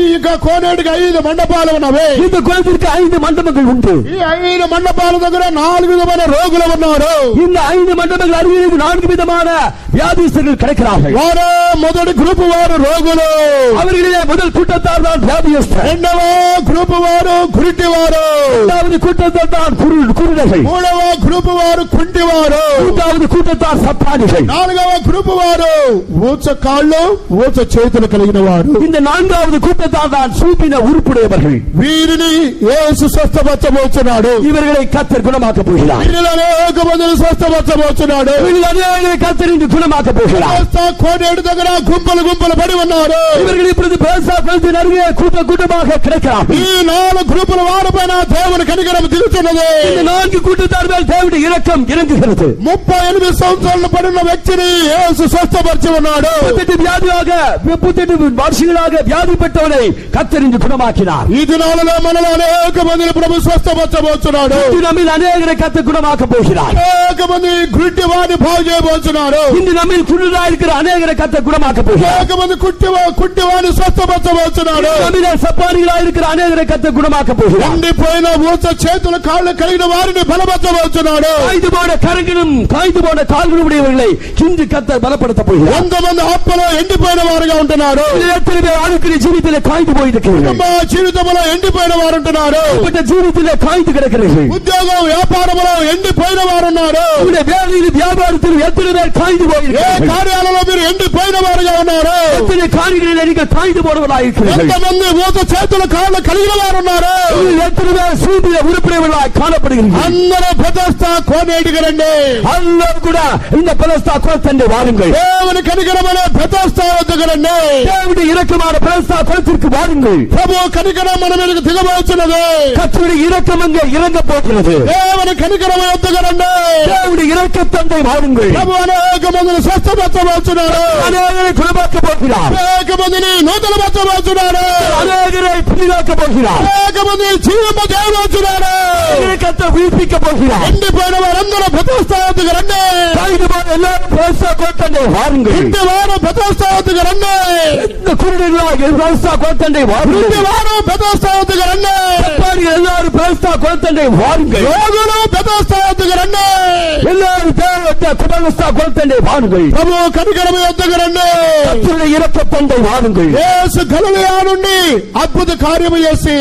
ఈ కోనేటికి 5 మండపాలు ఉన్నవి. இந்த குளத்திற்கு 5 மண்டபங்கள் உண்டு. ఈ 5 మండపాల దగ్గర 4 విధమైన రోగులు ఉన్నారు. இந்த 5 மண்டபங்கள் அருகில் 4 விதமான வியாதிஸ்தர்கள் கிடக்கிறார்கள். వారు మొదటి గ్రూప్ వారు రోగులు. அவர்களிலே முதல் கூட்டத்தார் தான் வியாதிஸ்தர். రెండవ గ్రూప్ వారు గురిటివారు. இரண்டாவது கூட்டத்தார் தான் குருடர்கள். మూడవ గ్రూప్ వారు కుంటివారు. மூன்றாவது கூட்டத்தார் சப்பானிகள். నాలుగవ గ్రూప్ వారు ఊచ కాళ్ళు ఊచ చేతులు కలిగిన వారు. இந்த 4வது கூட்டத்தார் தான் சூப்பின உறுப்புடையவர்கள். వీరిని యేసు స్వస్థపరచబోతున్నాడు. இவர்களை கர்த்தர் குணமாக்க போகிறார். వీరిలో అనేక మందిని స్వస్థపరచబోతున్నాడు. இவர்களை கர்த்தர் இன்று குணமாக்க போகிறார். బెతస్దా కోనేటి దగ్గర గుంపులు పడి ఉన్నారు. இவர்கள் இப்பொழுது பெதஸ்தா குளத்தின் அருகே கூட்டமாக கிடக்கிறார்கள். ఈ 4 గ్రూపుల వారిపైన దేవుని కనికరం దిగుతున్నది. இந்த 4 கூட்டத்தார் மேல் தேவனுடைய இரக்கம் இறங்குகிறது. 38 సంవత్సరాలు పడిన వ్యక్తిని యేసు స్వస్థపరిచి ఉన్నాడు. 38 வருஷங்களாக வியாதிப்பட்டவனை கர்த்தர் இன்று குணமாக்கினார். ఈ దినాలలో మనలో అనేక మందిని ప్రభు స్వస్థపరచబోతున్నాడు. இன்று நம்மில் அநேகரை கர்த்தர் குணமாக்க போகிறார். అనేక మంది గుడ్డి వారిని బాగు చేయబోతున్నాడు. இன்று நம்மில் குருடா இருக்கிற அநேகரை கர்த்தர் குணமாக்க போகிறார். అనేక మంది కుట్టి వారిని స్వస్థపరచబోతున్నాడు. நம்மில் சப்பானிகளா இருக்கிற அநேகரை கர்த்தர் குணமாக்க போகிறார். ఎండిపోయిన ఊచ చేతులు కాళ్ళు కలిగిన వారిని బలపరచబోతున్నాడు. காய்ந்து போன கரங்களும் காய்ந்து போன கால்களும் உடையவர்களை இன்று கர்த்தர் பலப்படுத்த போகிறார். కొంతమంది ఆత్మలో ఎండిపోయిన వారుగా ఉంటున్నారు. எத்தனை பேர் ஆளுக்கிற ஜீவித்திலே காய்ந்து போயிருக்கிறீர்கள். జీవితంలో ఎండిపోయిన వారు ఉంటున్నారు. ஜீவித்திலே காய்ந்து கிடக்கிறீர்கள். ఉద్యోగం వ్యాపారంలో ఎండిపోయిన వారు ఉన్నారు. வேலையில் வியாபாரத்தில் எத்தனை பேர் காய்ந்து ఏ போயிருக்கிறீர்கள். కార్యాలలో మీరు ఎండిపోయిన వారుగా ఉన్నారు. எத்தனை காரியங்களில் நீங்கள் காய்ந்து போனவர்களாயிருக்கிறீர்கள். ఎంతమంది ఊత చేతుల కాళ్ళు కలిగిన వారు ఉన్నారు. எத்தனை பேர் சூழ்நில உறுப்பினர்களாய் காணப்படுகிறீர்கள். అందరూ బెతస్దా కోనేటికి రండి. எல்லாரும் கூட இந்த பெதஸ்தா குளத்தண்டை வாருங்கள். దేవుని కనికరమైన బెతస్దా వద్దకు రండి. தேவனுடைய இரக்கமான பெதஸ்தா குளத்திற்கு வாருங்கள். ప్రభు కనికరం మన మీదకి దిగబోతున్నది. கர்த்தருடைய இரக்கம் அங்கே இறங்க போகிறது. దేవుని కనికరం వద్దకు రండి. தேவனுடைய இரக்கத்தண்டை வாருங்கள். ప్రభు అనేక మందిని స్వస్థపరచబోతున్నాడు. அநேகரை குணமாக்க போகிறார். అనేక మందిని నూతనపరచబోతున్నాడు. அநேகரை புதிதாக்க போகிறார். అనేక మంది జీవింపజేయబోతున్నాడు. கர்த்தர் உயிர்ப்பிக்க போகிறார். ఎండిపోయిన వారందరూ బెతస్దా వద్దకు రండి. காய்ந்து போன எல்லாரும் பெதஸ்தா குளத்தண்டை வாருங்கள். ఇంటి వారు బెతస్దా వద్దకు రండి. இந்த குருடர்களாக பெதஸ்தா குளத்தண்டை வாருங்கள். ఇంటి వారు బెతస్దా వద్దకు రండి. சப்பானிகள் எல்லாரும் பெதஸ்தா குளத்தண்டை வாருங்கள். రోగులు బెతస్దా వద్దకు రండి. எல்லாரும் தேவனுடைய பெதஸ்தா குளத்தண்டை வாருங்கள். ప్రభు కనికరం వద్దకు రండి. கர்த்தருடைய இரக்கத்தண்டை வாருங்கள். యేసు గలిలయ నుండి అద్భుత కార్యము చేసి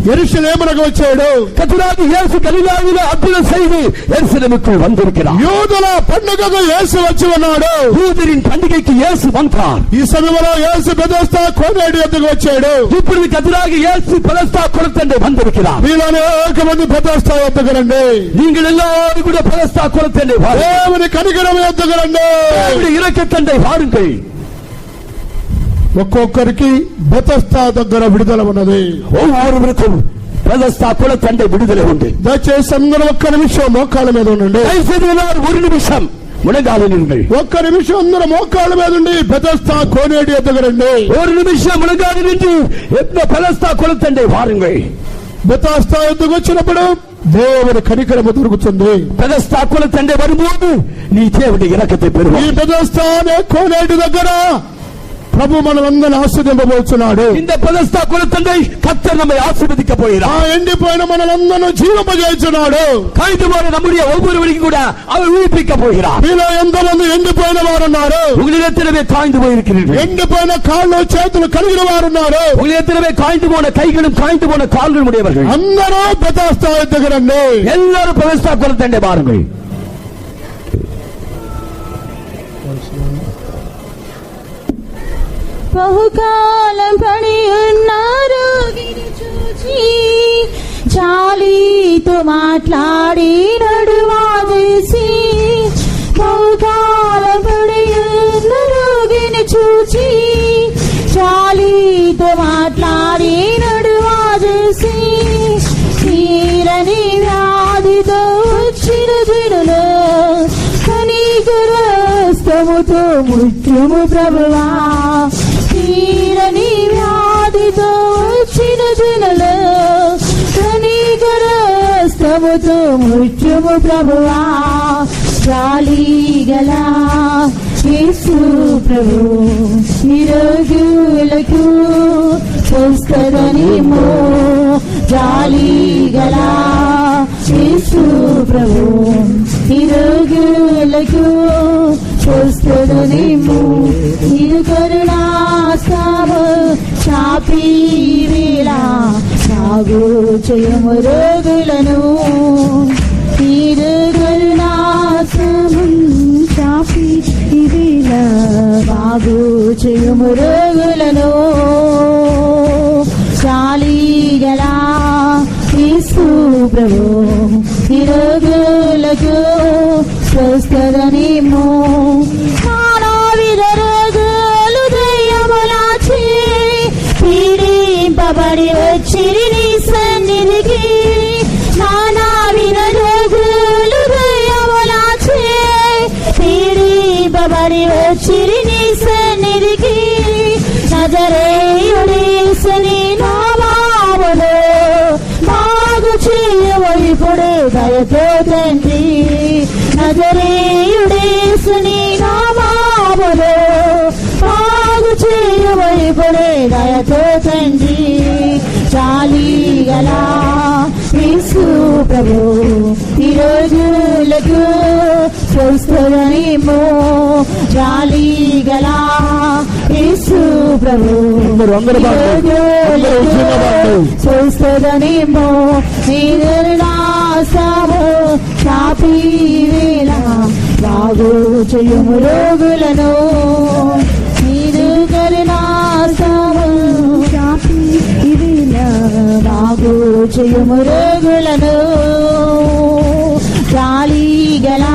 యెరూషలేమునకు వచ్చాడు. கர்த்தராகிய இயேசு கலிலேயாவிலே அற்புதம் செய்து எருசலேமுக்குள் வந்திருக்கிறார். యూదుల పండుగకు యేసు వచ్చి ఉన్నాడు. யூதரின் பண்டிகைக்கு இயேசு வந்தார். ఈ సమయంలో యేసు బెతస్దా కోనేటి వద్దకు వచ్చాడు. இப்பொழுது கர்த்தராகிய இயேசு பெதஸ்தா குளத்தண்டை வந்திருக்கிறார். మీలో అనేక మంది బెతస్దా వద్దకు రండి. நீங்கள் எல்லாரும் கூட பெதஸ்தா குளத்தண்டை வாருங்கள். దేవుని కనికరం వద్దకు రండి. தேவனுடைய இரக்கத்தண்டை வாருங்கள். ఒక్కొక్కరికి బెతస్దా దగ్గర విడుదల ఉన్నది. ஒவ்வொருவருக்கும் பெதஸ்தா குளத்தண்டை விடுதலை உண்டு. దయచేసి అందరూ ఒక్క నిమిషం మోకాళ్ళ మీద ఉండండి. தயவுசெய்து எல்லாரும் ஒரு நிமிஷம் முழங்காலில் நில்லுங்கள். ఒక్క నిమిషం అందరూ మోకాళ్ళ మీద ఉండి బెతస్దా కోనేటి వద్దకు రండి. ஒரு நிமிஷம் முழங்காலில் நின்று இந்த பெதஸ்தா குளத்தண்டை வாருங்கள். బెతస్దా వద్దకు వచ్చినప్పుడు దేవుని కనికరము దొరుకుతుంది. பெதஸ்தா குளத்தண்டை வரும்போது நீ தேவனுடைய இரக்கத்தை ఈ பெறுவாய். బెతస్దా అనే కోనేటి దగ్గర ప్రభు మనలందరినీ ఆశీర్వదింపబోతున్నాడు. இந்த பெதஸ்தா குலத்தண்டை கர்த்தர் நம்மை ஆசீர்வதிக்க போகிறார். ఆ ఎండిపోయిన మనలందరినీ జీవింపజేస్తున్నాడు. காய்ந்து போன நம்முடைய ஒவ்வொருவரையும் கூட அவர் உயிர்ப்பிக்க போகிறார். మీలో ఎంతమంది ఎండిపోయిన వారు ఉన్నారు? உங்களிடத்திலே காய்ந்து போயிருக்கிறீர்கள். ఎండిపోయిన కాళ్ళు చేతులు కలిగిన వారు ఉన్నారు. உங்களிடத்திலே காய்ந்து போன கைகளும் காய்ந்து போன கால்களும் உடையவர்கள் అందరూ బెతెస్దా దగ్గర రండి. எல்லாரும் பெதஸ்தா குலத்தண்டை வாருங்கள். బహుకాలం పడి ఉన్నారు గిరి చూచి జాలితో మాట్లాడి నడువాదేసి. బహుకాలం పడి ఉన్నారు గిరి చూచి జాలితో మాట్లాడి నడువాదేసి. తీరని వ్యాధితో వచ్చిన జనులు కనికరస్తముతో ముత్యము ప్రభువా. తీరని వ్యాధితో వచ్చిన జనులు కనికరస్తముతో ముత్యము ప్రభువా. జాలిగల యేసు ప్రభు నిరోగులకు స్వస్థతనిమ్ము. జాలిగల యేసు ప్రభు నిరోగులకు స్వస్థతనిమ్ము. నీరు కరుణాస్తాము చాపి వేళ సాగు చేయము రోగులను. నీరు కరుణాస్తాము చాపి వేళ బాగు చేయము రోగులను. జాలిగల యేసు ప్రభు నిరోగులకు స్వస్థతనిమ్ము. నానావిధ రోగులు దయ్యములాచి పీడింపబడి వచ్చిరి నీ సన్నిధికి. నానావిధ రోగులు దయ్యములాచి పీడింపబడి వచ్చిరి నీ సన్నిధికి. నజరేయుడేసుని నామములో బాగు చేయము ఇప్పుడే దయతో తండ్రి. నజరేయుడేసుని నామములో బాగు చేయము ఇప్పుడే దయతో తండ్రి. జాలిగల యేసు ప్రభు ఈరోజులకు స్వస్థతనిమ్ము. జాలిగల యేసు ప్రభు స్వస్థతనిమ్ము. నీరునాశము చాపి వేళ బాగు చేయము రోగులను. నీరు కరుణాశము చాపి వేళ బాగు చేయము రోగులను. జాలిగల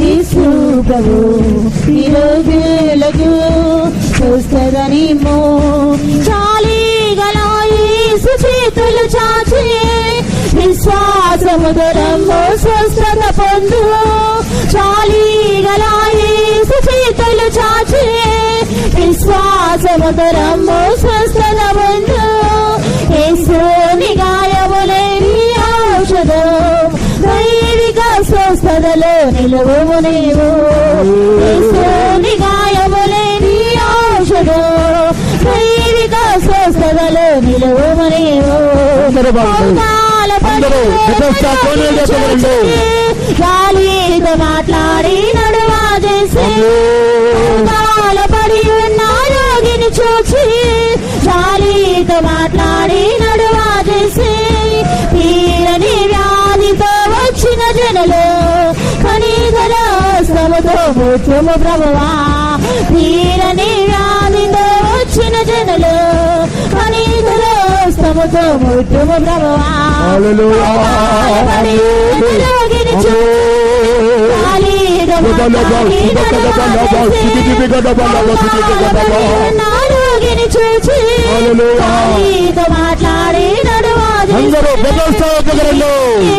యేసు ప్రభు నిరోగులకు స్వస్థతనిమ్ము. జాలిగల యేసు చేతులు చాచి విశ్వాసముదరము స్వస్థత పొందు. జాలిగల యేసు చేతులు చాచి విశ్వాసముదరము స్వస్థత పొందు. యేసుని గాయములే నీ ఔషధం దైవిక స్వస్థతలో నిలువుము నీవు. యేసుని గాయములే నీ ఔషధం దైవిక స్వస్థతలో నిలువుము నీవు. గాలితో మాట్లాడి నడువాదేసి. పడి ఉన్న రోగిని చూచి జాలితో మాట్లాడి నడువాదేసి. తీరని వ్యాధితో వచ్చిన జనులు కనికరస్తముతో ముత్యము ప్రభువా. తీరని వ్యాధితో వచ్చిన జనులు కనికరస్తముతో ముత్యము ప్రభువా. రోగిని చూచి నారోగిని చూచి మాట్లాడి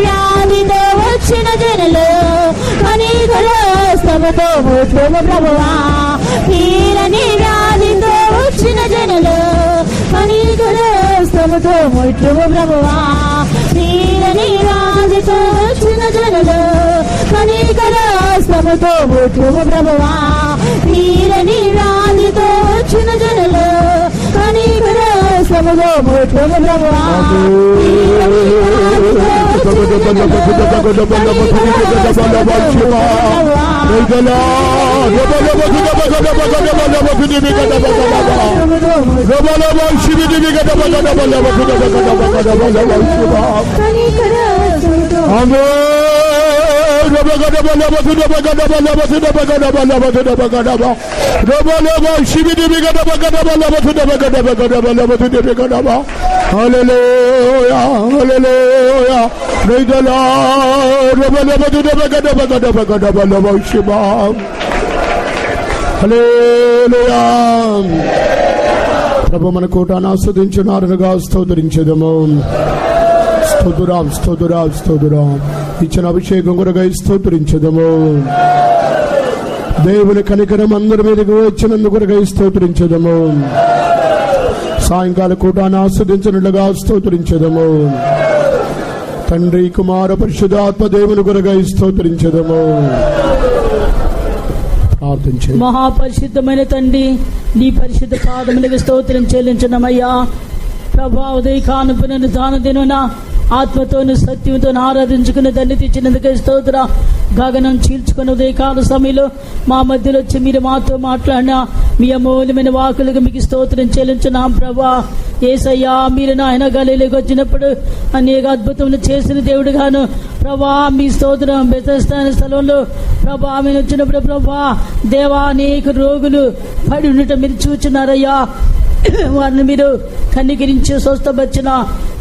వ్యాధితో వచ్చిన జనులు కనికరస్తముతో ముత్యము ప్రభువా. తీరని వ్యాధితో వచ్చిన జనులు కనికరస్తముతో ముత్యము ప్రభువా. తీరని రాజుతో వచ్చిన జనులు కనికర శ్రమతో ముట్టుము ప్రభువా. తీరని రాజుతో వచ్చిన జనులు కనికర శ్రమతో ముట్టుము ప్రభువా. ప్రభు మన కూటాన్ని ఆస్వాదించున్నారుగా స్తోత్రించదము. స్తోత్రం స్తోత్రం స్తోత్రం. ఇచ్చిన అభిషేకం కొరకై స్తోత్రించదము. దేవుని కనికరం అందరి మీదకి వచ్చినందుకు కొరకై స్తోత్రించదము. సాయంకాల కూటాన్ని ఆస్వాదించినట్లుగా స్తోత్రించదము. తండ్రి కుమార పరిశుద్ధాత్మ దేవుని కొరకై స్తోత్రించదము. ప్రార్థించే మహాపరిశుద్ధమైన తండ్రి, నీ పరిశుద్ధ పాదములకు స్తోత్రం చెల్లించున్నామయ్యా. ప్రభా, ఉదయకానుపునను దానదినున ఆత్మతోను సత్యంతోను ఆరాధించుకుని తల్లి తెచ్చినందుకే స్తోత్ర. గగనం చీల్చుకున్న ఉదయకాల సమయంలో మా మధ్యలో వచ్చి మీరు మాతో మాట్లాడిన మీ అమూల్యమైన వాకులకు మీకు స్తోత్రం చెల్లించున్నాం ప్రభా. యేసయ్యా, మీరు నాయన గలీలోకి వచ్చినప్పుడు అనేక అద్భుతములు చేసిన దేవుడుగాను ప్రభా, మీ స్తోత్రం. బెతెస్దా స్థలంలో ప్రభా మీరు వచ్చినప్పుడు ప్రభా దేవా, అనేక రోగులు పడి ఉండటం మీరు చూచున్నారయ్యా. వారిని మీరు కనికరించి స్వస్థపరిచిన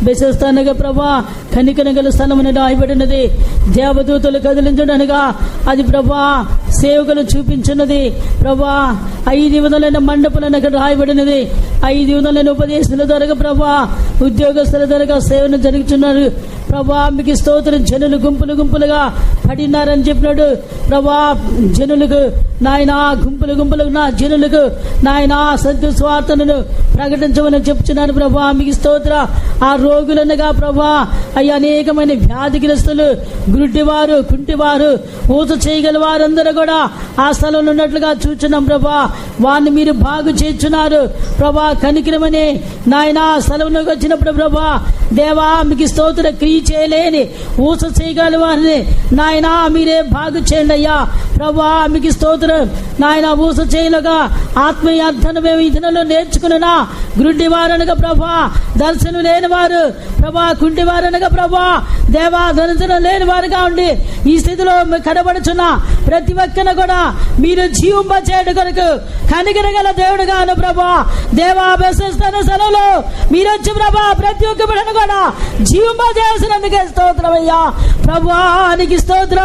బెతెస్దానగా ప్రభా, కనికరం గల స్థలమున రాయబడినది. దేవదూతలు కదిలించడనగా అది ప్రభా సేవకులు చూపించున్నది. ప్రభా 500 మండపాలను అక్కడ రాయబడినది. 500 ఉపదేశాల ద్వారా ప్రభా ఉద్యోగస్తుల ద్వారా సేవను జరుగుతున్నారు ప్రభా. మీకు స్తోత్రం. జనులు గుంపులు గుంపులుగా పడినారని చెప్పినాడు ప్రభా. జనులకు నాయన గుంపులు గుంపులకు నా జనులకు నాయన సత్య స్వార్థను ప్రకటించమని చెప్తున్నారు ప్రభా. మీకు స్తోత్ర. ఆ రోగులనగా ప్రభా అయ్యా అనేకమైన వ్యాధిగ్రస్తులు, గుడ్డివారు, కుంటివారు, ఊత చేయగల వారందరూ కూడా ఆ స్థలంలో ఉన్నట్లుగా చూచున్నాం ప్రభా. వారిని మీరు బాగు చేస్తున్నారు ప్రభా. కనికరమని నాయన స్థలంలోకి వచ్చినప్పుడు ప్రభా దేవా మీకు స్తోత్ర. క్రియ చేయలేని ఊస చేయగల వారిని నాయన మీరే బాగు చేయండి అయ్యా ప్రభా. మీకు స్తోత్రం. నాయన ఊస చేయలుగా ఆత్మీయ అర్థం మేము ఈ దినంలో నేర్చుకున్నా. గుడ్డి వారనగా ప్రభా దర్శనం లేని వారు ప్రభా, కుంటి వారనగా ప్రభా దేవా దర్శనం లేని వారుగా ఉండి ఈ స్థితిలో కనబడుచున్న ప్రతి ఒక్కరిని కూడా మీరు జీవింప చేయడం కొరకు కనికరగల దేవుడుగాను ప్రభా దేవా. బెతెస్దా స్థలంలో మీరు వచ్చి ప్రభా ప్రతి ఒక్క బిడ్డను కూడా జీవింప చేసినందుకే స్తోత్రమయ్యా ప్రభా. నీకు స్తోత్ర.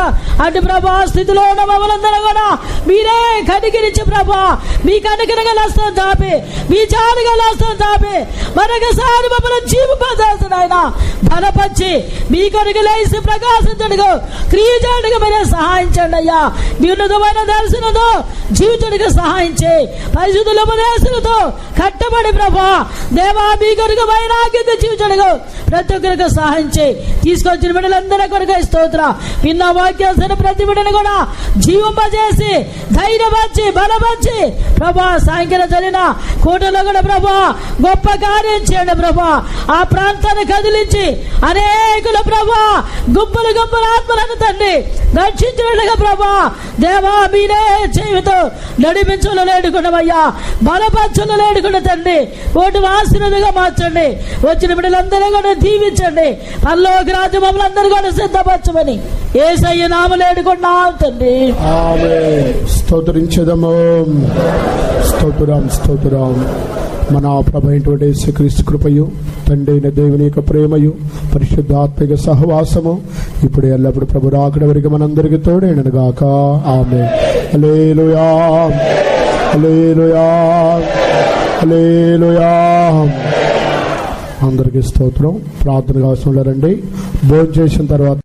అటు ప్రభా స్థితిలో ఉన్న మమ్మల్ందరూ కూడా మీరే కనికరించి ప్రభా మీ కనికరగల హస్తం తాపి, మీ జానగల హస్తం తాపి మరొకసారి మమ్మల్ని జీవింపజేసిన ఆయన బలపరిచి మీ కొరకు లేసి ప్రకాశించడుగు క్రియ చేయడానికి మీరే సహాయించండి అయ్యా. మీ ఉన్నతమైన దర్శనంతో జీవితానికి సహాయం చేయి. పరిశుద్ధుల ఉపదేశాలతో కట్టబడి ప్రభా దేవా మీ కొరకు వైరాగ్యత జీవించడుగు ప్రతి ఒక్కరికి సహాయం చేయి. తీసుకొచ్చిన బిడ్డలందరి కొరకు స్తోత్ర. విన్న వాక్యాల్సిన ప్రతి బిడ్డను కూడా జీవింపజేసి ధైర్యపరిచి బలపరిచి ప్రభా సాయంకాలం జరిగిన కోటలో కూడా ప్రభా గొప్ప కార్యం చేయండి ప్రభా. ఆ ప్రాంతాన్ని కదిలించి అనేకుల ప్రభా గుంపులు గుంపుల ఆత్మలను తండ్రి రక్షించినట్లుగా ప్రభా దేవా మీరే చేయుతో నడిపించులు లేడుకున్నామయ్యా. బలపరచులు లేడుకున్న తండ్రి ఓటు ఆశీర్వాదంగా మార్చండి. వచ్చిన బిడ్డలందరూ కూడా దీవించండి. పరలోక రాజ్యం మమ్మల్ని అందరూ కూడా సిద్ధపరచమని యేసయ్య నామములో వేడుకుంటున్నాం తండ్రి. ఆమేన్. స్తోత్రించదము. స్తోత్రం స్తోత్రం. మన ప్రభు అయినటువంటి యేసుక్రీస్తు కృపయు, తండ్రి అయిన దేవుని యొక్క ప్రేమయు, పరిశుద్ధాత్మిక సహవాసము ఇప్పుడు ఎల్లప్పుడు ప్రభు రాకడ వరకు మనందరికీ తోడైనను గాక. ఆమేన్. హల్లెలూయా, హల్లెలూయా, హల్లెలూయా. అందరికీ స్తోత్రం. ప్రార్థన అవసరం రండి. భోజనం చేసిన తర్వాత